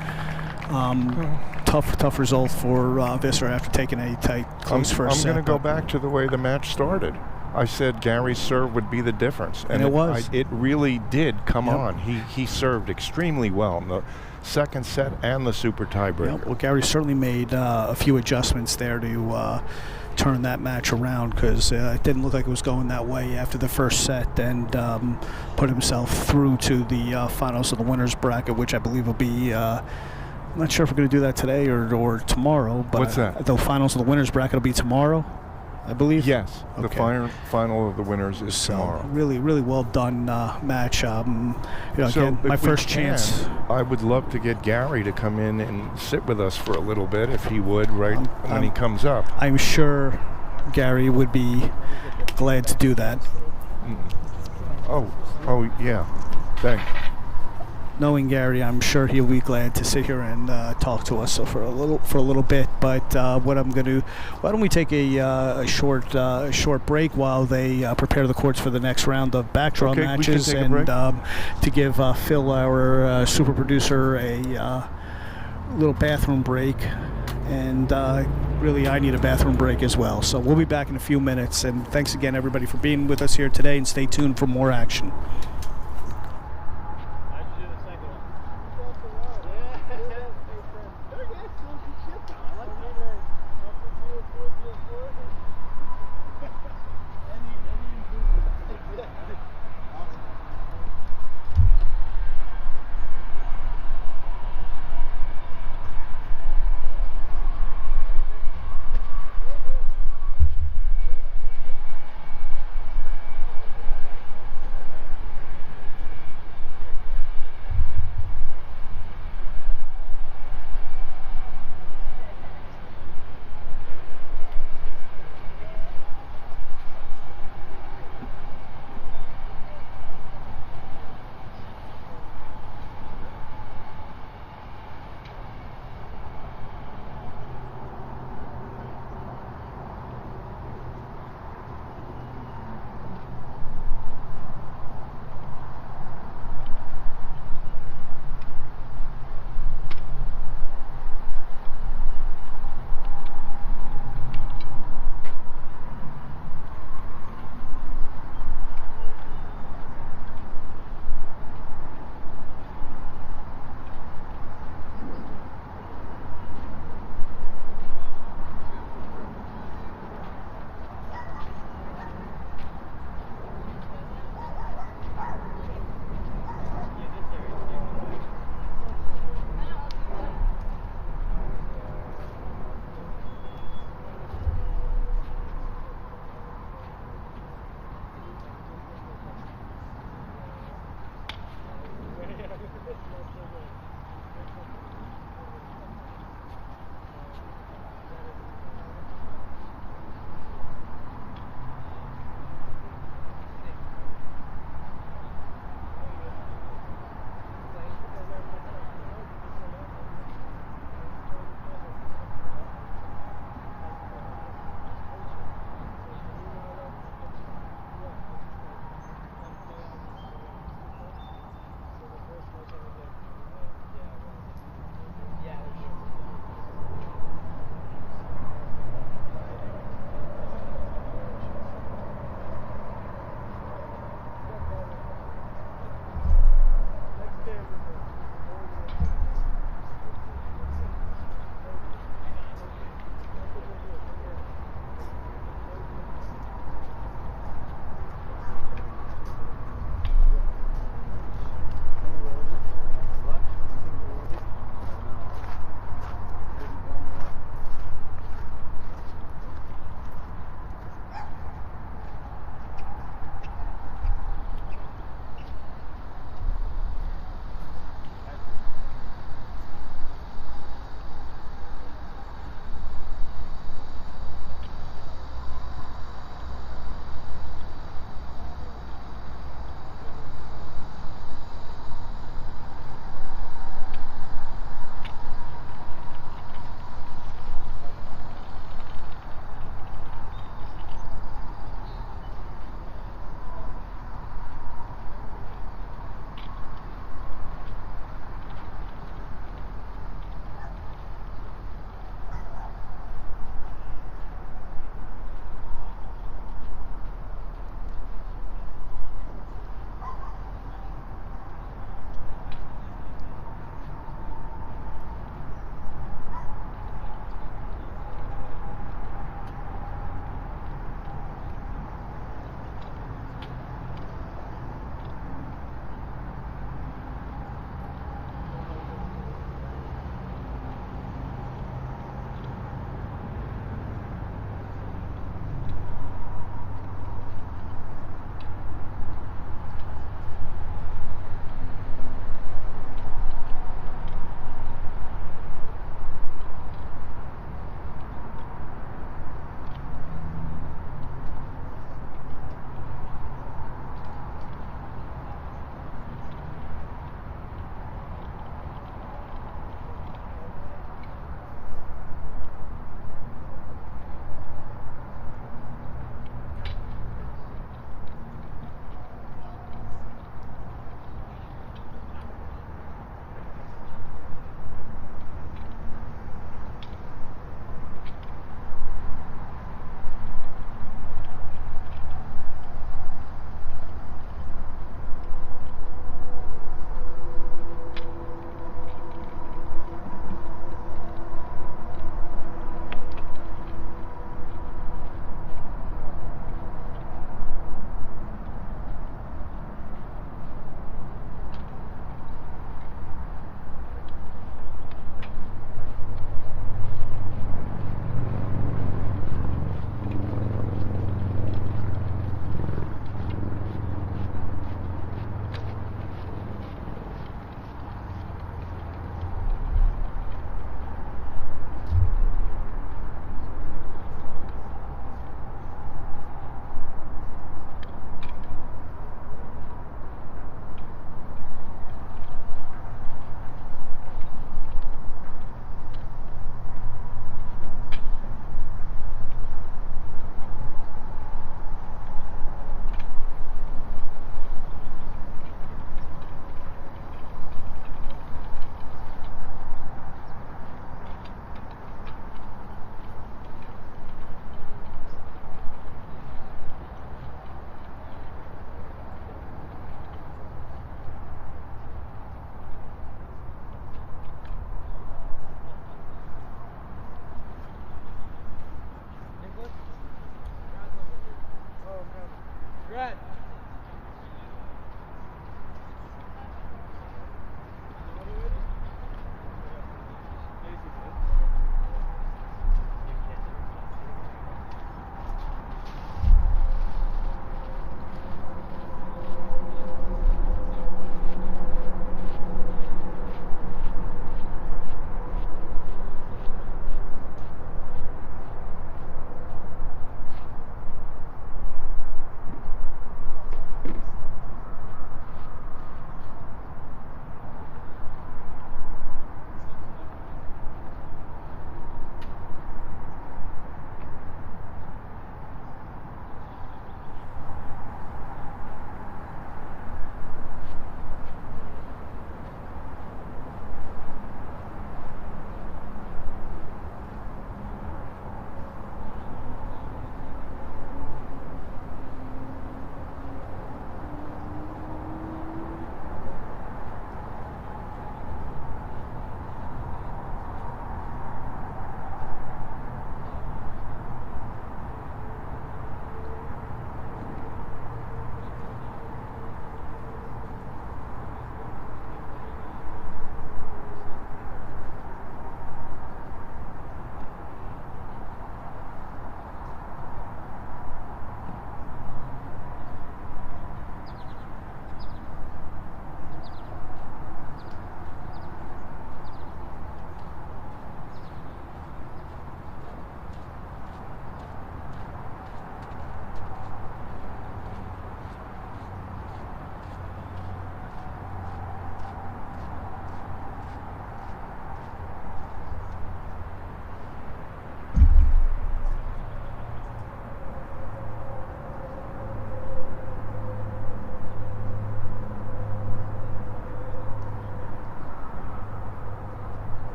Tough result for Visser after taking a tight, close first set. I'm going to go back to the way the match started. I said Gary's serve would be the difference, and it was. It really did come on. He served extremely well in the second set and the super tiebreaker. Yep. Well, Gary certainly made a few adjustments there to turn that match around, because it didn't look like it was going that way after the first set, and put himself through to the finals of the winners bracket, which I believe will be. I'm not sure if we're going to do that today or tomorrow. But what's that? The finals of the winners bracket will be tomorrow, I believe. Yes, okay. The final of the winners is tomorrow. Really well done match. Again, my first chance. I would love to get Gary to come in and sit with us for a little bit, if he would, when he comes up. I'm sure Gary would be glad to do that. Oh yeah. Thanks. Knowing Gary, I'm sure he'll be glad to sit here and talk to us for a little bit. But what I'm going to, why don't we take a short break while they prepare the courts for the next round of backdraw matches, and to give Phil, our super producer, a little bathroom break. And really, I need a bathroom break as well. So we'll be back in a few minutes. And thanks again, everybody, for being with us here today. And stay tuned for more action.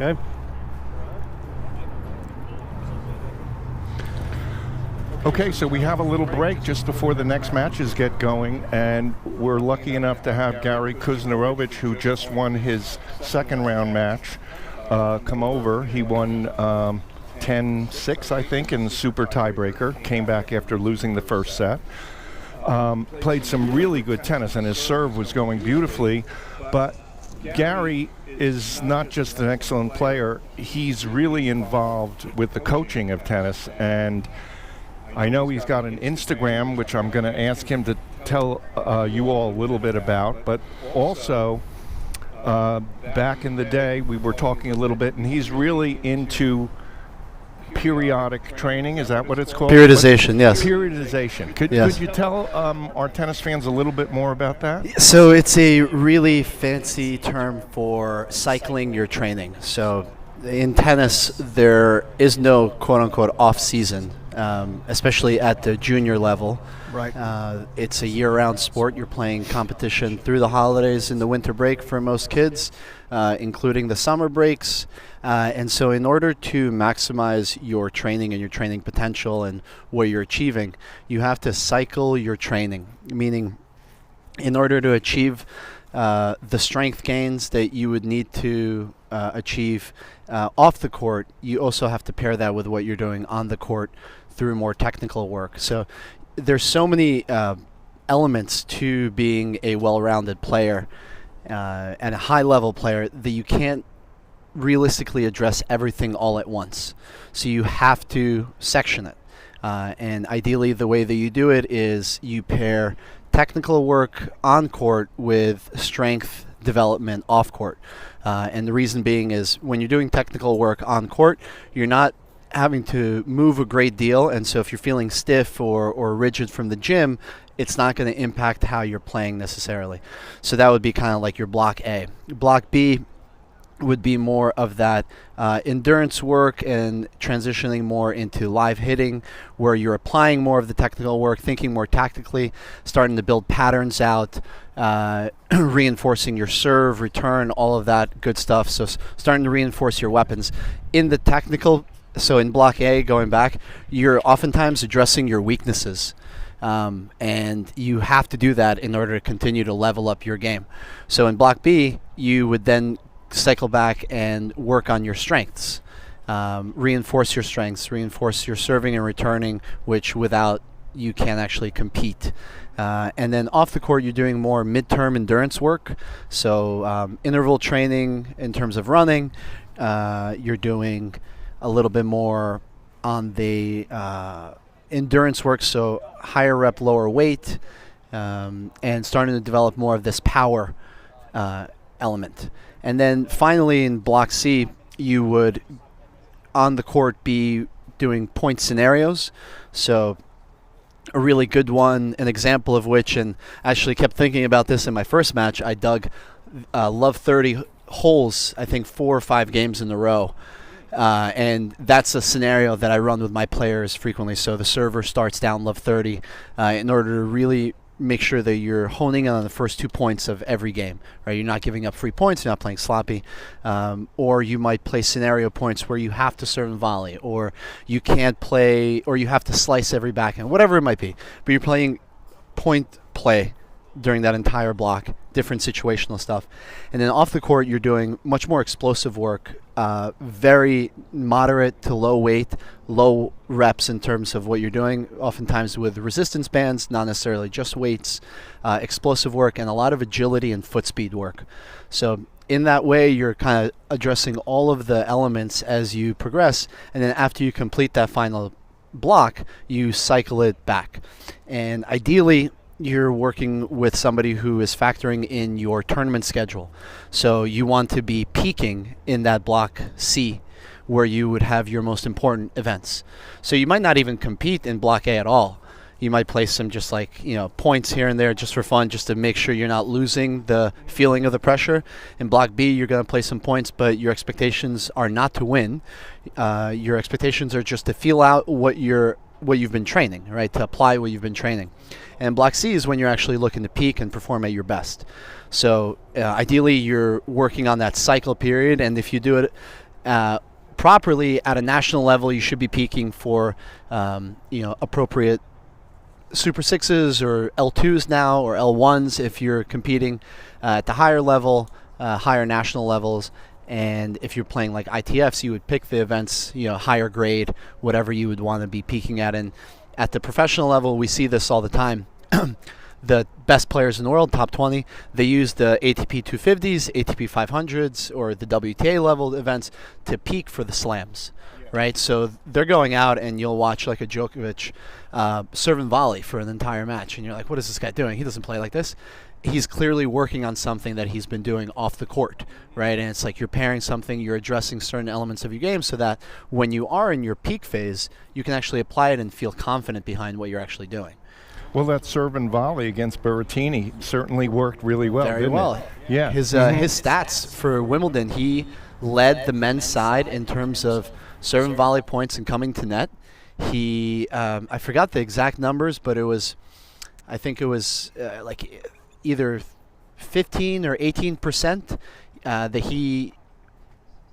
Okay. Okay, so we have a little break just before the next matches get going, and we're lucky enough to have Gary Kushnirovich, who just won his second round match, come over. He won 10-6, I think, in the super tiebreaker. Came back after losing the first set. Played some really good tennis, and his serve was going beautifully. But Gary is not just an excellent player. He's really involved with the coaching of tennis, and I know he's got an Instagram, which I'm going to ask him to tell you all a little bit about, but also back in the day we were talking a little bit, and he's really into periodic training. Is that what it's called? Periodization, yes. Periodization. Could you tell our tennis fans a little bit more about that? So it's a really fancy term for cycling your training. So in tennis, there is no quote-unquote off-season, especially at the junior level. Right. It's a year-round sport. You're playing competition through the holidays and the winter break for most kids, including the summer breaks. And so in order to maximize your training and your training potential and what you're achieving, you have to cycle your training, meaning in order to achieve the strength gains that you would need to achieve off the court, you also have to pair that with what you're doing on the court through more technical work. So there's so many elements to being a well-rounded player and a high-level player that you can't realistically address everything all at once. So you have to section it. And ideally, the way that you do it is you pair technical work on court with strength development off court. And the reason being is when you're doing technical work on court, you're not having to move a great deal, and so if you're feeling stiff or rigid from the gym, it's not going to impact how you're playing necessarily. So that would be kind of like your block A. Block B would be more of that endurance work and transitioning more into live hitting, where you're applying more of the technical work, thinking more tactically, starting to build patterns out, reinforcing your serve, return, all of that good stuff. So starting to reinforce your weapons. In the technical, so in block A, going back, you're oftentimes addressing your weaknesses. And you have to do that in order to continue to level up your game. So in block B, you would then cycle back and work on your strengths. Reinforce your strengths, reinforce your serving and returning, which without you can't actually compete. And then off the court, you're doing more midterm endurance work. So interval training in terms of running. You're doing a little bit more on the endurance work, so higher rep, lower weight, and starting to develop more of this power element. And then finally in block C, you would on the court be doing point scenarios. So a really good one, an example of which, and actually kept thinking about this in my first match, I dug Love 30 holes, I think 4 or 5 games in a row. And that's a scenario that I run with my players frequently. So the server starts down Love 30 in order to really make sure that you're honing in on the first 2 points of every game, right? You're not giving up free points, you're not playing sloppy, or you might play scenario points where you have to serve and volley, or you can't play, or you have to slice every backhand, whatever it might be. But you're playing point play during that entire block, different situational stuff. And then off the court, you're doing much more explosive work, very moderate to low weight, low reps in terms of what you're doing, oftentimes with resistance bands, not necessarily just weights, explosive work, and a lot of agility and foot speed work. So in that way, you're kind of addressing all of the elements as you progress, and then after you complete that final block, you cycle it back. And ideally, you're working with somebody who is factoring in your tournament schedule. So you want to be peaking in that block C, where you would have your most important events. So you might not even compete in block A at all. You might play some just like, points here and there just for fun, just to make sure you're not losing the feeling of the pressure. In block B, you're going to play some points, but your expectations are not to win. Your expectations are just to feel out what you've been training, right? To apply what you've been training. And block C is when you're actually looking to peak and perform at your best. So ideally, you're working on that cycle period, and if you do it properly at a national level, you should be peaking for appropriate Super 6s or L2s now, or L1s if you're competing at the higher level, higher national levels. And if you're playing like ITFs, you would pick the events, higher grade, whatever you would want to be peaking at. And at the professional level, we see this all the time. The best players in the world, top 20, they use the ATP 250s, ATP 500s, or the WTA level events to peak for the slams. Right, so they're going out, and you'll watch like a Djokovic serve and volley for an entire match, and you're like, what is this guy doing? He doesn't play like this. He's clearly working on something that he's been doing off the court, right? And it's like you're pairing something, you're addressing certain elements of your game so that when you are in your peak phase, you can actually apply it and feel confident behind what you're actually doing. Well, that serve and volley against Berrettini certainly worked really well. Very well. It? Yeah. His stats for Wimbledon, he led the men's side in terms of serve and volley points and coming to net. He, I forgot the exact numbers, but I think it was like either 15 or 18% that he.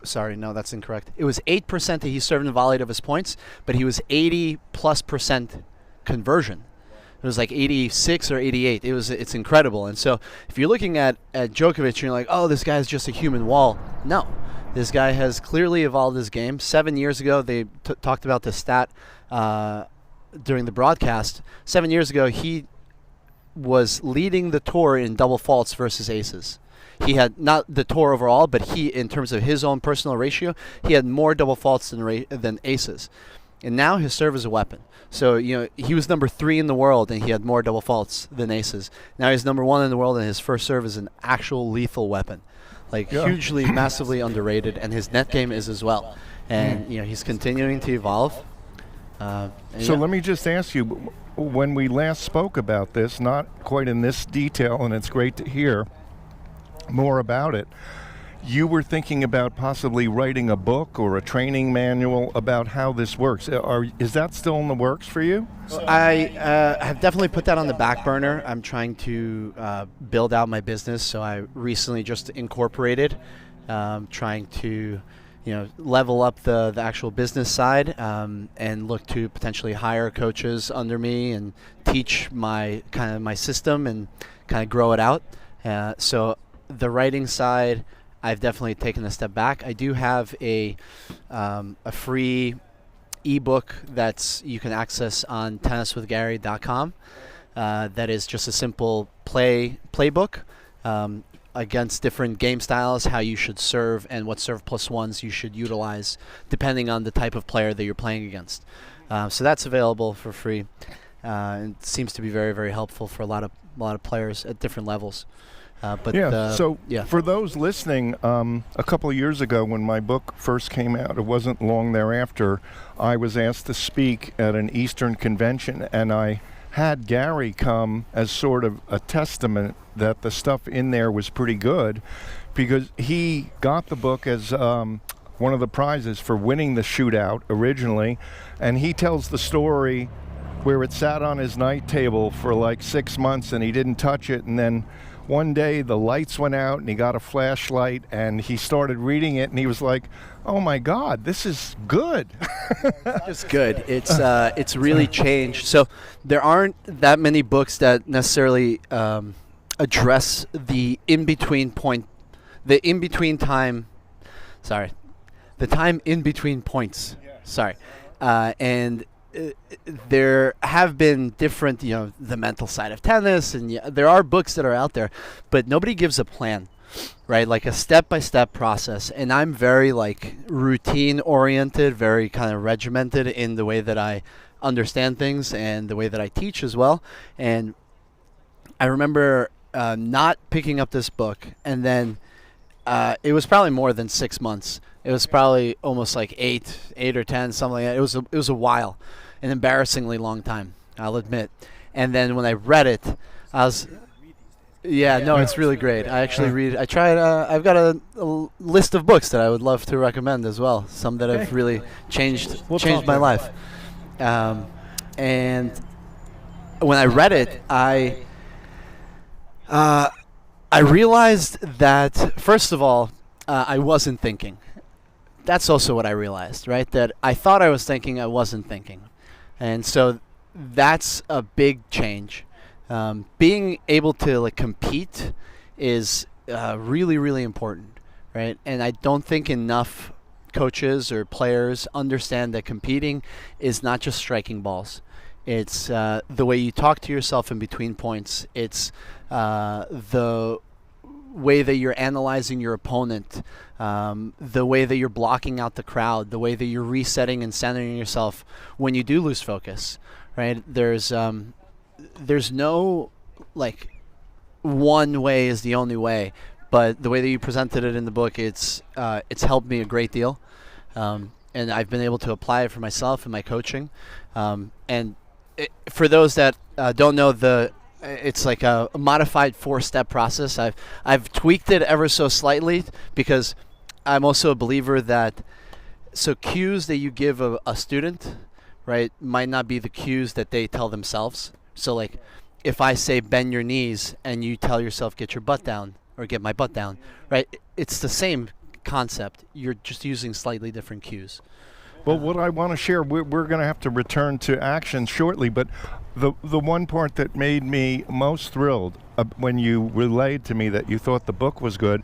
Sorry, no, that's incorrect. It was 8% that he served and volleyed of his points, but he was 80+% conversion. It was like 86 or 88. It's incredible. And so if you're looking at Djokovic, you're like, oh, this guy's just a human wall. No. This guy has clearly evolved his game. 7 years ago, they talked about the stat during the broadcast. 7 years ago, he was leading the tour in double faults versus aces. He had not the tour overall, but he, in terms of his own personal ratio, he had more double faults than aces. And now his serve is a weapon. So, he was number 3 in the world, and he had more double faults than aces. Now he's number 1 in the world, and his first serve is an actual lethal weapon. Hugely, massively underrated, and his net game is as well. And, he's continuing to evolve. So let me just ask you, when we last spoke about this, not quite in this detail, and it's great to hear more about it, you were thinking about possibly writing a book or a training manual about how this works. Is that still in the works for you? I have definitely put that on the back burner. I'm trying to build out my business, so I recently just incorporated, trying to level up the actual business side, and look to potentially hire coaches under me and teach my system and kind of grow it out. So the writing side, I've definitely taken a step back. I do have a free ebook that's you can access on tenniswithgary.com. That is just a simple playbook against different game styles, how you should serve, and what serve plus ones you should utilize depending on the type of player that you're playing against. So that's available for free. And it seems to be very, very helpful for a lot of players at different levels. For those listening, a couple of years ago when my book first came out, it wasn't long thereafter, I was asked to speak at an Eastern convention, and I had Gary come as sort of a testament that the stuff in there was pretty good, because he got the book as one of the prizes for winning the Shootout originally, and he tells the story where it sat on his night table for like 6 months and he didn't touch it, and then one day the lights went out and he got a flashlight and he started reading it and he was like, oh my God, this is good. It's good. It's really changed. So there aren't that many books that necessarily address the in-between time in between points. Sorry. And there have been different, the mental side of tennis, and there are books that are out there, but nobody gives a plan, right? Like a step-by-step process. And I'm very routine-oriented, very kind of regimented in the way that I understand things and the way that I teach as well. And I remember not picking up this book, and then it was probably more than 6 months. It was probably almost like eight or 10, something like that. It was a while. An embarrassingly long time, I'll admit. And then when I read it, it's really great. I actually read. I tried. I've got a list of books that I would love to recommend as well. Some that have really changed my life. And when I read it, I realized that first of all, I wasn't thinking. that's also what I realized, right? That I thought I was thinking, I wasn't thinking. And so that's a big change. Being able to like compete is really, really important, right? And I don't think enough coaches or players understand that competing is not just striking balls. It's the way you talk to yourself in between points. It's the way that you're analyzing your opponent, the way that you're blocking out the crowd, the way that you're resetting and centering yourself when you do lose focus, right? There's no like one way is the only way, but the way that you presented it in the book, it's helped me a great deal, and I've been able to apply it for myself and my coaching. For those that don't know, it's like a modified 4-step process. I've tweaked it ever so slightly because I'm also a believer that cues that you give a student, right, might not be the cues that they tell themselves. So like if I say bend your knees and you tell yourself get your butt down or get my butt down, right, it's the same concept. You're just using slightly different cues. Well, what I want to share, we're going to have to return to action shortly, but the one part that made me most thrilled when you relayed to me that you thought the book was good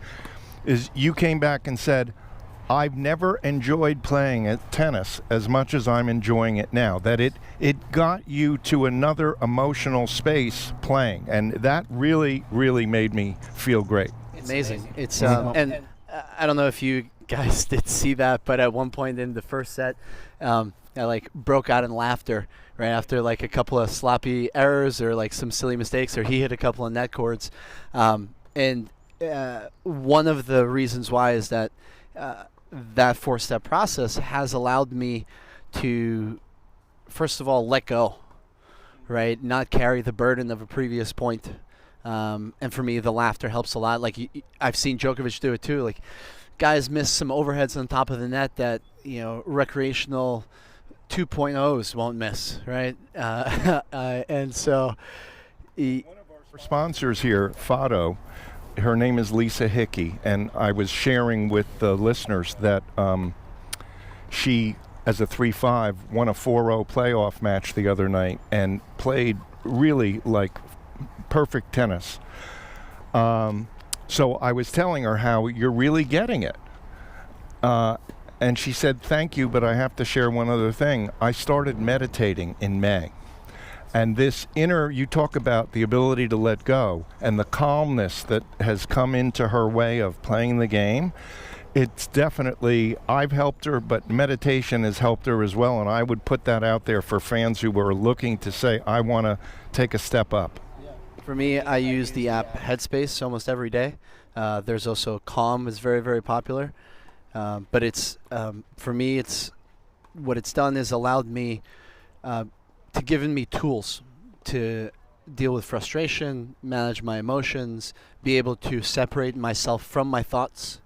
is you came back and said, I've never enjoyed playing at tennis as much as I'm enjoying it now, that it got you to another emotional space playing, and that really, really made me feel great. Amazing. It's and I don't know if you guys did see that, but at one point in the first set, I like broke out in laughter right after like a couple of sloppy errors or like some silly mistakes, or he hit a couple of net chords. And one of the reasons why is that that 4-step process has allowed me to, first of all, let go, right? Not carry the burden of a previous point. And for me, the laughter helps a lot. Like I've seen Djokovic do it too. Like guys miss some overheads on top of the net that, recreational 2.0s won't miss, right? And so one of our sponsors here, Fado, her name is Lisa Hickey, and I was sharing with the listeners that she, as a 3-5, won a 4-0 playoff match the other night and played really like perfect tennis. So I was telling her how you're really getting it. And she said, thank you, but I have to share one other thing. I started meditating in May. And this you talk about the ability to let go and the calmness that has come into her way of playing the game. It's definitely, I've helped her, but meditation has helped her as well. And I would put that out there for fans who were looking to say, I want to take a step up. For me, I use the app Headspace almost every day. There's also Calm is very, very popular. But it's for me, it's what it's done is allowed me to given me tools to deal with frustration, manage my emotions, be able to separate myself from my thoughts,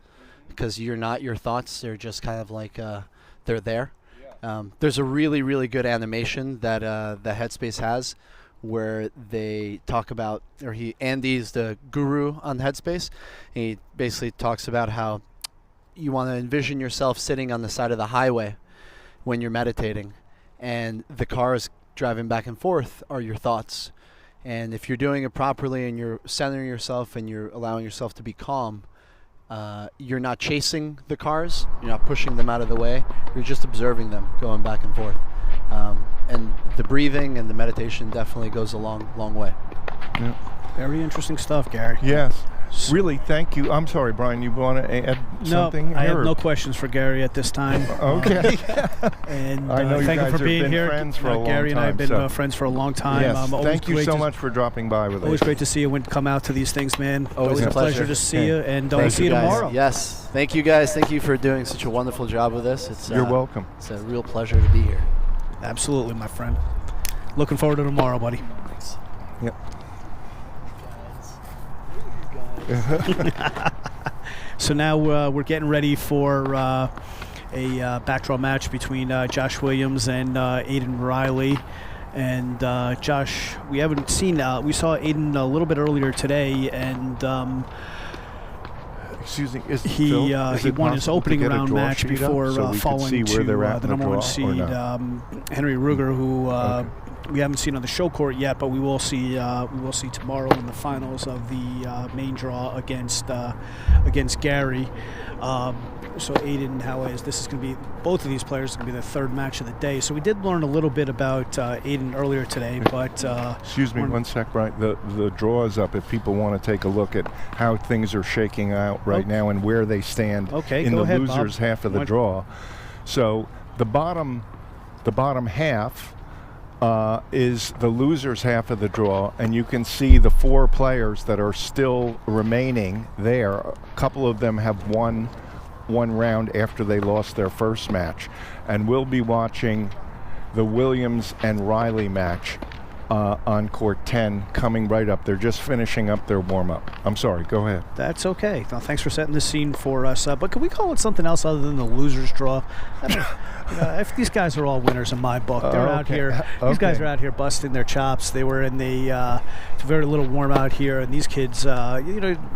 because you're not your thoughts. They're just kind of like they're there. There's a really, really good animation that the Headspace has, where they talk about, or Andy's the guru on Headspace. And he basically talks about how you want to envision yourself sitting on the side of the highway when you're meditating, and the cars driving back and forth are your thoughts. And if you're doing it properly and you're centering yourself and you're allowing yourself to be calm, you're not chasing the cars, you're not pushing them out of the way, you're just observing them going back and forth. And the breathing and the meditation definitely goes a long way. Yeah. Very interesting stuff, Gary. Yes. Really, thank you. I'm sorry, Brian, you want to add something? No, I have no questions for Gary at this time. Okay. And I know you thank guys you for being have been here. friends for a long Gary and I have time, been friends for a long time. Yes. Thank you so much for dropping by with us. Always great to see you come out to these things, man. Always a a pleasure pleasure. to see you, and Thank see you guys. tomorrow. Yes. Thank you, guys. Thank you for doing such a wonderful job with this. You're welcome. It's a real pleasure to be here. Absolutely, my friend. Looking forward to tomorrow, buddy. Thanks. Yep. So now we're getting ready for a backdraw match between Josh Williams and Aiden Reilly. And Josh, we haven't seen. We saw Aiden a little bit earlier today, and Excuse me. Is he Phil, is he it won his possible to opening get a round draw match sheet up before so we could falling see where to they're at the in number one draw or seed not? Henry Ruger, who Okay. we haven't seen on the show court yet, but we will see tomorrow in the finals of the main draw against Gary. So Aiden, this is going to be, both of these players are going to be the third match of the day. So we did learn a little bit about Aiden earlier today, but excuse me one sec, Brian. The draw is up if people want to take a look at how things are shaking out right now and where they stand in go the ahead, losers Bob. half of the draw. So the bottom half is the losers half of the draw, and you can see the 4 players that are still remaining there. A couple of them have won one round after they lost their first match, and we'll be watching the Williams and Reilly match on court 10 coming right up. They're just finishing up their warm-up. I'm sorry, go ahead. That's okay. Well, thanks for setting the scene for us. But can we call it something else other than the losers draw? I mean, if these guys are all winners in my book, they're out here. These guys are out here busting their chops. They were in the very little warm out here, and these kids, a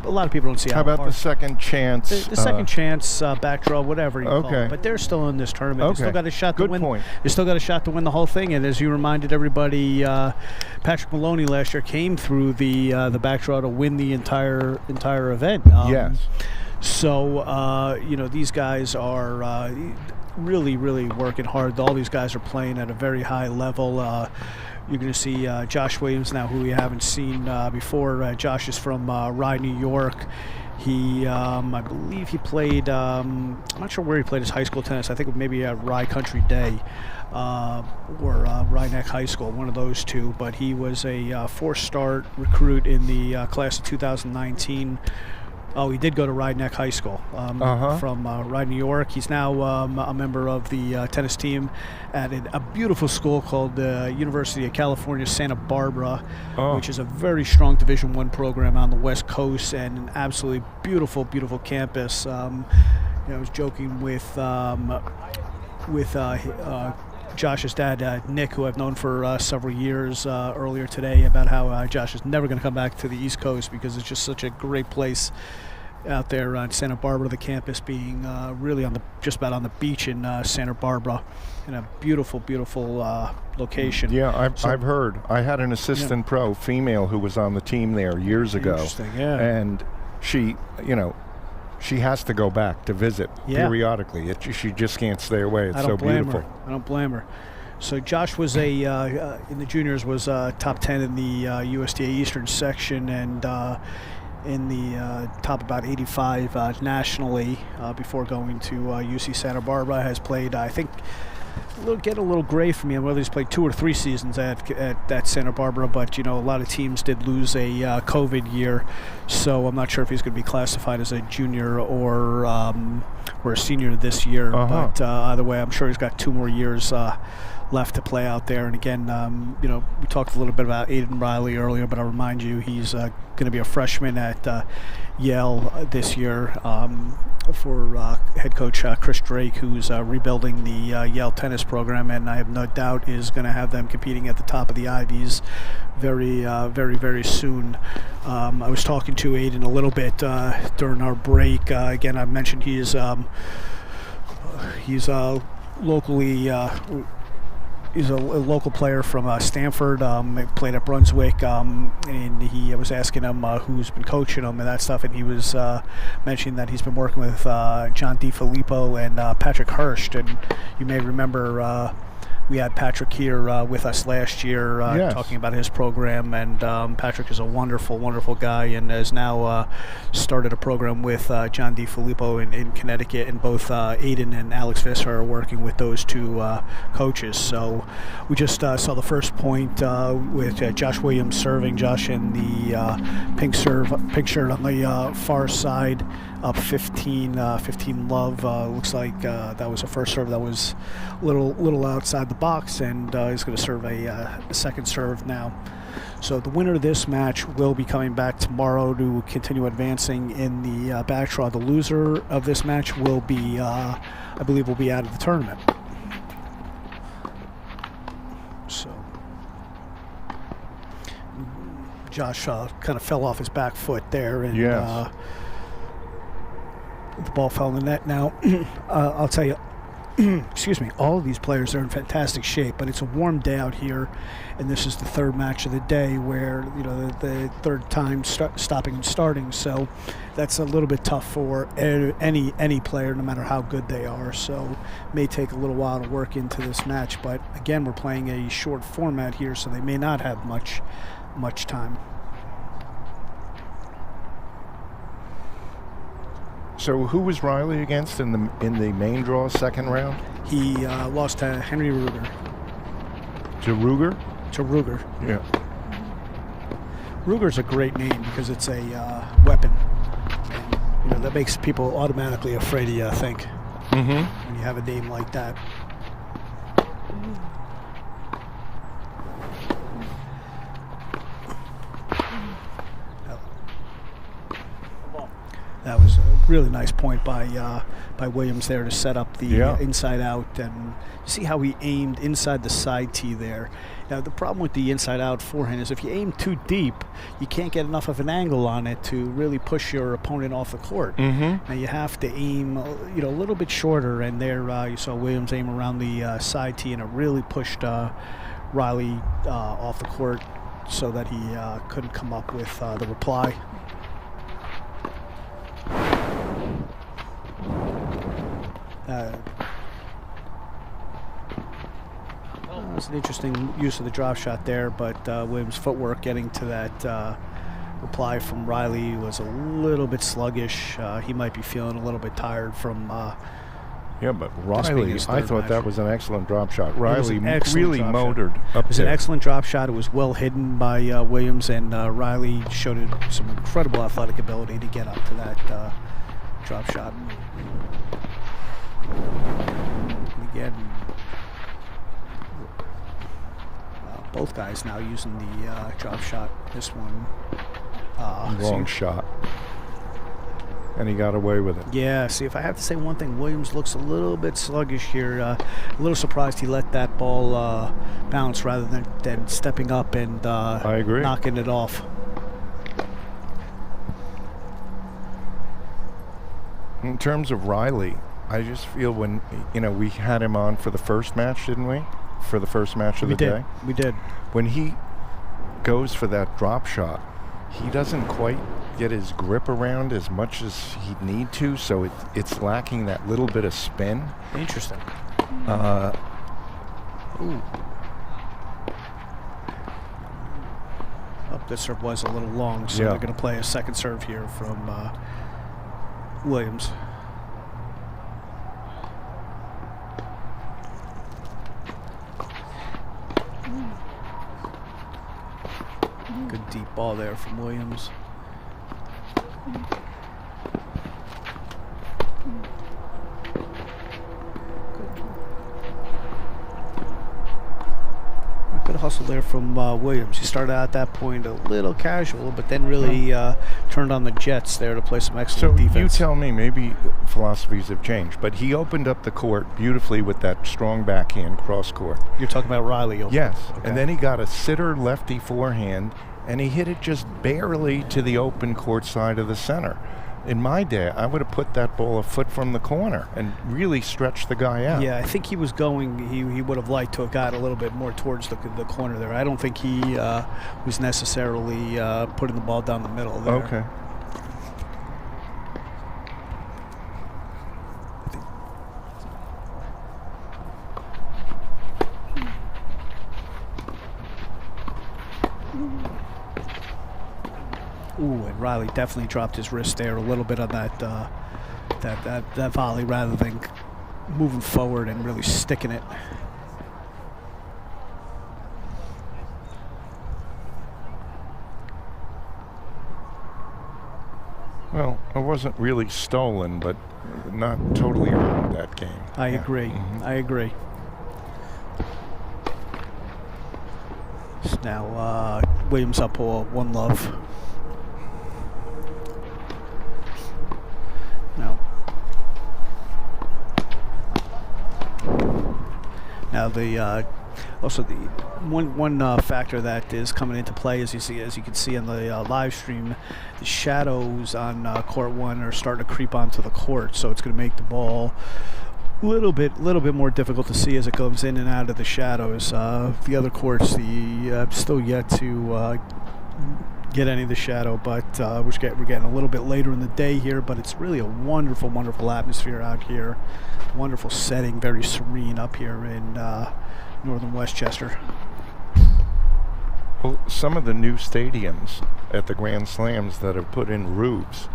lot of people don't see how about the second chance? The second chance back draw, whatever you call it. But they're still in this tournament. They still got a shot to win. Point. They still got a shot to win the whole thing. And as you reminded everybody, Patrick Maloney last year came through the back draw to win the entire event. Yes. So these guys are really, really working hard. All these guys are playing at a very high level. You're going to see Josh Williams now, who we haven't seen before. Josh is from Rye, New York. He, I believe he played, I'm not sure where he played his high school tennis. I think maybe at Rye Country Day or Rye Neck High School, one of those two. But he was a 4-star recruit in the class of 2019. Oh, he did go to Rye Neck High School from Rye, New York. He's now a member of the tennis team at a beautiful school called the University of California, Santa Barbara, which is a very strong Division I program on the West Coast and an absolutely beautiful, beautiful campus. I was joking with Josh's dad, Nick, who I've known for several years, earlier today, about how Josh is never going to come back to the East Coast because it's just such a great place out there on Santa Barbara. The campus being really just about on the beach in Santa Barbara, in a beautiful, beautiful location. Yeah, I've heard. I had an assistant pro female who was on the team there years ago. Interesting, yeah. And she, she has to go back to visit periodically. She just can't stay away. It's so beautiful. I don't blame her. So Josh was in the juniors was top 10 in the USTA Eastern section and in the top about 85 nationally before going to UC Santa Barbara. Has played, I think, getting a little gray for me on whether he's played 2 or 3 seasons at Santa Barbara, but a lot of teams did lose a COVID year, so I'm not sure if he's going to be classified as a junior or a senior this year. But either way, I'm sure he's got 2 more years left to play out there. And again, we talked a little bit about Aiden Reilly earlier, but I'll remind you he's going to be a freshman at Yale this year for head coach Chris Drake, who's rebuilding the Yale tennis program, and I have no doubt is going to have them competing at the top of the Ivies very, very soon. I was talking to Aiden a little bit during our break. Again, I mentioned he's locally. He's a local player from Stanford. Played at Brunswick, and I was asking him who's been coaching him and that stuff, and he was mentioning that he's been working with John DiFilippo and Patrick Hurst. And you may remember we had Patrick here with us last year talking about his program, and Patrick is a wonderful, wonderful guy and has now started a program with John DiFilippo in Connecticut, and both Aiden and Alex Visser are working with those 2 coaches. So we just saw the first point with Josh Williams serving. Josh in the pink shirt on the far side, up 15 love. Looks like that was a first serve that was a little outside the box, and he's going to serve a second serve now. So the winner of this match will be coming back tomorrow to continue advancing in the back draw. The loser of this match will be, I believe, will be out of the tournament. So Josh kind of fell off his back foot there, and The ball fell in the net. Now, I'll tell you, excuse me, all of these players are in fantastic shape, but it's a warm day out here, and this is the third match of the day where, the third time stopping and starting, so that's a little bit tough for any player, no matter how good they are, so it may take a little while to work into this match, but again, we're playing a short format here, so they may not have much time. So who was Reilly against in the main draw, second round? He lost to Henry Ruger. To Ruger? To Ruger. Yeah. Ruger's a great name because it's a weapon. And, that makes people automatically afraid of you, I think, when you have a name like that. That was a really nice point by Williams there to set up the inside out, and see how he aimed inside the side tee there. Now the problem with the inside out forehand is if you aim too deep, you can't get enough of an angle on it to really push your opponent off the court. Now you have to aim a little bit shorter, and there you saw Williams aim around the side tee, and it really pushed Reilly off the court so that he couldn't come up with the reply. It was an interesting use of the drop shot there, but Williams' footwork getting to that reply from Reilly was a little bit sluggish. He might be feeling a little bit tired from but Reilly, I thought that was an excellent drop shot. Reilly really motored up there. It was an excellent drop shot. It was well hidden by Williams, and Reilly showed some incredible athletic ability to get up to that drop shot. And again, both guys now using the drop shot. This one wrong shot, and he got away with it. Yeah, see, if I have to say one thing, Williams looks a little bit sluggish here. A little surprised he let that ball bounce rather than stepping up and I agree. knocking it off. In terms of Reilly, I just feel when, we had him on for the first match, didn't we? For the first match of the day? We did. When he goes for that drop shot, he doesn't quite get his grip around as much as he'd need to, so it's lacking that little bit of spin. Interesting. This serve was a little long, so they're going to play a second serve here from Williams. Good deep ball there from Williams. Good hustle there from Williams. He started out at that point a little casual, but then really turned on the jets there to play some excellent defense. So you tell me, maybe philosophies have changed, but he opened up the court beautifully with that strong backhand cross court. You're talking about Reilly? Yes, okay. And then he got a sitter lefty forehand, and he hit it just barely to the open court side of the center. In my day, I would have put that ball a foot from the corner and really stretched the guy out. Yeah, I think he was going, he would have liked to have got a little bit more towards the corner there. I don't think he was necessarily putting the ball down the middle there. Okay. Ooh, and Reilly definitely dropped his wrist there a little bit on that volley rather than moving forward and really sticking it. Well, it wasn't really stolen, but not totally earned that game. I agree. Mm-hmm. I agree. So now Williams up 1-love. Now the Also, the one factor that is coming into play, as you can see on the live stream, the shadows on court 1 are starting to creep onto the court, so it's going to make the ball little bit more difficult to see as it comes in and out of the shadows. The other courts, still yet to get any of the shadow, but we're getting a little bit later in the day here, but it's really a wonderful atmosphere out here. Wonderful setting, very serene up here in northern Westchester. Well, some of the new stadiums at the Grand Slams that have put in roofs,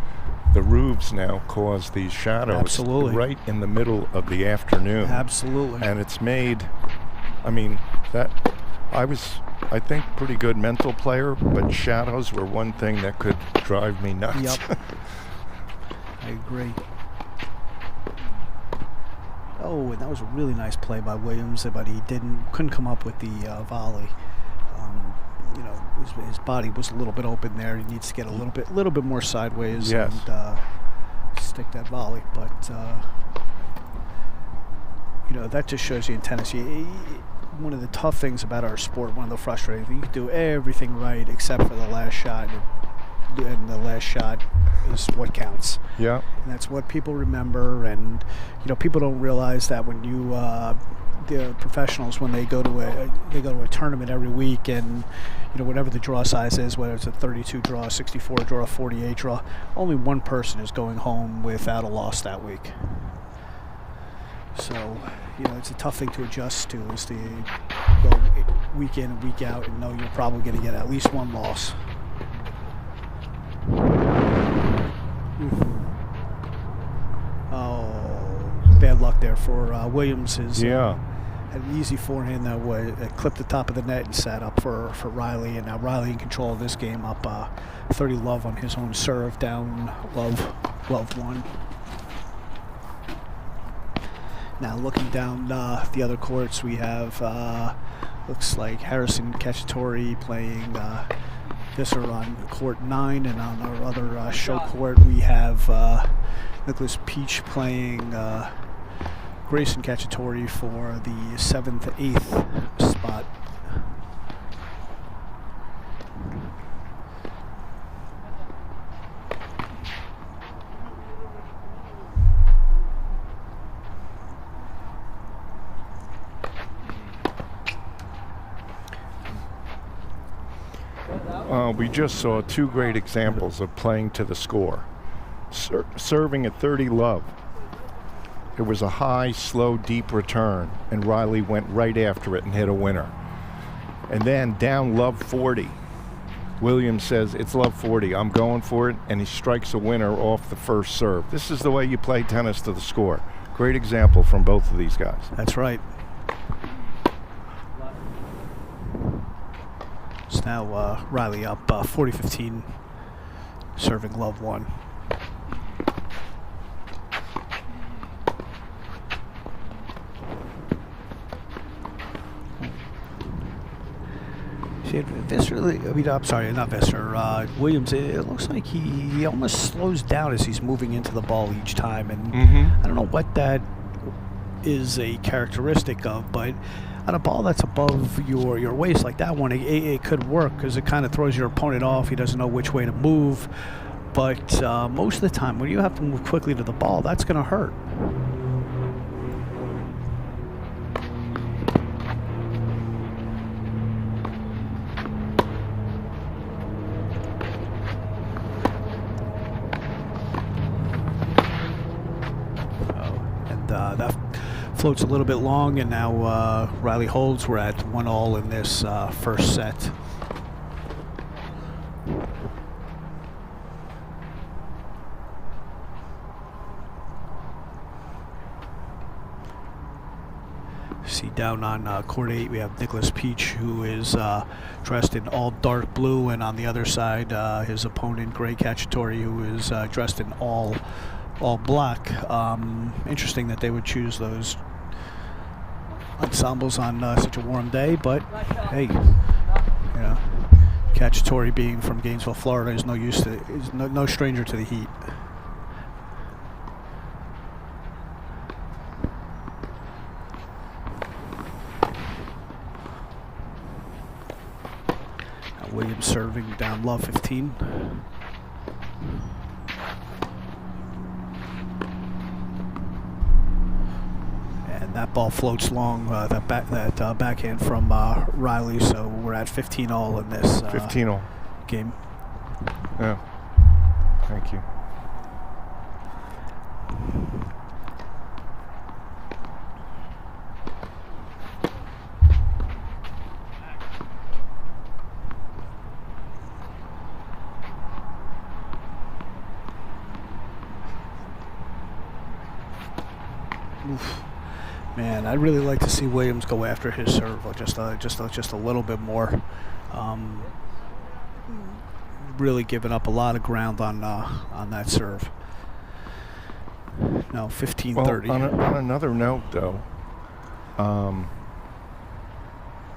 the roofs now cause these shadows Absolutely. right in the middle of the afternoon. Absolutely. And it's made, I think, pretty good mental player, but shadows were one thing that could drive me nuts. Yep. I agree. Oh, and that was a really nice play by Williams, but he couldn't come up with the volley. His body was a little bit open there. He needs to get a little bit more sideways Yes. and stick that volley. But that just shows you in tennis. One of the tough things about our sport, one of the frustrating things, you can do everything right except for the last shot, and the last shot is what counts. Yeah. And that's what people remember, and people don't realize that when the professionals, when they go to a tournament every week, and whatever the draw size is, whether it's a 32 draw, a 64 draw, a 48 draw, only one person is going home without a loss that week. So it's a tough thing to adjust to, is to go week in and week out and know you're probably going to get at least one loss. Oh, bad luck there for Williams. Had an easy forehand that clipped the top of the net and sat up for Reilly, and now Reilly in control of this game, up 30-love on his own serve, down love 1. Now looking down the other courts, we have looks like H.Cacciatore playing Visser on court 9, and on our other show court we have Nicholas Peach playing H.Cacciatore for the 7th, 8th spot. We just saw 2 great examples of playing to the score. Serving at 30-love. It was a high, slow, deep return, and Reilly went right after it and hit a winner. And then down love 40. Williams says, it's love 40, I'm going for it, and he strikes a winner off the first serve. This is the way you play tennis to the score. Great example from both of these guys. That's right. It's now Reilly up 40-15, serving love 1. Visser, I'm sorry, not Visser. Williams, it looks like he almost slows down as he's moving into the ball each time, and I don't know what that is a characteristic of, but on a ball that's above your waist like that one, it could work because it kind of throws your opponent off. He doesn't know which way to move, but most of the time when you have to move quickly to the ball, that's going to hurt. That floats a little bit long, and now Reilly holds. We're at 1-all in this first set. See down on court 8 we have Nicholas Peach, who is dressed in all dark blue, and on the other side his opponent H.Cacciatore, who is dressed in all black. Interesting that they would choose those ensembles on such a warm day, but hey, Cacciatore, being from Gainesville, Florida, is no stranger to the heat. serving down low 15. And that ball floats long, that backhand from Reilly, so we're at 15 all in this 15 all. game. Yeah. Thank you. Oof. Man, I'd really like to see Williams go after his serve just a little bit more. Really giving up a lot of ground on that serve. No, 15-30. Well, on another note, though,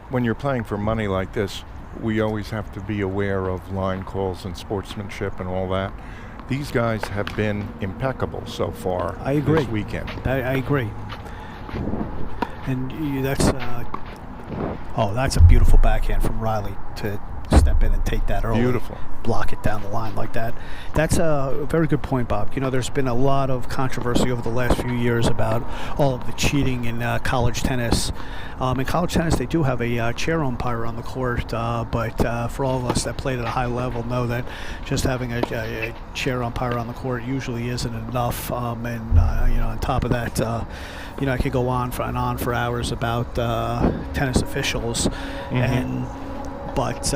when you're playing for money like this, we always have to be aware of line calls and sportsmanship and all that. These guys have been impeccable so far. I agree. This weekend. I agree. And that's a beautiful backhand from Reilly to step in and take that early. Beautiful. Block it down the line like that. That's a very good point, Bob. You know, there's been a lot of controversy over the last few years about all of the cheating in college tennis. In college tennis, they do have a chair umpire on the court, but for all of us that played at a high level know that just having a chair umpire on the court usually isn't enough. On top of that, I could go on for hours about tennis officials, but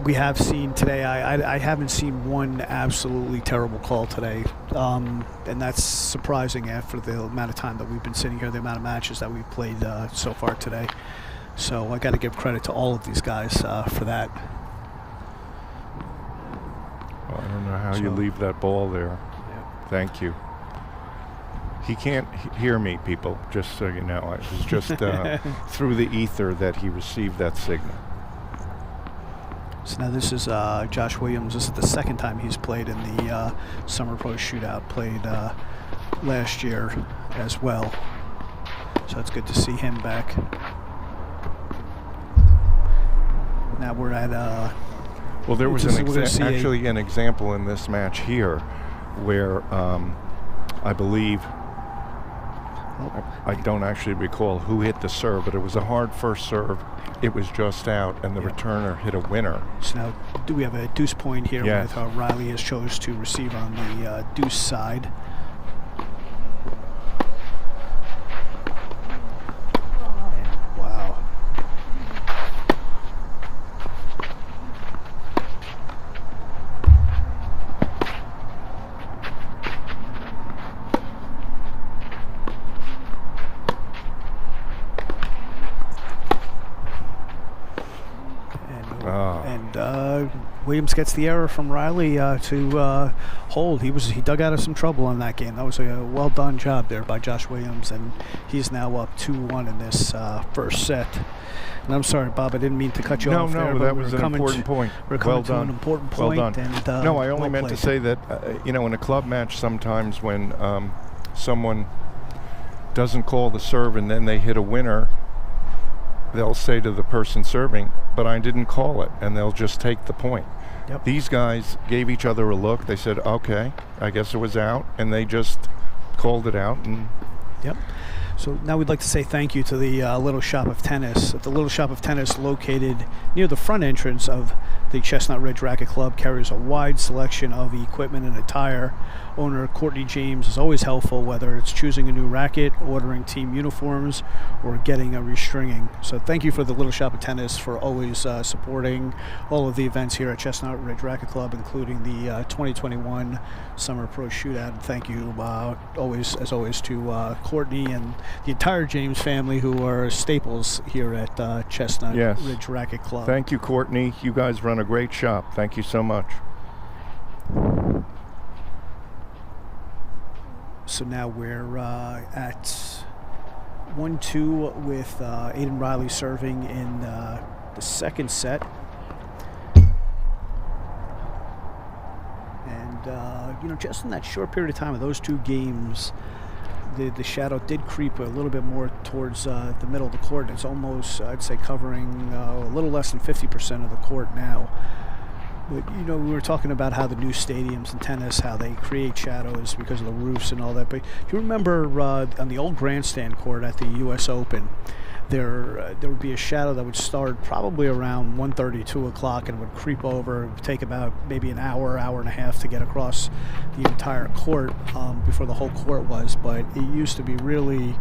we have seen today. I haven't seen one absolutely terrible call today, and that's surprising after the amount of time that we've been sitting here, the amount of matches that we've played so far today. So I got to give credit to all of these guys for that. Well, I don't know how you leave that ball there. Yeah. Thank you. He can't hear me, people, just so you know. It was just through the ether that he received that signal. So now this is Josh Williams. This is the second time he's played in the Summer Pro Shootout. Played last year as well. So it's good to see him back. Now we're at... well, there was actually an example in this match here where I believe... I don't actually recall who hit the serve, but it was a hard first serve. It was just out, and the returner hit a winner. So now, do we have a deuce point here Yes. with Reilly has chose to receive on the deuce side. And wow. Williams gets the error from Reilly to hold. He dug out of some trouble in that game. That was a well done job there by Josh Williams, and he's now up 2-1 in this first set. And I'm sorry, Bob, I didn't mean to cut you off there. No, that was an important point. We're coming to an important point. Well done. And, no, I only well meant played. to say that, in a club match sometimes when someone doesn't call the serve and then they hit a winner, they'll say to the person serving, but I didn't call it, and they'll just take the point. Yep. These guys gave each other a look. They said, okay, I guess it was out, and they just called it out. And Yep. So now we'd like to say thank you to the Little Shop of Tennis. The Little Shop of Tennis, located near the front entrance of the Chestnut Ridge Racket Club, carries a wide selection of equipment and attire. Owner Courtney James is always helpful, whether it's choosing a new racket, ordering team uniforms, or getting a restringing. So thank you for the Little Shop of Tennis for always supporting all of the events here at Chestnut Ridge Racket Club, including the 2021 Summer Pro Shootout. And thank you as always to Courtney and the entire James family, who are staples here at Chestnut Ridge Racket Club. Thank you, Courtney. You guys run a great shop. Thank you so much. So now we're at 1-2 with Aiden Reilly serving in the second set. And, just in that short period of time of those two games, the shadow did creep a little bit more towards the middle of the court. It's almost, I'd say, covering a little less than 50% of the court now. But, you know, we were talking about how the new stadiums in tennis, how they create shadows because of the roofs and all that. But do you remember on the old grandstand court at the U.S. Open, there would be a shadow that would start probably around 1:30, 2 o'clock, and would creep over. It would take about maybe an hour and a half to get across the entire court before the whole court was. But it used to be really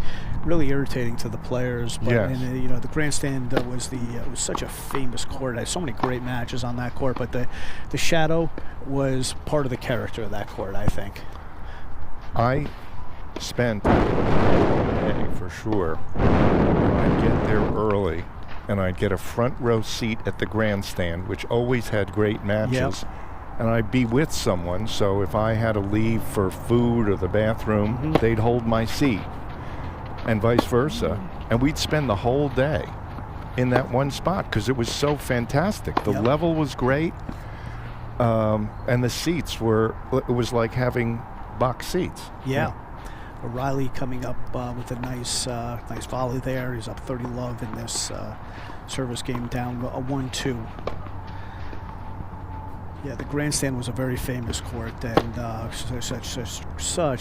irritating to the players. But Yes. and, you know, the grandstand was was such a famous court. I had so many great matches on that court. But the shadow was part of the character of that court, I think. I spent a day for sure. I'd get there early, and I'd get a front row seat at the grandstand, which always had great matches. Yep. And I'd be with someone, so if I had to leave for food or the bathroom, they'd hold my seat, and vice versa. And we'd spend the whole day in that one spot because it was so fantastic. The Yep. level was great, and the seats were, it was like having box seats. Yeah. Reilly coming up with a nice volley there. He's up 30-love in this service game, down a 1-2. Yeah, the grandstand was a very famous court, and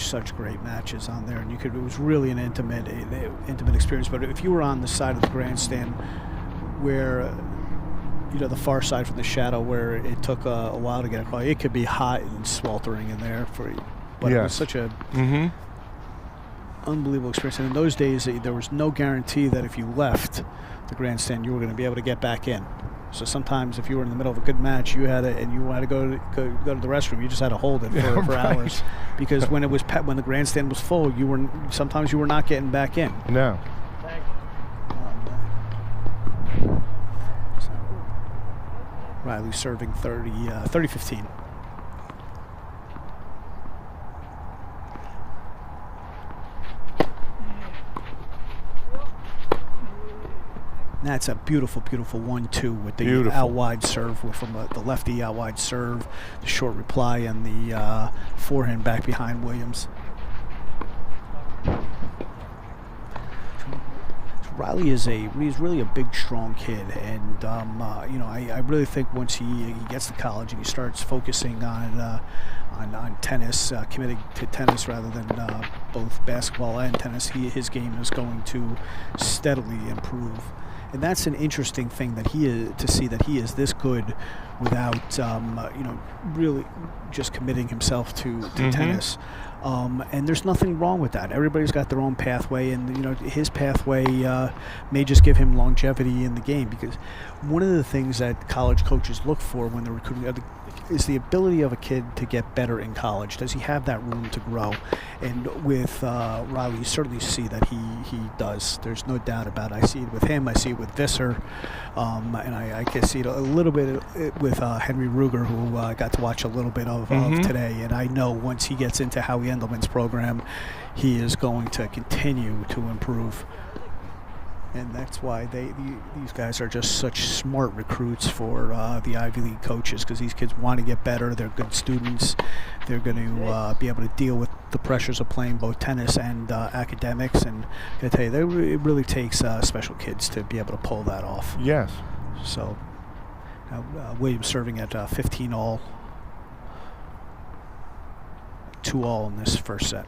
such great matches on there. And it was really an intimate experience. But if you were on the side of the grandstand where, you know, the far side from the shadow, where it took a while to get across, it could be hot and sweltering in there for you. But it was such a unbelievable experience. And in those days, there was no guarantee that if you left the grandstand, you were going to be able to get back in. So sometimes, if you were in the middle of a good match, you had to go to the restroom, you just had to hold it for hours, because when the grandstand was full, sometimes you were not getting back in. No. So Reilly serving 30-15. That's a beautiful 1-2 with the out wide serve from the lefty out wide serve, the short reply, and the forehand back behind Williams. Reilly he's really a big, strong kid, and you know, I really think once he gets to college and he starts focusing on tennis, committing to tennis rather than both basketball and tennis, his game is going to steadily improve. And that's an interesting thing to see that he is this good without you know, really just committing himself to tennis. And there's nothing wrong with that. Everybody's got their own pathway, and you know, his pathway may just give him longevity in the game, because one of the things that college coaches look for when they're recruiting is the ability of a kid to get better in college. Does he have that room to grow? And with Reilly, you certainly see that he does. There's no doubt about it. I see it with him. I see it with Visser. And I can see it a little bit with Henry Ruger, who I got to watch a little bit of today. And I know once he gets into Howie Endelman's program, he is going to continue to improve. And that's why these guys are just such smart recruits for the Ivy League coaches, because these kids want to get better. They're good students. They're going to be able to deal with the pressures of playing both tennis and academics. And I tell you, it really takes special kids to be able to pull that off. Yes. So Williams serving at 15-all, 2-all in this first set.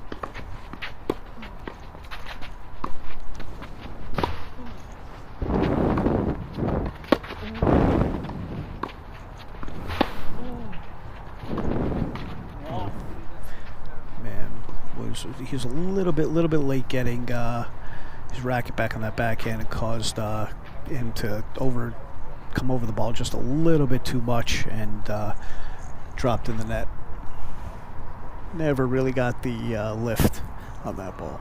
He was a little bit late getting his racket back on that backhand. It caused him to come over the ball just a little bit too much, and dropped in the net. Never really got the lift on that ball.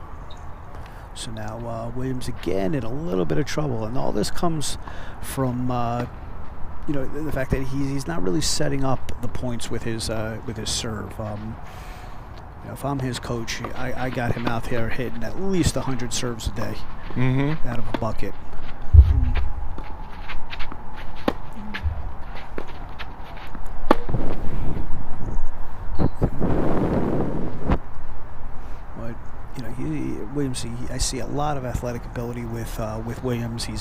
So now Williams again in a little bit of trouble, and all this comes from you know, the fact that he's not really setting up the points with his serve. You know, if I'm his coach, I got him out there hitting at least 100 serves a day out of a bucket. But you know, Williams, I see a lot of athletic ability with Williams. He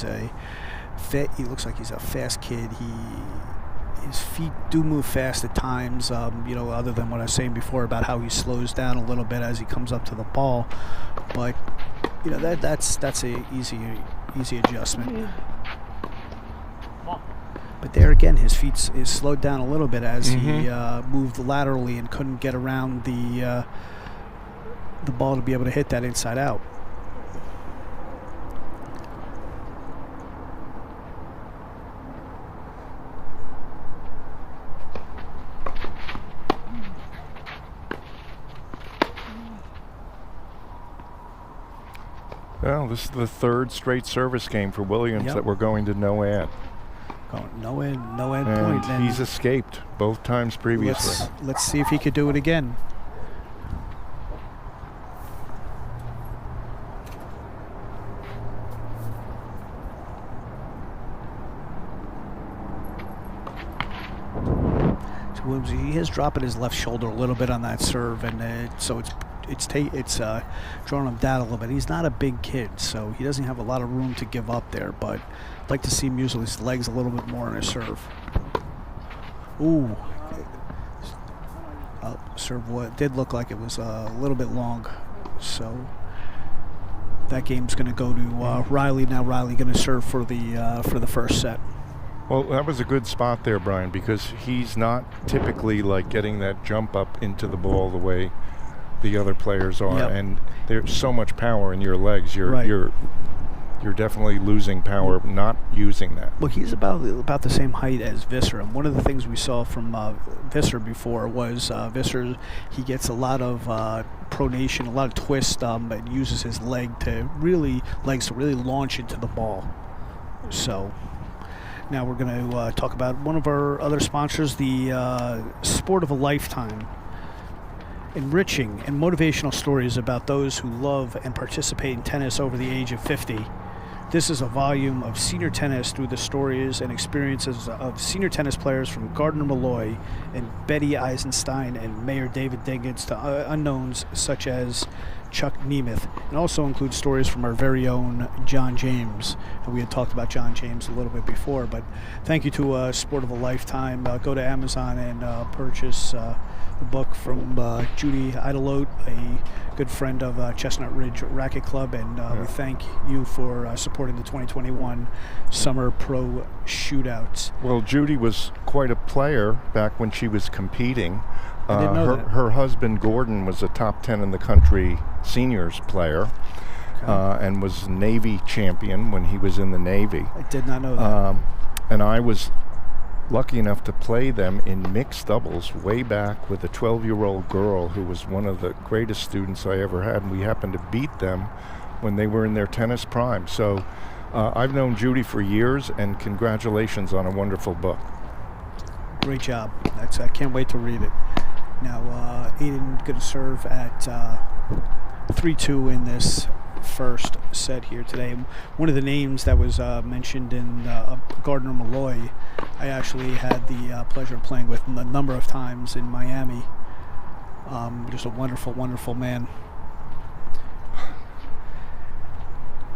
looks like he's a fast kid. His feet do move fast at times, other than what I was saying before about how he slows down a little bit as he comes up to the ball. But, that's a easy adjustment. But there again, his feet is slowed down a little bit as he moved laterally and couldn't get around the ball to be able to hit that inside out. Well, this is the third straight service game for Williams that we're going to no ad. No end And point. he's escaped both times previously. Let's see if he could do it again. So Williams, he is dropping his left shoulder a little bit on that serve, and so it's drawing him down a little bit. He's not a big kid, so he doesn't have a lot of room to give up there, but I'd like to see him use his legs a little bit more on his serve. Ooh. Serve did look like it was a little bit long, so that game's going to go to Reilly. Now Reilly going to serve for the first set. Well, that was a good spot there, Brian, because he's not typically like getting that jump up into the ball the way the other players are, and there's so much power in your legs. You're definitely losing power not using that. Look, he's about the same height as Visser, and one of the things we saw from Visser before was Visser, he gets a lot of pronation, a lot of twist, and uses his legs to really launch into the ball. So now we're going to talk about one of our other sponsors, the Sport of a Lifetime. Enriching and motivational stories about those who love and participate in tennis over the age of 50. This is a volume of senior tennis through the stories and experiences of senior tennis players from Gardner Malloy and Betty Eisenstein and Mayor David Diggins to unknowns such as Chuck Nemeth, and also includes stories from our very own John James. And we had talked about John James a little bit before, but thank you to Sport of a Lifetime. Go to Amazon and purchase the book from Judy Idleote, a good friend of Chestnut Ridge Racket Club, and we thank you for supporting the 2021 Summer Pro Shootouts. Well, Judy was quite a player back when she was competing. I didn't know that. Her husband Gordon was a top 10 in the country seniors player, and was Navy champion when he was in the Navy. I did not know that. And I was lucky enough to play them in mixed doubles way back with a 12-year-old girl who was one of the greatest students I ever had, and we happened to beat them when they were in their tennis prime. So I've known Judy for years, and congratulations on a wonderful book. Great job. I can't wait to read it. Now, Aiden going to serve at 3-2 in this first set here today. One of the names that was mentioned in Gardner Malloy, I actually had the pleasure of playing with a number of times in Miami. Just a wonderful, wonderful man.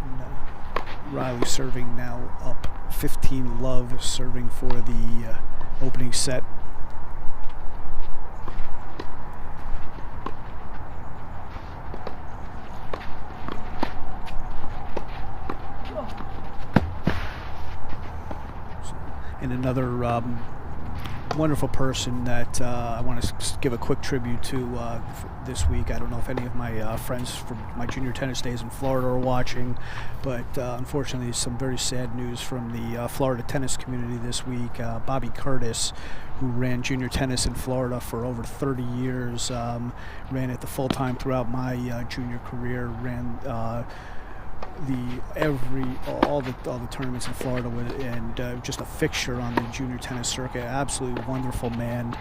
And, Reilly serving now up 15 love, serving for the opening set. And another wonderful person that I want to give a quick tribute to this week. I don't know if any of my friends from my junior tennis days in Florida are watching, but unfortunately some very sad news from the Florida tennis community this week. Bobby Curtis, who ran junior tennis in Florida for over 30 years, ran it the full time throughout my junior career, ran all the tournaments in Florida, and just a fixture on the junior tennis circuit. Absolutely wonderful man,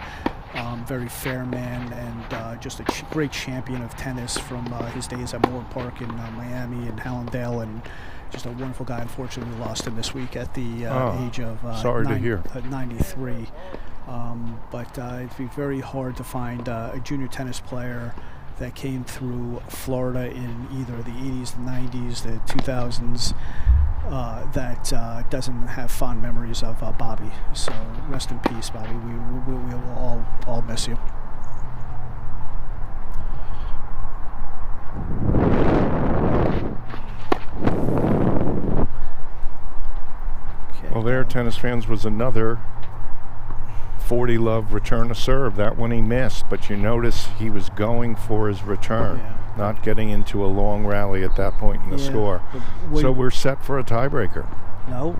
very fair man, and just a great champion of tennis from his days at Moore Park in Miami and Hallandale, and just a wonderful guy. Unfortunately, we lost him this week at the age of sorry to hear. 93. But it'd be very hard to find a junior tennis player that came through Florida in either the 80s, the 90s, the 2000s that doesn't have fond memories of Bobby. So rest in peace, Bobby. We will all miss you. Well, there, tennis fans, was another 40 love return to serve. That one he missed, but you notice he was going for his return, not getting into a long rally at that point in the score. So we're set for a tiebreaker. No,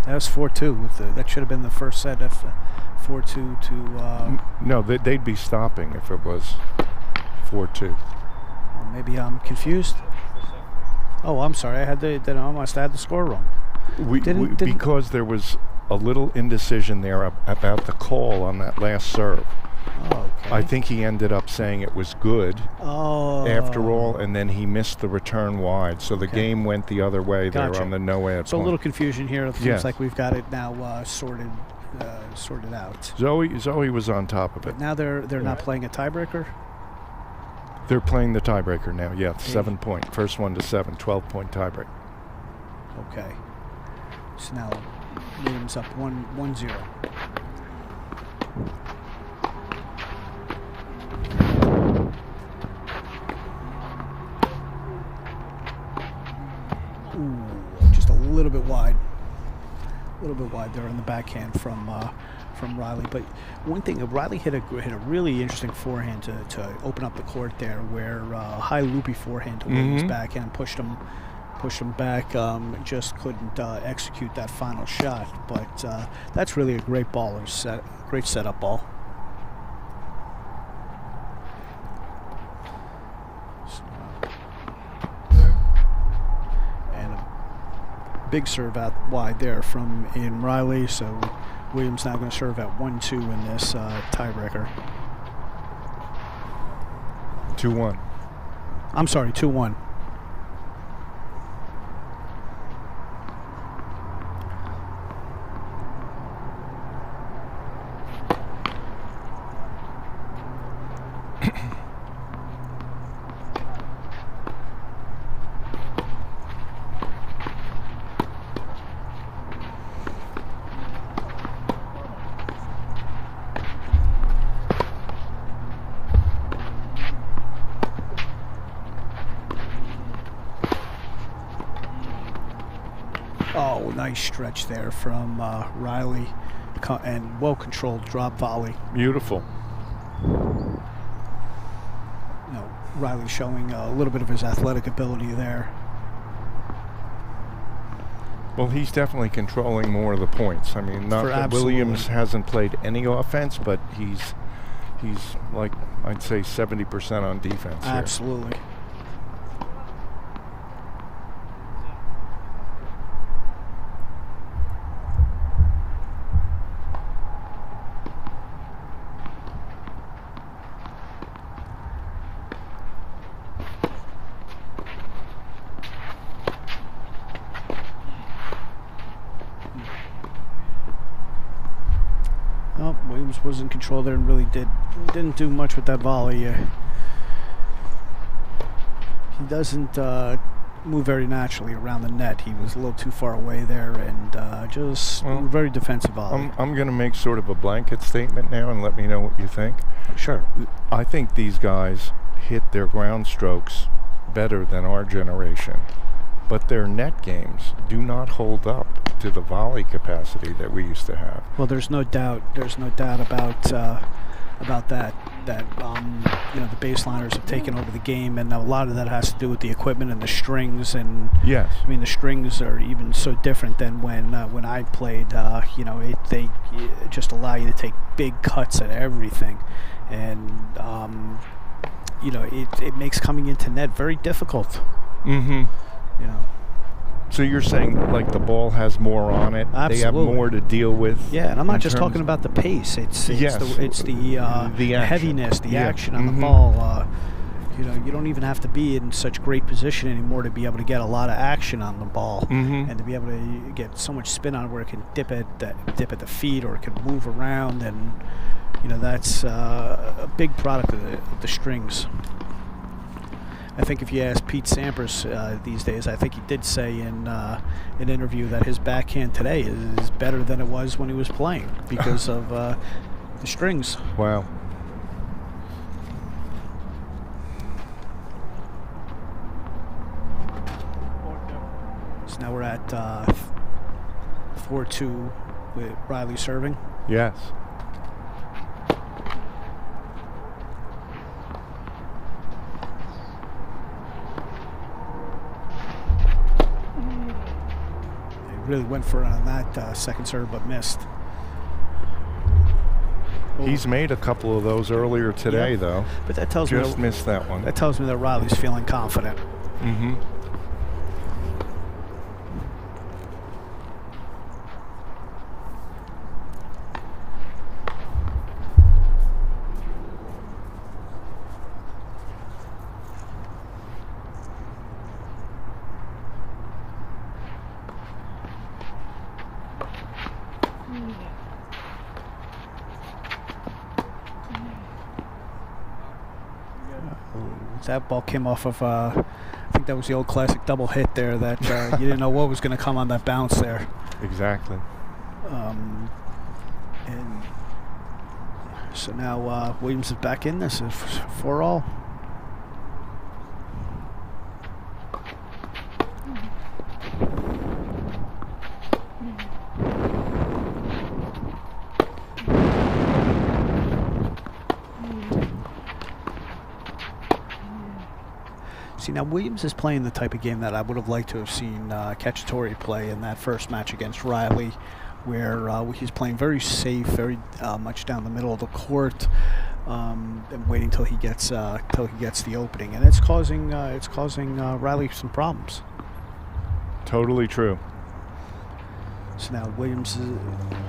that was 4-2. That should have been the first set. That's 4-2 to. No, they'd be stopping if it was 4-2. Well, maybe I'm confused. Oh, I'm sorry. I must have had the score wrong. Because there was a little indecision there about the call on that last serve. Oh, okay. I think he ended up saying it was good after all, and then he missed the return wide. So the game went the other way there on the no-ad So point. a little confusion here. It seems like we've got it now sorted out. Zoe was on top of it. But now they're not playing a tiebreaker? They're playing the tiebreaker now, 7 point. First one to 7, 12-point tiebreak. Okay. So now Williams up 1-0. Ooh, just a little bit wide. A little bit wide there on the backhand from Reilly. But one thing, Reilly hit a really interesting forehand to open up the court there, where high loopy forehand to Williams' backhand pushed him back. Just couldn't execute that final shot. But that's really a great great setup ball. And a big serve out wide there from Reilly. So Williams now going to serve at 1-2 in this tiebreaker. 2-1. I'm sorry, 2-1. Oh, nice stretch there from Reilly, and well-controlled drop volley. Beautiful. Reilly showing a little bit of his athletic ability there. Well, he's definitely controlling more of the points. I mean, not that Williams hasn't played any offense, but he's like, I'd say 70% on defense. Absolutely. Williams was in control there and really didn't do much with that volley. He doesn't move very naturally around the net. He was a little too far away there, and just very defensive volley. I'm going to make sort of a blanket statement now and let me know what you think. Sure. I think these guys hit their ground strokes better than our generation, but their net games do not hold up to the volley capacity that we used to have. Well, there's no doubt about that. The baseliners have taken over the game, and a lot of that has to do with the equipment and the strings. And yes, I mean the strings are even so different than when I played. They just allow you to take big cuts at everything, and it makes coming into net very difficult. Mm-hmm. So you're saying like the ball has more on it? Absolutely. They have more to deal with? Yeah, and I'm not just talking about the pace. It's the heaviness, the action on the ball. You don't even have to be in such great position anymore to be able to get a lot of action on the ball, and to be able to get so much spin on it where it can dip at the feet or it can move around, and that's a big product of the strings. I think if you ask Pete Sampras these days, I think he did say in an interview that his backhand today is better than it was when he was playing because of the strings. Wow. So now we're at 4-2 with Reilly serving. Yes. Really went for it on that second serve, but missed. He's made a couple of those earlier today, though. But that tells Just missed that one. That tells me that Reilly's feeling confident. Mm-hmm. That ball came off of, I think that was the old classic double hit there that you didn't know what was going to come on that bounce there. Exactly. And so now Williams is back in this 4-all. See, now Williams is playing the type of game that I would have liked to have seen Cacciatore play in that first match against Reilly, where he's playing very safe, very much down the middle of the court, and waiting till he gets the opening, and it's causing Reilly some problems. Totally true. So now Williams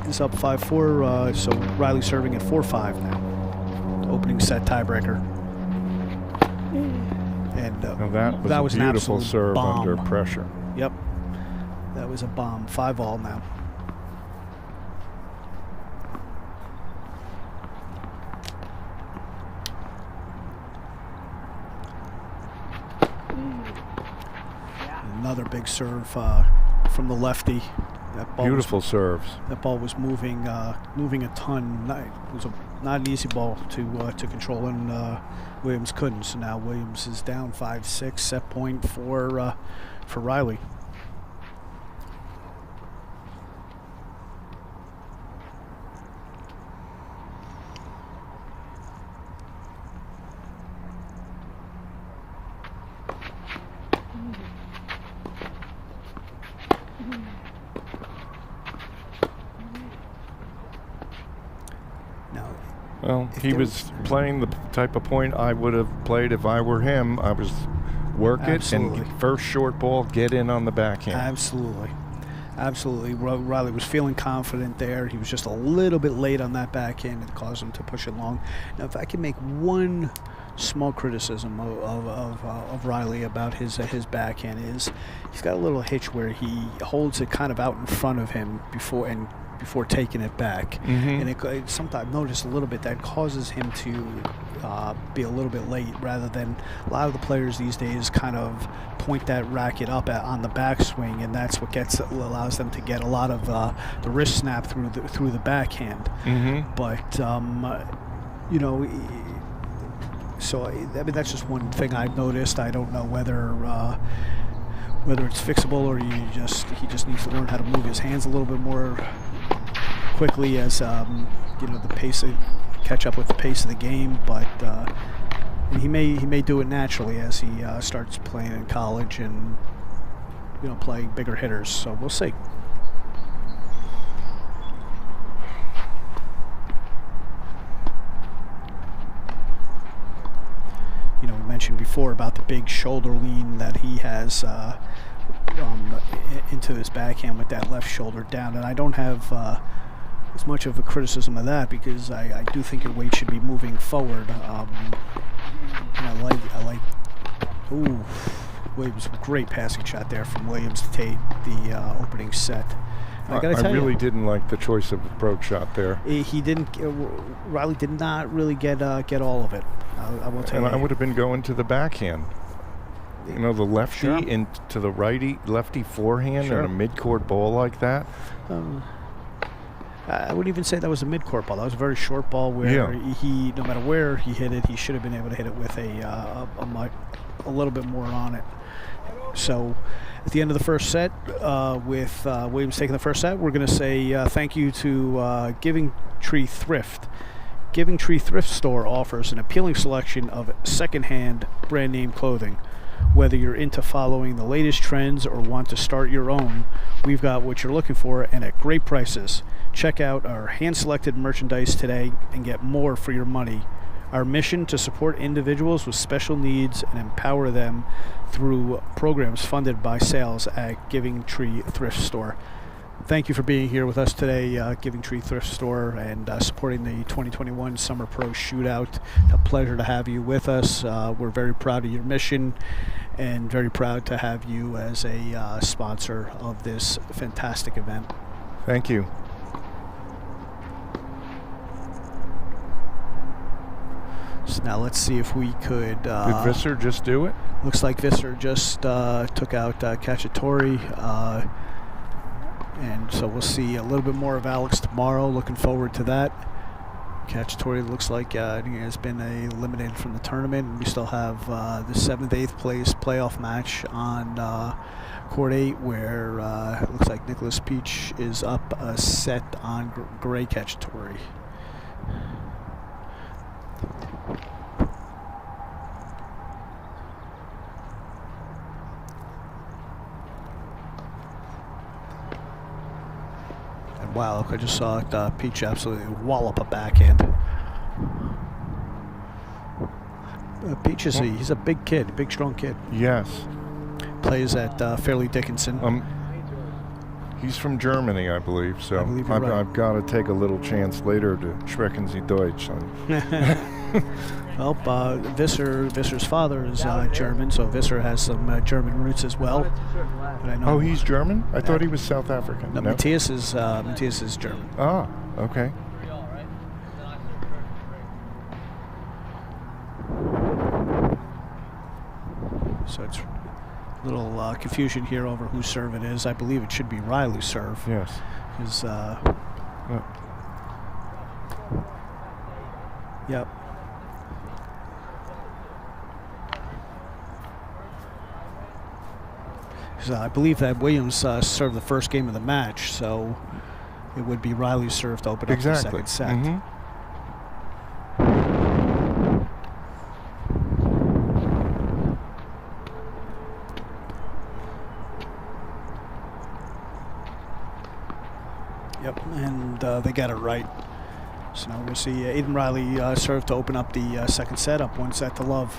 is up 5-4, so Reilly serving at 4-5 now. Opening set tiebreaker. And that was an beautiful absolute serve bomb. under pressure. Yep, that was a bomb. 5-all now. Another big serve from the lefty. That ball Beautiful serves. That ball was moving a ton. It was not an easy ball to control, and Williams couldn't. So now Williams is down 5-6, set point for Reilly. Well, he was playing the type of point I would have played if I were him. I was work it and first short ball, get in on the backhand. Absolutely. Reilly was feeling confident there. He was just a little bit late on that backhand and caused him to push it long. Now, if I can make one small criticism of Reilly about his backhand is he's got a little hitch where he holds it kind of out in front of him before taking it back, and it sometimes I've noticed a little bit that causes him to be a little bit late, rather than a lot of the players these days kind of point that racket up on the backswing, and that's what allows them to get a lot of the wrist snap through the backhand. But so I mean that's just one thing I've noticed. I don't know whether it's fixable or he just needs to learn how to move his hands a little bit more quickly as the pace catch up with the pace of the game, but he may do it naturally as he starts playing in college and playing bigger hitters. So we'll see. We mentioned before about the big shoulder lean that he has into his backhand with that left shoulder down, and I don't have as much of a criticism of that because I do think your weight should be moving forward. I like. Ooh, Williams, great passing shot there from Williams to take the opening set. I gotta tell really you, didn't like the choice of approach shot there. he didn't. Reilly did not really get all of it. I will tell And you. I would have been going to the backhand. You know, the lefty Sure. into the lefty forehand Sure. and a mid-court ball like that. I wouldn't even say that was a mid-court ball. That was a very short ball where he, no matter where he hit it, he should have been able to hit it with a little bit more on it. So at the end of the first set, with Williams taking the first set, we're going to say thank you to Giving Tree Thrift. Giving Tree Thrift Store offers an appealing selection of secondhand brand name clothing. Whether you're into following the latest trends or want to start your own, we've got what you're looking for and at great prices. Check out our hand-selected merchandise today and get more for your money. Our mission to support individuals with special needs and empower them through programs funded by sales at Giving Tree Thrift Store. Thank you for being here with us today, Giving Tree Thrift Store, and supporting the 2021 Summer Pro Shootout. It's a pleasure to have you with us. We're very proud of your mission and very proud to have you as a sponsor of this fantastic event. Thank you. So now let's see if we could... Did Visser just do it? Looks like Visser just took out H.Cacciatore. And so we'll see a little bit more of Alex tomorrow. Looking forward to that. H.Cacciatore looks like he has been eliminated from the tournament. And we still have the 7th, 8th place playoff match on Court 8 where it looks like Nicholas Peach is up a set on Gray H.Cacciatore. Wow, I just saw Peach absolutely wallop a backhand. Peach is he's a big kid, big strong kid. Yes. Plays at Fairleigh Dickinson. He's from Germany, I believe, so I believe you're right. I've got to take a little chance later to sprechen Sie Deutsch. Well, Visser's father is German, so Visser has some German roots as well. But I know he's German? I thought he was South African. No, Matthias is German. Ah, okay. So it's a little confusion here over whose serve it is. I believe it should be Reilly's serve. Yes. Because, yep. I believe that Williams served the first game of the match, so it would be Reilly's serve to open up the second set. Mm-hmm. Yep, and they got it right. So now we'll see Aiden Reilly serve to open up the second set, up 1-0.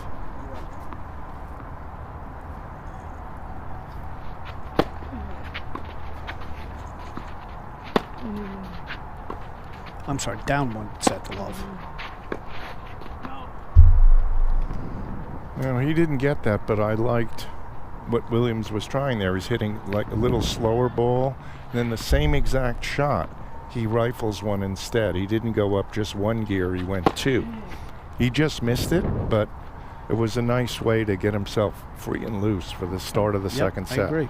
I'm sorry, down 1-0. No, he didn't get that, but I liked what Williams was trying there. He's hitting like a little slower ball, and then the same exact shot, he rifles one instead. He didn't go up just one gear, he went two. He just missed it, but it was a nice way to get himself free and loose for the start of the second set. I agree.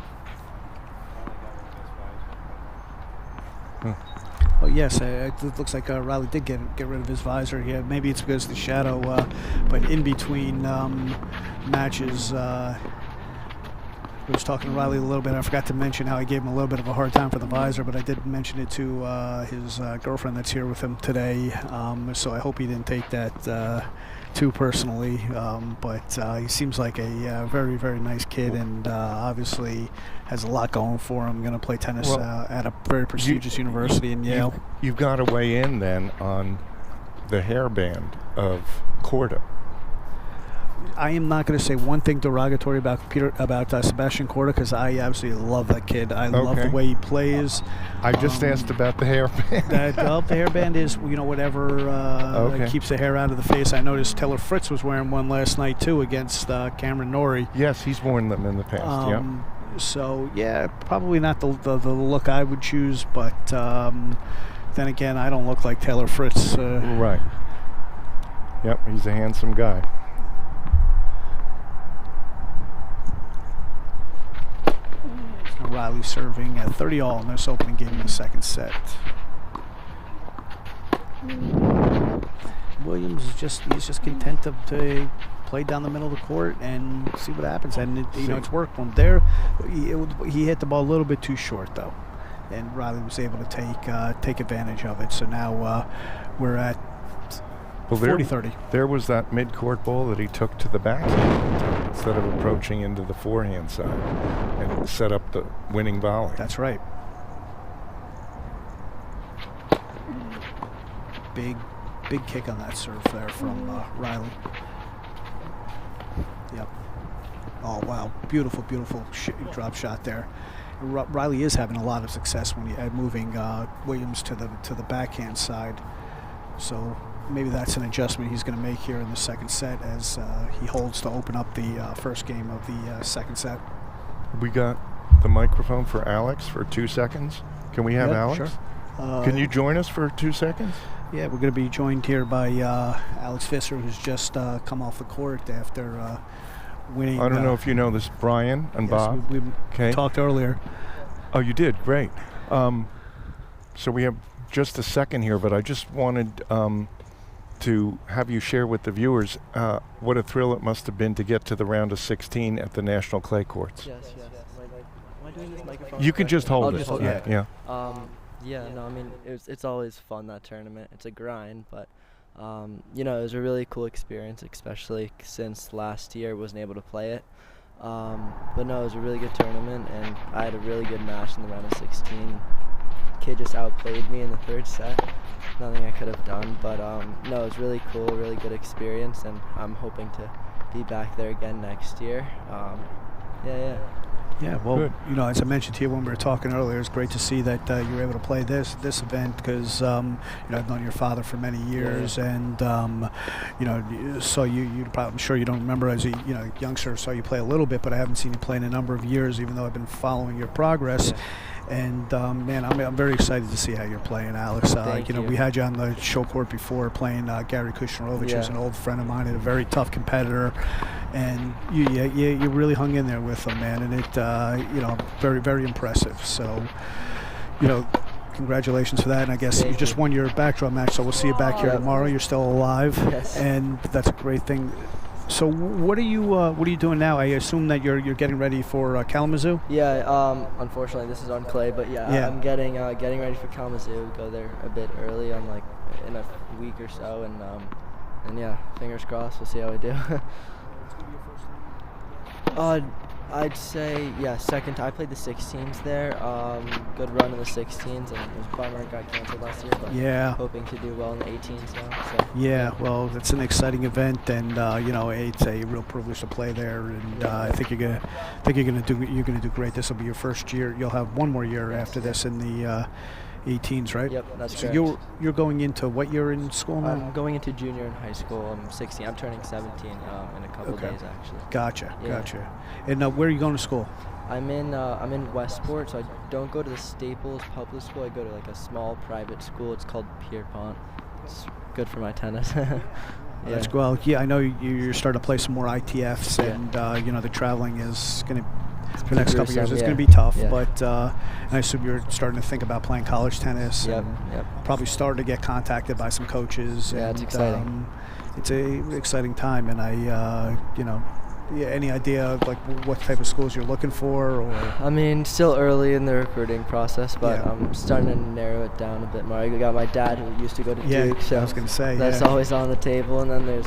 Oh yes, it looks like Reilly did get rid of his visor. Yeah, maybe it's because of the shadow, but in between matches, I was talking to Reilly a little bit. I forgot to mention how I gave him a little bit of a hard time for the visor, but I did mention it to his girlfriend that's here with him today. So I hope he didn't take that too personally. But he seems like a very, very nice kid, and obviously has a lot going for him. Going to play tennis at a very prestigious university in Yale. You've got to weigh in then on the hairband of Korda. I am not going to say one thing derogatory about Sebastian Korda because I absolutely love that kid. I love the way he plays. I just asked about the hairband. The hairband is, whatever keeps the hair out of the face. I noticed Taylor Fritz was wearing one last night too against Cameron Norrie. Yes, he's worn them in the past. So yeah, probably not the look I would choose, but then again, I don't look like Taylor Fritz. Right. Yep, he's a handsome guy. Reilly serving at 30-all in this opening game in the second set. Williams is just content to play down the middle of the court and see what happens. And it's worked for him there. He hit the ball a little bit too short though, and Reilly was able to take advantage of it. So now we're at 40-30. There was that mid-court ball that he took to the backhand instead of approaching into the forehand side and set up the winning volley. That's right. Big kick on that serve there from Reilly. Yep. Oh wow, beautiful drop shot there. Reilly is having a lot of success when moving Williams to the backhand side. So maybe that's an adjustment he's going to make here in the second set as he holds to open up the first game of the second set. We got the microphone for Alex for 2 seconds. Can we have Alex? Sure. Can you join us for 2 seconds? Yeah, we're going to be joined here by Alex Visser, who's just come off the court after winning. I don't know if you know this, Brian and Bob. We talked earlier. Oh, you did? Great. So we have just a second here, but I just wanted to have you share with the viewers what a thrill it must have been to get to the round of 16 at the National Clay Courts. Yes. Am I doing this microphone? You can just hold I'll it. just hold it. Yeah. I mean, it's always fun, that tournament. It's a grind, but it was a really cool experience, especially since last year I wasn't able to play it. But no, it was a really good tournament, and I had a really good match in the round of 16. Kid just outplayed me in the third set. Nothing I could have done, but no, it was really cool, really good experience, and I'm hoping to be back there again next year. Yeah, well, good. As I mentioned to you when we were talking earlier, it's great to see that you were able to play this event because I've known your father for many years, and saw you. I'm sure you don't remember as a youngster, saw you play a little bit, but I haven't seen you play in a number of years, even though I've been following your progress. Yeah. And man, I'm very excited to see how you're playing, Alex. Thank you. We had you on the show court before playing Gary Kushnirovich, who's an old friend of mine and a very tough competitor. And you really hung in there with him, man. And it, very, very impressive. So, congratulations for that. And I guess you just won your backdraw match, so we'll see you back here tomorrow. You're still alive, and that's a great thing. So what are you doing now? I assume that you're getting ready for Kalamazoo. Yeah. Unfortunately, this is on clay, but I'm getting ready for Kalamazoo. Go there a bit early, in a week or so, and fingers crossed. We'll see how we do. I'd say second. I played the 16s there. Good run in the 16s, and it was a bummer it got canceled last year. But hoping to do well in the 18s now. So. Yeah, well, it's an exciting event, and it's a real privilege to play there. And I think you're gonna do great. This will be your first year. You'll have one more year after this in the 18s, right? Yep, that's so correct. You're going into what year in school now? I'm going into junior in high school. I'm 16. I'm turning 17 in a couple days, actually. Gotcha. And where are you going to school? I'm in Westport, so I don't go to the Staples public school. I go to a small private school. It's called Pierpont. It's good for my tennis. That's well. Yeah, I know you're starting to play some more ITFs, and the traveling is going to. For the next couple of years, it's going to be tough, but and I assume you're starting to think about playing college tennis. Yep. Probably starting to get contacted by some coaches. Yeah, and, it's exciting. It's an exciting time, and any idea of what type of schools you're looking for? Or I mean, still early in the recruiting process, but I'm starting to narrow it down a bit more. I got my dad who used to go to Duke, so I was going to say that's always on the table. And then there's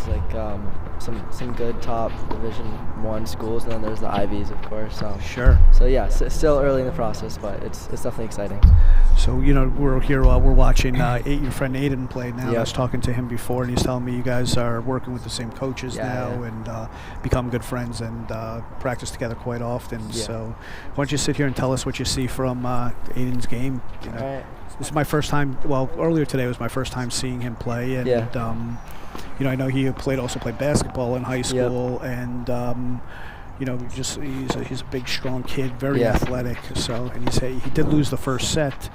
some good top Division I schools, and then there's the Ivies, of course. Sure. So still early in the process, but it's definitely exciting. So, we're here, we're watching your friend Aiden play now. Yep. I was talking to him before, and he's telling me you guys are working with the same coaches now and become good friends and practice together quite often. Yeah. So why don't you sit here and tell us what you see from Aiden's game? All right. This is my first time, earlier today was my first time seeing him play. And, I know he also played basketball in high school. And, he's a big, strong kid, very athletic. So, and he did lose the first set,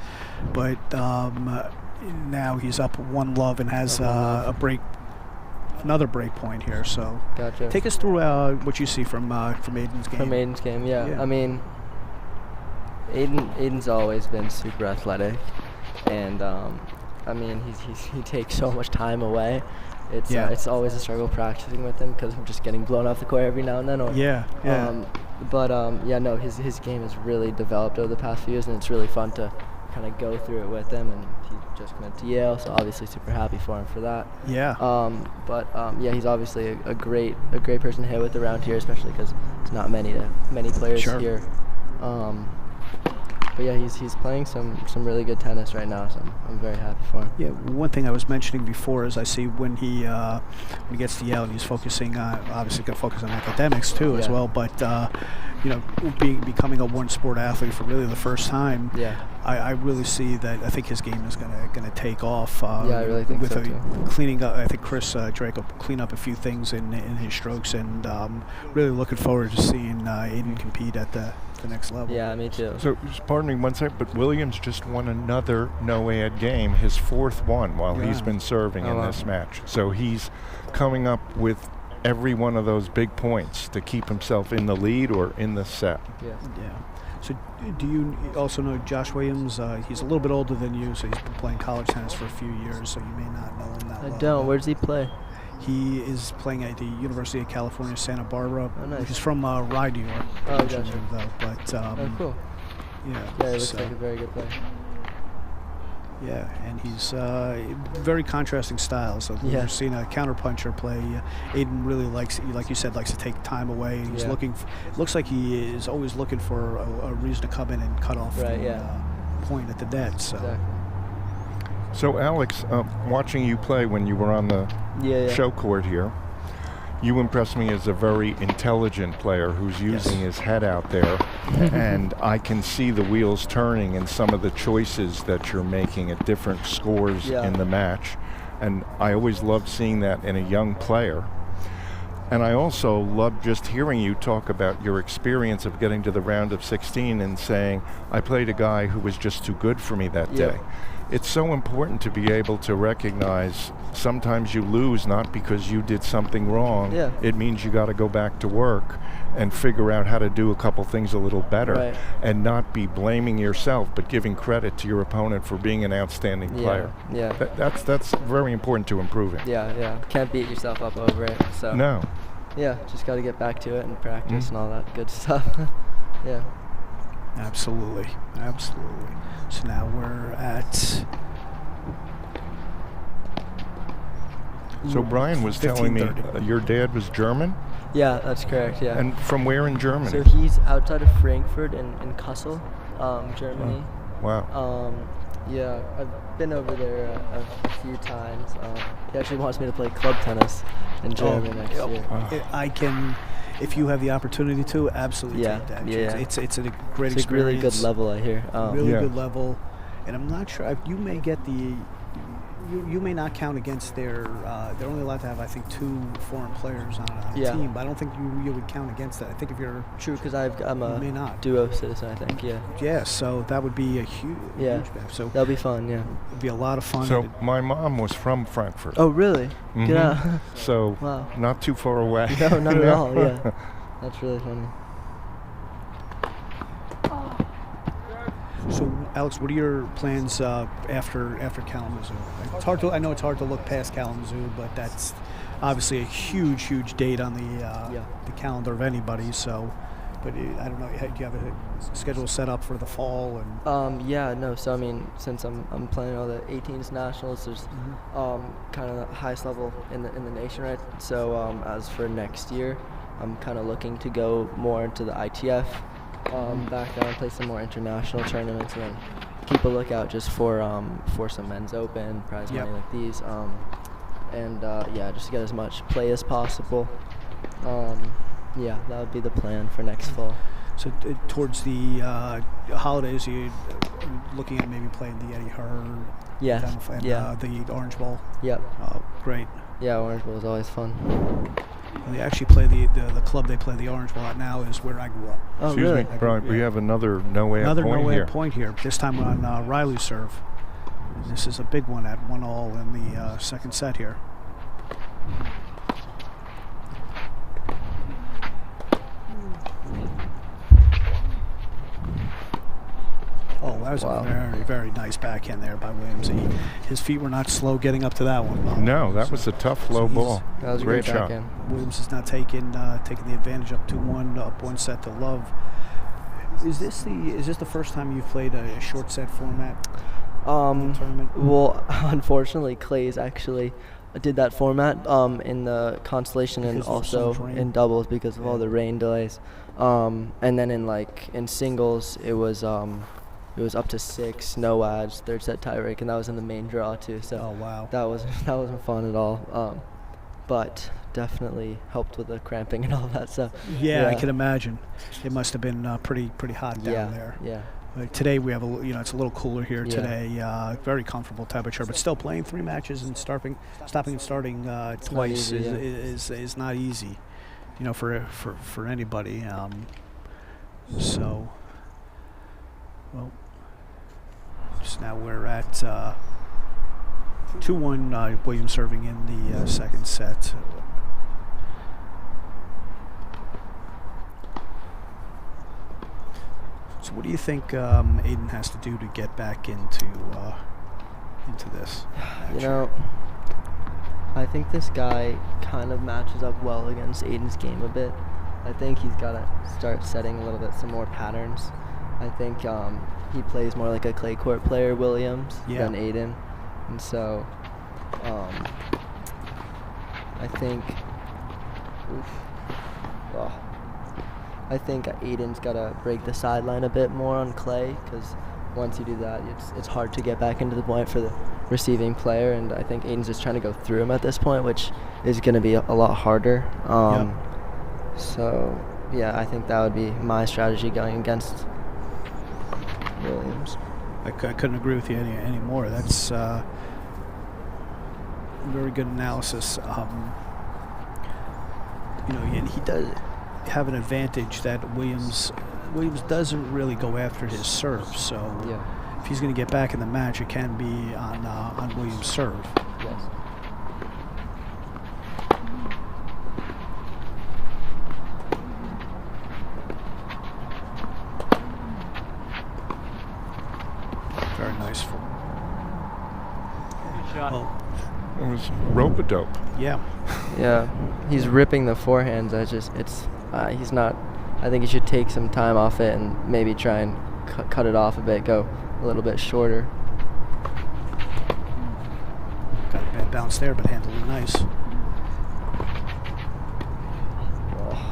but now he's up 1-love and has another break point here. So, Gotcha. take us through what you see from Aiden's game. From Aiden's game, yeah. I mean, Aiden's always been super athletic, and he takes so much time away. It's always a struggle practicing with him because I'm just getting blown off the court every now and then. His game has really developed over the past few years, and it's really fun to kind of go through it with him. And he just went to Yale, so obviously super happy for him for that. He's obviously a great person to hit with around here, especially because there's not many players here. But yeah, he's playing some really good tennis right now, so I'm very happy for him. Yeah, one thing I was mentioning before is I see when he gets to Yale, he's focusing on, obviously going to focus on academics too as well, but becoming a one-sport athlete for really the first time, I really see that I think his game is going to take off. I really think so too. Cleaning up, I think Chris Drake will clean up a few things in his strokes, and really looking forward to seeing Aiden compete at the next level. Yeah, me too. So, just pardon me one second, but Williams just won another no-ad game, his 4th one while he's been serving in this match. So he's coming up with every one of those big points to keep himself in the lead or in the set. Yeah. So do you also know Josh Williams? He's a little bit older than you, so he's been playing college tennis for a few years, so you may not know him that well. I don't. Where does he play? He is playing at the University of California, Santa Barbara. Oh, nice. He's from Rye, New York. Gotcha. Cool. Yeah, he looks like a very good player. Yeah, and he's very contrasting styles. So we've seen a counterpuncher play. Aiden really likes to take time away. He's looks like he is always looking for a reason to come in and cut off the point at the net. So. Exactly. So Alex, watching you play when you were on the show court here, you impressed me as a very intelligent player who's using his head out there, and I can see the wheels turning in some of the choices that you're making at different scores in the match, and I always loved seeing that in a young player. And I also love just hearing you talk about your experience of getting to the round of 16 and saying, I played a guy who was just too good for me that day. It's so important to be able to recognize sometimes you lose not because you did something wrong. It means you got to go back to work and figure out how to do a couple things a little better and not be blaming yourself but giving credit to your opponent for being an outstanding player. That's very important to improving. Can't beat yourself up over it. So no. Just got to get back to it and practice and all that good stuff. Absolutely. So now we're at... So Brian was telling me your dad was German? Yeah, that's correct, And from where in Germany? So he's outside of Frankfurt in Kassel, Germany. Wow. I've been over there a few times. He actually wants me to play club tennis in Germany next year. I can... If you have the opportunity to, absolutely take that. It's a great experience. It's a really good level, I hear. Good level, and I'm not sure you may get the. You may not count against their. They're only allowed to have, I think, 2 foreign players on a team, but I don't think you would count against that. I think if you're true, because I'm a duo citizen, I think. Yeah, so that would be a huge. So that'll be fun. Yeah, it'd be a lot of fun. So my mom was from Frankfurt. Oh, really? Yeah. So not too far away. No, not at all. Yeah, that's really funny. So, Alex, what are your plans after Kalamazoo? It's hard to. I know it's hard to look past Kalamazoo, but that's obviously a huge date on the calendar of anybody. So, but I don't know. Do you have a schedule set up for the fall? And So I mean, since I'm playing all the 18s nationals, there's kind of the highest level in the nation, right? So as for next year, I'm kind of looking to go more into the ITF. Back down, play some more international tournaments, and then keep a lookout just for some men's open prize Yep. money like these, and just get as much play as possible. Yeah, that would be the plan for next fall. So towards the holidays, you're looking at maybe playing the Eddie Hurd, Yeah, and yeah. the Orange Bowl. Yep. Oh, great. Yeah, Orange Bowl is always fun. They actually play the club they play the Orange Bowl at now is where I grew up. Oh, Excuse really? me, Brian, we have another no-way Another point no-way here. point here. This time on Reilly's serve. This is a big one at 1-all in the second set here. Oh, that was a very, very nice backhand there by Williams. His feet were not slow getting up to that one. No, that was a tough low ball. That was a Great great shot. backhand. Williams is now taking the advantage up 2-1, up 1 set to love. Is this the first time you've played a short set format tournament? Well, unfortunately, Clay's actually did that format in the Constellation and Because of so also much rain? in doubles because of all the rain delays. And then in singles, it was up to 6, no ads, third set tiebreak, and that was in the main draw too. So Oh, wow. that wasn't fun at all. But definitely helped with the cramping and all that stuff. Yeah, I can imagine. It must have been pretty hot down Yeah, there. yeah. Today we have it's a little cooler here Yeah. today. Very comfortable temperature, but still playing 3 matches and stopping and starting twice easy, yeah. is not easy, for anybody. So, well, just now we're at 2-1. Williams serving in the second set. So what do you think Aiden has to do to get back into this? I think this guy kind of matches up well against Aiden's game a bit. I think he's got to start setting a little bit some more patterns. I think he plays more like a clay court player, Williams, than Aiden. And so I think I think Aiden's got to break the sideline a bit more on clay, because once you do that, it's hard to get back into the point for the receiving player, and I think Aiden's just trying to go through him at this point, which is going to be a lot harder. So, yeah, I think that would be my strategy going against Williams. I couldn't agree with you any more. That's very good analysis. And he does have an advantage that Williams doesn't really go after his serve. So if he's going to get back in the match, it can be on Williams' serve. Yes. Very nice. Good shot. Well, It was rope-a-dope. yeah. Yeah, he's ripping the forehands. He's not. I think he should take some time off it and maybe try and cut it off a bit, go a little bit shorter. Got a bad bounce there, but handled it nice.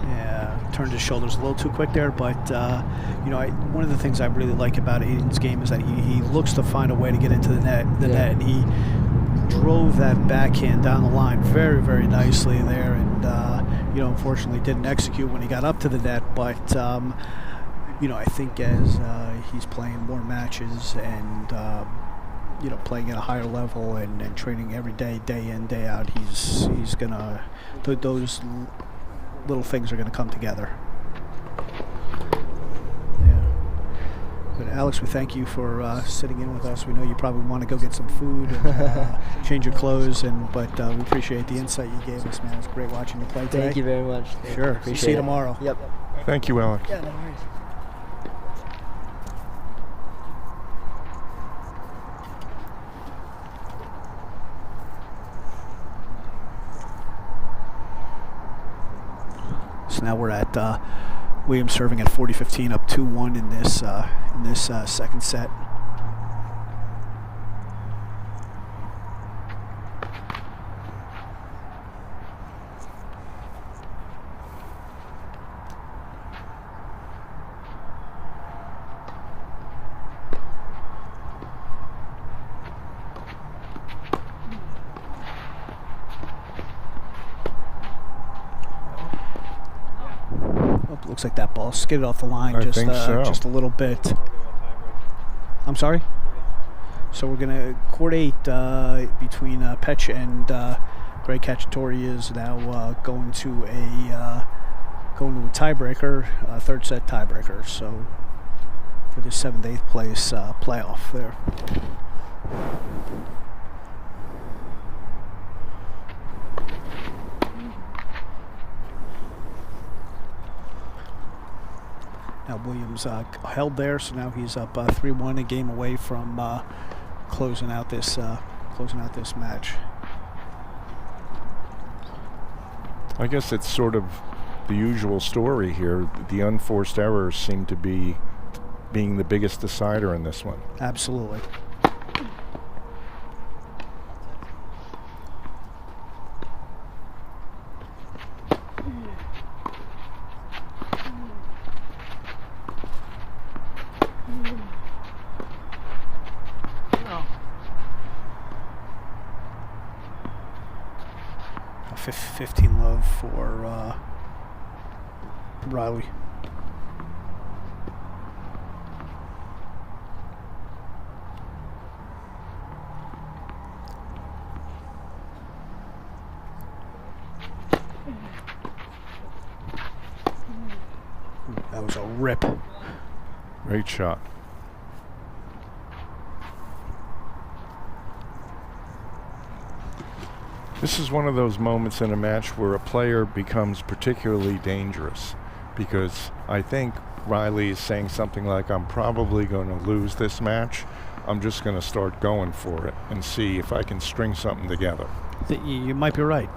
Yeah, turned his shoulders a little too quick there, but one of the things I really like about Aiden's game is that he looks to find a way to get into the net, and he drove that backhand down the line very, very nicely there, and unfortunately didn't execute when he got up to the net. But I think as he's playing more matches and playing at a higher level and training every day, day in, day out, he's gonna those little things are gonna come together. But Alex, we thank you for sitting in with us. We know you probably want to go get some food and change your clothes, but we appreciate the insight you gave us, man. It's great watching you play today. Thank you very much. Sure. Appreciate See you it. tomorrow. Yep. Thank you, Alex. Yeah, no worries. So now we're at Williams serving at 40-15, up 2-1 in this second set. looks like that ball skidded off the line I think so. just a little bit. I'm sorry? So we're going to court 8 between Petch and H.Cacciatore is now going to a tiebreaker, third set tiebreaker. So for the 7th, 8th place playoff there. Now Williams held there, so now he's up 3-1, a game away from closing out this match. I guess it's sort of the usual story here. The unforced errors seem to be being the biggest decider in this one. Absolutely. A 15 love for Reilly. That was a rip. Great shot. This is one of those moments in a match where a player becomes particularly dangerous, because I think Reilly is saying something like, I'm probably going to lose this match. I'm just going to start going for it and see if I can string something together. You might be right.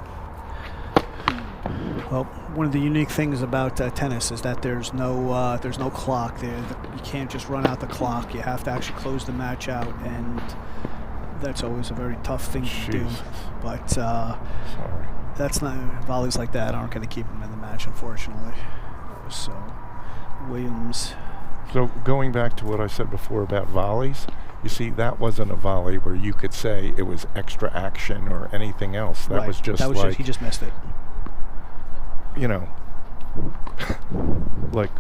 Well, one of the unique things about tennis is that there's no clock. You can't just run out the clock. You have to actually close the match out, and that's always a very tough thing to do. But Sorry. that's not volleys like that aren't going to keep him in the match, unfortunately. So Williams. So going back to what I said before about volleys, you see, that wasn't a volley where you could say it was extra action or anything else. That was just like he just missed it. You know, like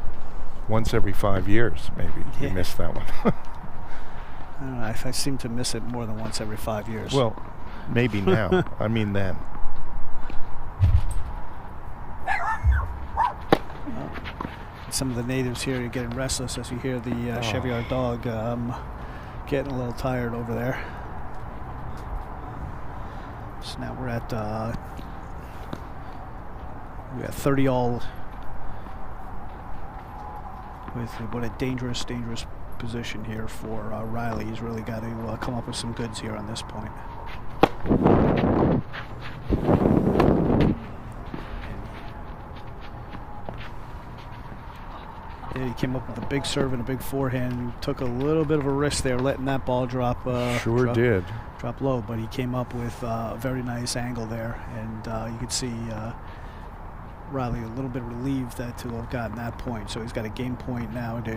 once every 5 years, maybe you missed that one. I don't know. I seem to miss it more than once every 5 years. Well, maybe now. I mean then. Some of the natives here are getting restless as you hear the Schewior dog getting a little tired over there. So now we're at 30 all. With what a dangerous position here for Reilly. He's really got to come up with some goods here on this point. And he came up with a big serve and a big forehand. Took a little bit of a risk there, letting that ball drop. Drop low, but he came up with a very nice angle there, and you could see Reilly a little bit relieved to have gotten that point. So he's got a game point now to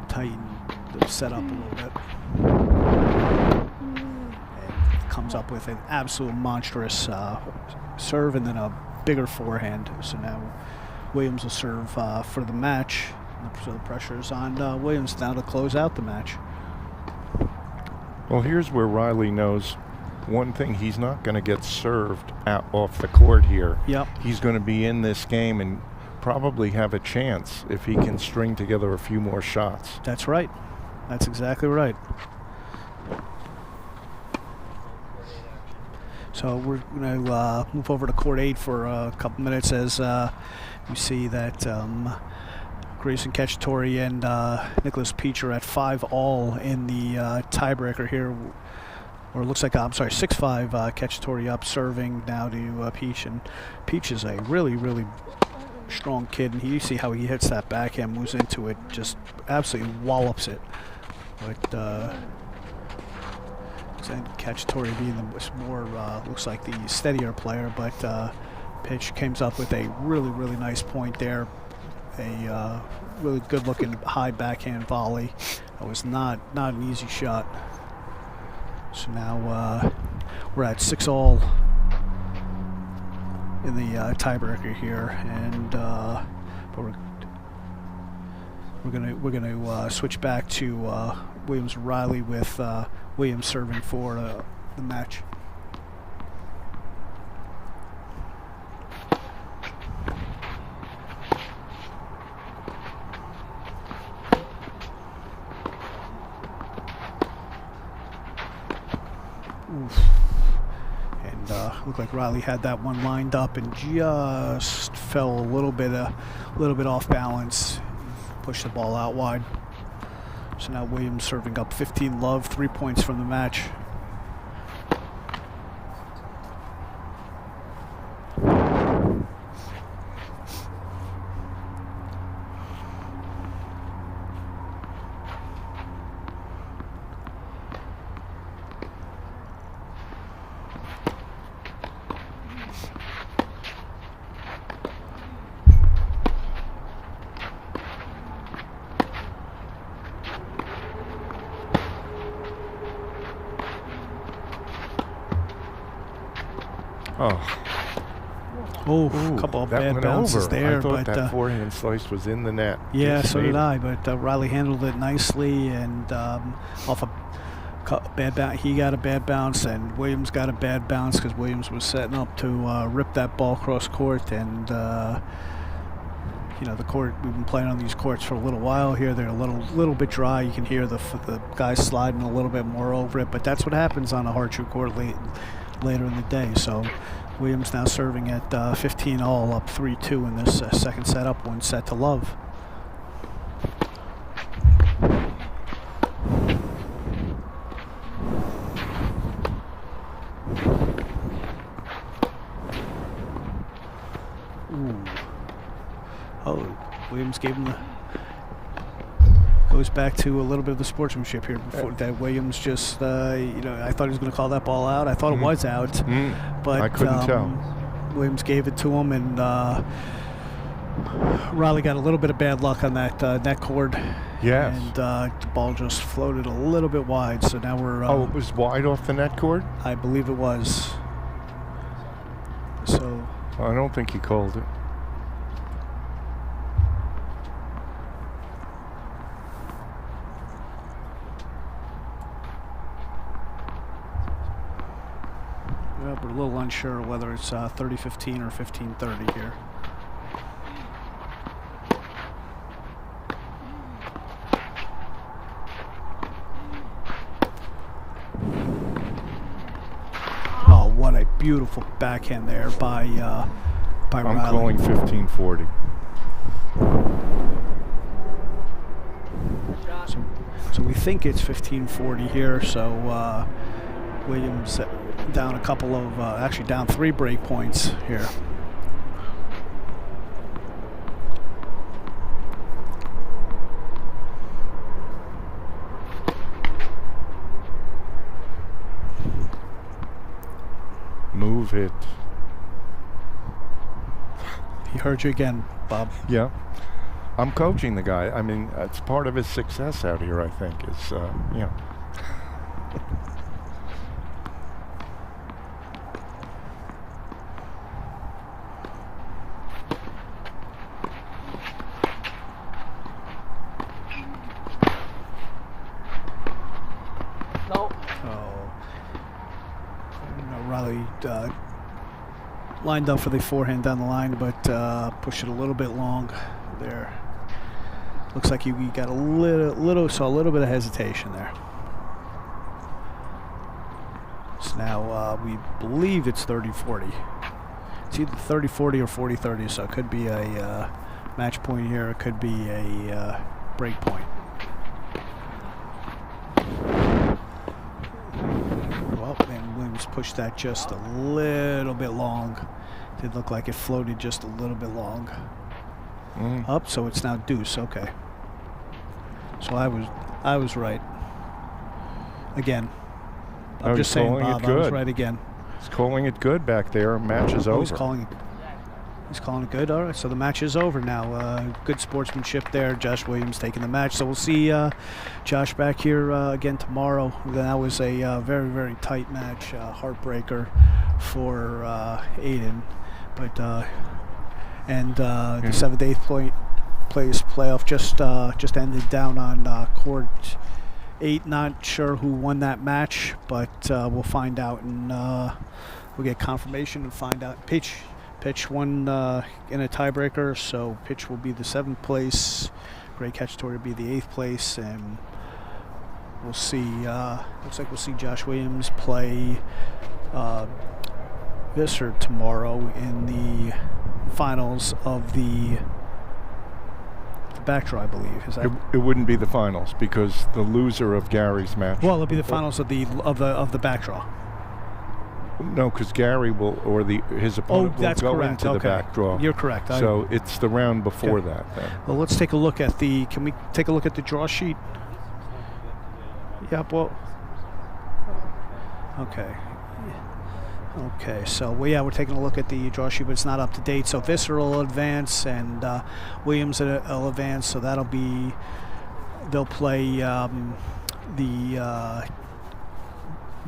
tighten the setup a little bit. And comes up with an absolute monstrous serve and then a bigger forehand. So now Williams will serve for the match. So the pressure's on Williams now to close out the match. Well, here's where Reilly knows one thing: he's not going to get served off the court here. Yep. He's going to be in this game and probably have a chance if he can string together a few more shots. That's right. That's exactly right. So we're going to move over to court 8 for a couple minutes as you see that H.Cacciatore and Nicholas Peach are at 5 all in the tiebreaker here. Or it looks like, 6-5, Cacciatore up serving now to Peach. And Peach is a really strong kid. And you see how he hits that backhand, moves into it, just absolutely wallops it. But Cacciatore being the more, looks like the steadier player. But Peach comes up with a really nice point there. A really good-looking high backhand volley. That was not an easy shot. So now we're at 6 all tiebreaker here, and but we're gonna switch back to Williams Reilly with Williams serving for the match. Oof. And looked like Reilly had that one lined up and just fell a little bit off balance. Pushed the ball out wide. So now Williams serving up 15-love, 3 points from the match. Oh, a couple of bad bounces there. I thought but that forehand slice was in the net. Yeah, Just so did made I. But Reilly handled it nicely, and off a bad bounce, he got a bad bounce, and Williams got a bad bounce because Williams was setting up to rip that ball cross court. And you know, the court, we've been playing on these courts for a little while here. They're a little bit dry. You can hear the guys sliding a little bit more over it, but that's what happens on a hard shoe court later in the day. So Williams now serving at 15 all, up 3-2 in this second set, up 1 set to love. Ooh. Oh, Williams gave him the... Goes back to a little bit of the sportsmanship here before that. Williams just, you know, I thought he was going to call that ball out. I thought it was out, but I couldn't tell. Williams gave it to him, and Reilly got a little bit of bad luck on that net cord. Yes. And the ball just floated a little bit wide, so now we're... oh, it was wide off the net cord? I believe it was. So... I don't think he called it. Well, we're a little unsure whether it's 30-15 or 15-30 here. Oh, what a beautiful backhand there by I'm Reilly. calling 15-40. So we think it's 15-40 here. So Williams down a couple of, actually down 3 break points here. Move it. He heard you again, Bob. Yeah. I'm coaching the guy. I mean, it's part of his success out here, I think, is, you know. Lined up for the forehand down the line, but pushed it a little bit long there. Looks like he got saw a little bit of hesitation there. So now we believe it's 30-40. It's either 30-40 or 40-30, so it could be a match point here. It could be a break point. Well, and Williams pushed that just a little bit long. Did look like it floated just a little bit long. Up, so it's now deuce. Okay. So I was right. Again. I'm just saying, Bob. I was right again. He's calling it good back there. Match is over. He's calling it good. All right, so the match is over now. Good sportsmanship there. Josh Williams taking the match. So we'll see Josh back here again tomorrow. That was a very, very tight match. Heartbreaker for Aiden. but the 7th to 8th place playoff just ended down on court 8. Not sure who won that match, but we'll find out, and we'll get confirmation and find out. Pitch won in a tiebreaker, so Pitch will be the 7th place. H.Cacciatore will be the 8th place, and we'll see. Looks like we'll see Josh Williams play Visser tomorrow in the finals of the back draw, I believe. Is that? It wouldn't be the finals because the loser of Gary's match. Well, it'll be the finals of the back draw. No, because Gary will, or his opponent will go correct. into the back draw. You're correct. So it's the round before that. Then. Well, let's take a look at can we take a look at the draw sheet? Yep. Well. Okay, so we're taking a look at the draw sheet, but it's not up to date. So Visser will advance, and Williams will advance. So they'll play the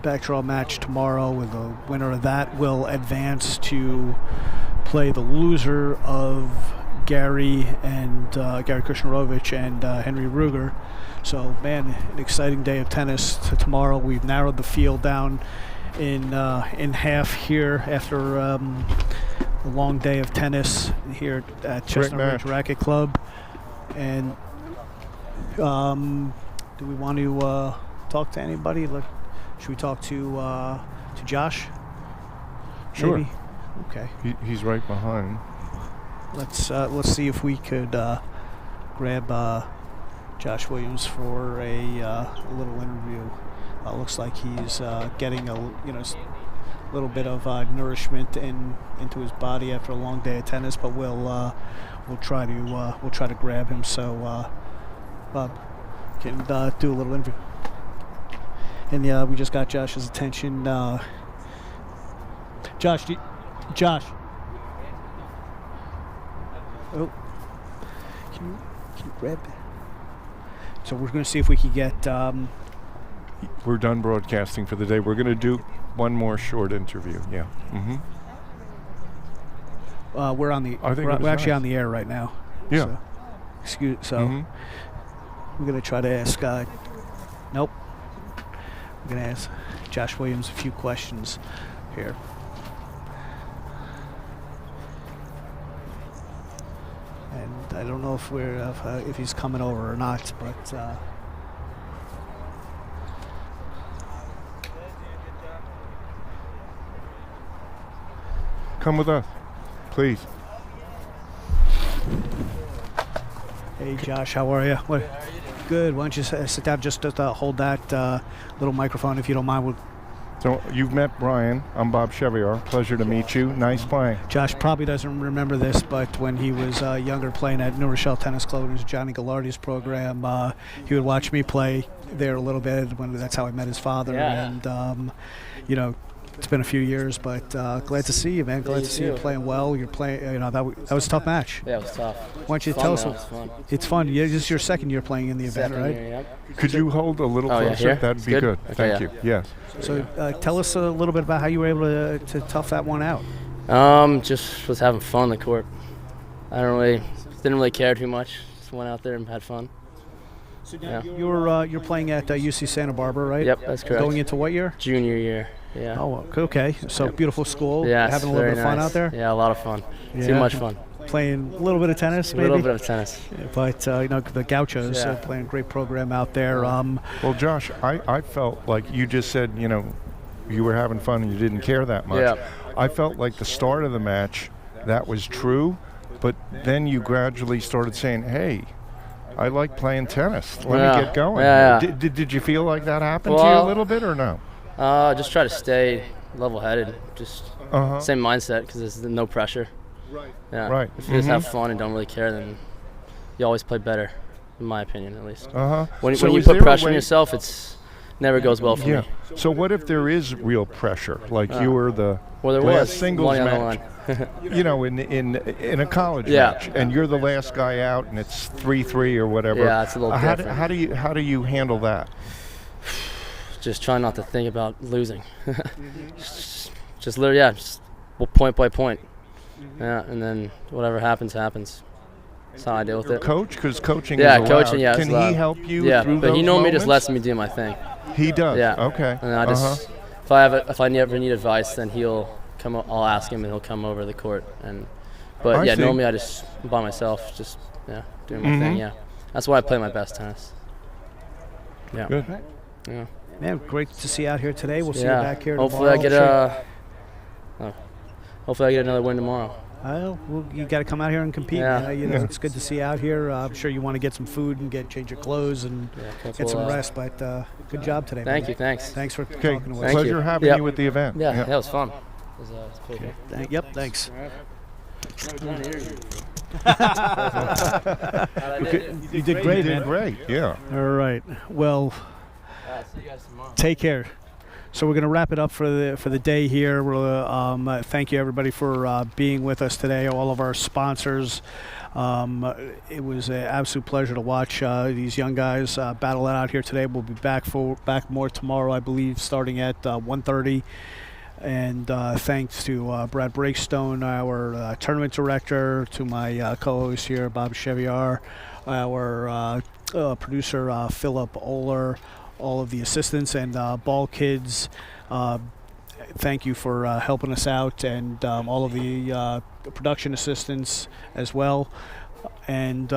back draw match tomorrow, and the winner of that will advance to play the loser of Gary Kushnirovich and Henry Ruger. So, man, an exciting day of tennis tomorrow. We've narrowed the field down in half here after a long day of tennis here at Chestnut Ridge Racket Club. And do we want to talk to anybody? Should we talk to Josh? Sure. Maybe? Okay. He's right behind. Let's see if we could grab Josh Williams for a little interview. Looks like he's getting a little bit of nourishment into his body after a long day of tennis, but we'll try to grab him so Bob can do a little interview. And we just got Josh's attention. Josh. Oh, can you grab that? So we're going to see if we can get. We're done broadcasting for the day. We're going to do one more short interview. Yeah. Mm-hmm. We're on the. We're actually on the air right now. Yeah. So, we're going to try to ask. Nope. We're going to ask Josh Williams a few questions here. And I don't know if he's coming over or not, but. Come with us, please. Hey, Josh, how are you? What? Good. Why don't you sit down? Just hold that little microphone, if you don't mind. So you've met Brian. I'm Bob Schewior. Pleasure to meet you. Nice playing. Josh probably doesn't remember this, but when he was younger playing at New Rochelle Tennis Club, it was Johnny Gallardi's program. He would watch me play there a little bit. That's how I met his father. Yeah. And, it's been a few years, but glad to see you, man. Glad to see you playing well. You're playing, that was a tough match. Yeah, it was tough. Why don't you tell us? It's fun. Yeah, this is your second year playing in the event, right? Year, yep. Could you hold a little yeah, closer? here? That'd be Good? good. Okay, Thank yeah. you. Yes. So tell us a little bit about how you were able to tough that one out. Just was having fun on the court. Didn't really care too much. Just went out there and had fun. So now you're playing at UC Santa Barbara, right? Yep, that's correct. Going into what year? Junior year. Yeah. Oh, okay. So Yep. Beautiful school. Yeah, having a little bit of fun nice. out there. Yeah, a lot of fun. Yeah. Too much fun. Playing a little bit of tennis, maybe. A little bit of tennis. But the Gauchos playing a great program out there. Well, Josh, I felt like you just said, you were having fun and you didn't care that much. Yeah. I felt like the start of the match, that was true, but then you gradually started saying, hey, I like playing teness. Let me get going. Yeah. Did you feel like that happened to you a little bit or no? Just try to stay level-headed. Just same mindset because there's no pressure. Right. Yeah. Right. If you just have fun and don't really care, then you always play better, in my opinion, at least. When So you is put there a pressure on way- yourself, never goes well for Yeah. me. So what if there is real pressure? Like you were the Well, there last was singles money on the match. line. in a college Yeah. match, and you're the last guy out, and it's 3-3 or whatever. Yeah, it's a little different. How do you handle that? Just try not to think about losing. just literally, just point by point. Yeah, and then whatever happens, happens. That's how I deal with it. Coach, because coaching Yeah, is allowed. coaching, yeah, Can it's he allowed. help you Yeah, through but those he normally just moments? lets me do my thing. He does? Yeah. Okay. And I just, if I ever need advice, then he'll come. I'll ask him, and he'll come over the court. But I yeah, see. normally I just by myself, just doing my thing. Yeah, that's why I play my best tennis. Yeah. Good. Yeah. Man, great to see you out here today. We'll see you Yeah. back here Hopefully tomorrow. hopefully I get another win tomorrow. Well, you got to come out here and compete. Yeah. It's good to see you out here. I'm sure you want to get some food and change your clothes and get some rest. But good job today. Thank man. you. Thanks. Thanks for Okay. talking to us. Thank Pleasure you. having Yep. you at the event. Yeah, that was fun. It was cool. Yep. Thanks. You did great, You man. did great. Yeah. All right. Well, See you guys tomorrow. take care. So we're going to wrap it up for the day here. We'll, thank you everybody for being with us today. All of our sponsors. It was an absolute pleasure to watch these young guys battle it out here today. We'll be back more tomorrow, I believe, starting at 1:30. And thanks to Brad Breakstone, our tournament director, to my co-host here, Bob Schewior, our producer, Philip Oler, all of the assistants and ball kids. Thank you for helping us out, and all of the production assistants as well. And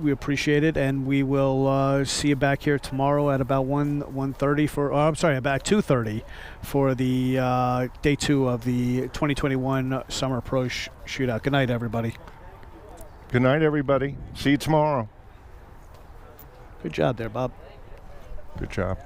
we appreciate it, and we will see you back here tomorrow at about 1:30 about 2:30 for the day 2 of the 2021 Summer Pro Shootout. Good night, everybody. Good night, everybody. See you tomorrow. Good job there, Bob. Good job.